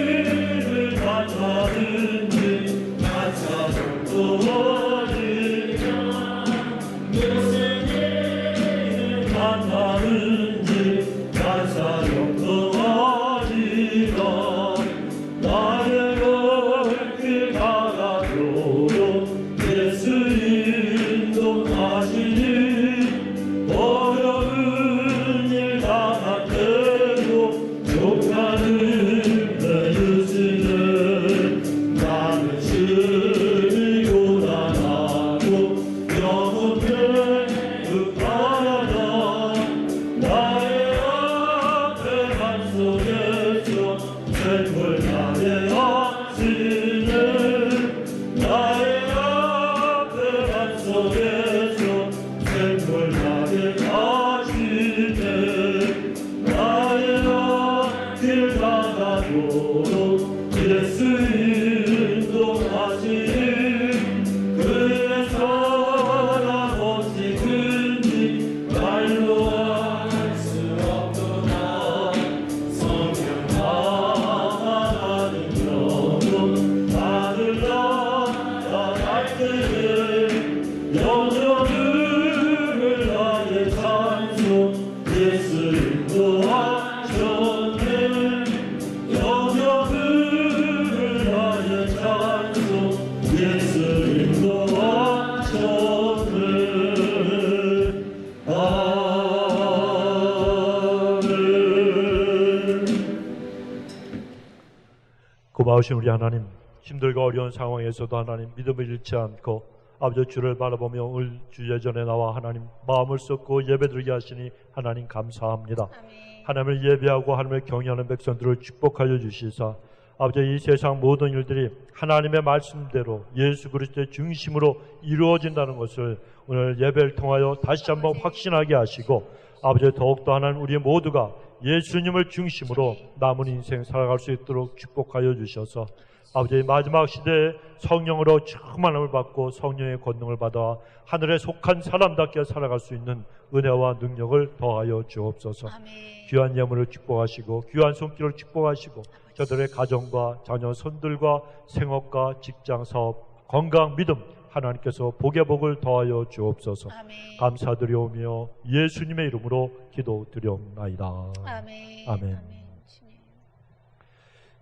전능하신 우리 하나님, 힘들고 어려운 상황에서도 하나님 믿음을 잃지 않고 아버지 주를 바라보며 오늘 주 예전에 나와 하나님 마음을 쏟고 예배드리게 하시니 하나님 감사합니다. 아멘. 하나님을 예배하고 하나님을 경외하는 백성들을 축복하여 주시사 아버지 이 세상 모든 일들이 하나님의 말씀대로 예수 그리스도의 중심으로 이루어진다는 것을 오늘 예배를 통하여 다시 한번 확신하게 하시고 아버지 더욱더 하나님 우리 모두가 예수님을 중심으로 남은 인생 살아갈 수 있도록 축복하여 주셔서 아버지 마지막 시대에 성령으로 충만함을 받고 성령의 권능을 받아 하늘에 속한 사람답게 살아갈 수 있는 은혜와 능력을 더하여 주옵소서. 아멘. 귀한 예물을 축복하시고 귀한 손길을 축복하시고 저들의 가정과 자녀 손들과 생업과 직장 사업 건강 믿음 하나님께서 복의 복을 더하여 주옵소서. 아멘. 감사드리오며 예수님의 이름으로 기도드리옵나이다. 아멘. 아멘. 아멘. 주님.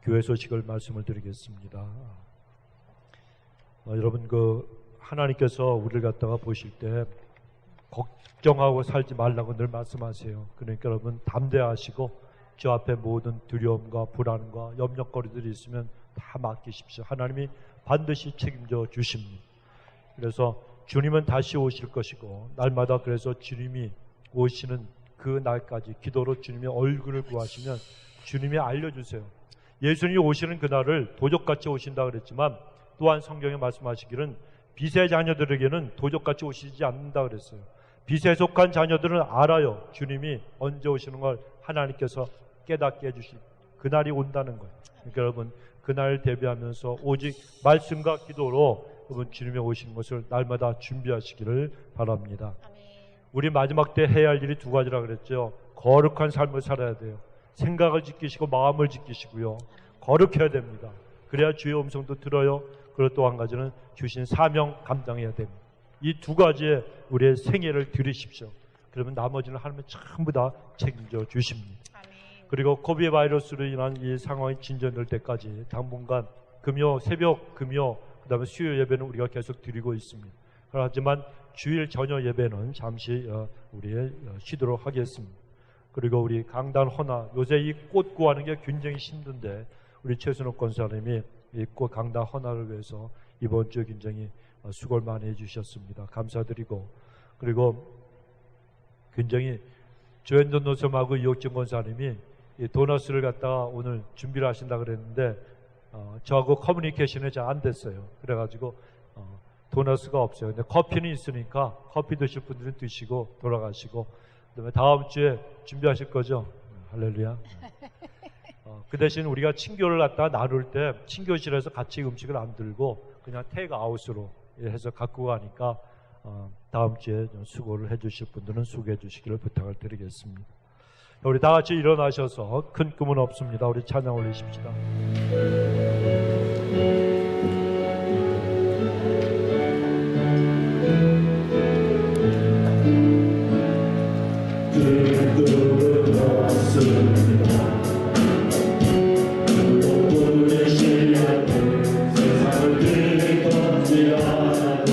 교회 소식을 말씀을 드리겠습니다. 여러분 하나님께서 우리를 갖다가 보실 때 걱정하고 살지 말라고 늘 말씀하세요. 그러니까 여러분 담대하시고 저 앞에 모든 두려움과 불안과 염려거리들이 있으면 다 맡기십시오. 하나님이 반드시 책임져 주십니다. 그래서 주님은 다시 오실 것이고 날마다 그래서 주님이 오시는 그 날까지 기도로 주님의 얼굴을 구하시면 주님이 알려주세요. 예수님이 오시는 그날을 도적같이 오신다 그랬지만 또한 성경에 말씀하시기는 빚의 자녀들에게는 도적같이 오시지 않는다 그랬어요. 빚에 속한 자녀들은 알아요. 주님이 언제 오시는 걸 하나님께서 깨닫게 해주실 그날이 온다는 거예요. 그러니까 여러분 그날을 대비하면서 오직 말씀과 기도로 여러분 주님이 오시는 것을 날마다 준비하시기를 바랍니다. 아멘. 우리 마지막 때 해야 할 일이 두 가지라 그랬죠. 거룩한 삶을 살아야 돼요. 생각을 지키시고 마음을 지키시고요. 거룩해야 됩니다. 그래야 주의 음성도 들어요. 그리고 또 한 가지는 주신 사명 감당해야 됩니다. 이 두 가지에 우리의 생애를 드리십시오. 그러면 나머지는 하나님은 전부 다 책임져 주십니다. 아멘. 그리고 그리고 코비드 바이러스로 인한 이 상황이 진전될 때까지 당분간 새벽 금요 그다음에 수요 예배는 우리가 계속 드리고 있습니다. 하지만 주일 저녁 예배는 잠시 우리 쉬도록 하겠습니다. 그리고 우리 강단 헌화 요새 이 꽃 구하는 게 굉장히 힘든데 우리 최순옥 권사님이 이 꽃 강단 헌화를 위해서 이번 주에 굉장히 수고를 많이 해주셨습니다. 감사드리고 그리고 굉장히 조현돈 노섬하고 이옥진 권사님이 이 도너스를 갖다가 오늘 준비를 하신다 그랬는데 저하고 커뮤니케이션이 잘 안 됐어요. 그래가지고 도너스가 없어요. 근데 커피는 있으니까 커피 드실 분들은 드시고 돌아가시고 그다음에 다음 주에 준비하실 거죠. 할렐루야. 그 대신 우리가 친교를 갖다가 나눌 때 친교실에서 같이 음식을 안 들고 그냥 테이크아웃으로 해서 갖고 가니까 다음 주에 좀 수고를 해주실 분들은 수고해 주시기를 부탁을 드리겠습니다. 우리 다 같이 일어나셔서 큰 꿈은 없습니다. 우리 찬양 올리십시다. 큰 꿈은 없습니다. 꿈을 실려도 세상을 뒤덮지라도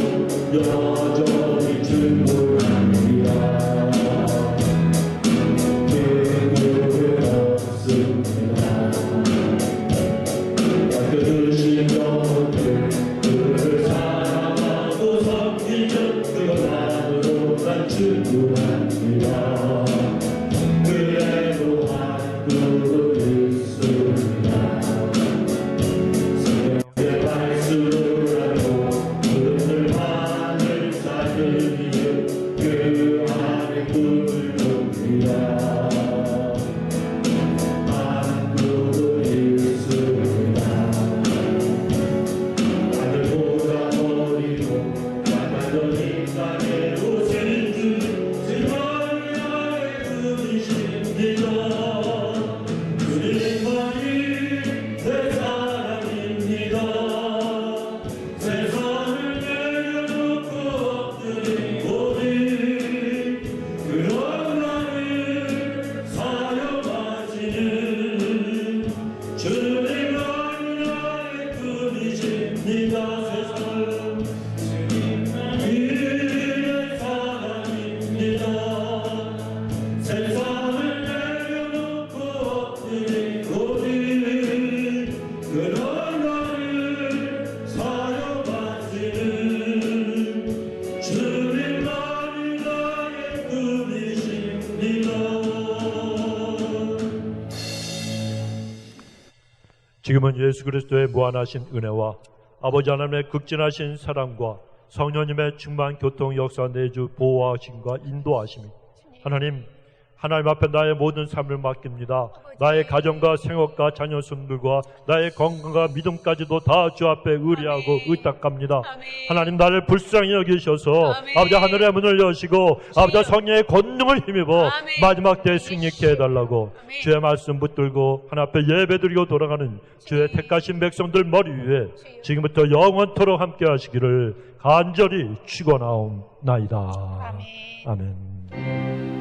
여전히 충분합니다. 큰 꿈은 없습니다. 지금은 예수 그리스도의 무한하신 은혜와 아버지 하나님의 극진하신 사랑과 성령님의 충만 교통 역사 내주 보호하심과 인도하심이 하나님 앞에 나의 모든 삶을 맡깁니다. 나의 가정과 생업과 자녀 손들과 나의 건강과 믿음까지도 다 주 앞에 의뢰하고 의탁합니다. 하나님 나를 불쌍히 여기셔서 아버지 하늘의 문을 여시고 아버지 성령의 권능을 힘입어 마지막 때에 승리케 해달라고 주의 말씀 붙들고 하나님 앞에 예배드리고 돌아가는 주의 택하신 백성들 머리 위에 지금부터 영원토록 함께 하시기를 간절히 축원하옵나이다. 아멘.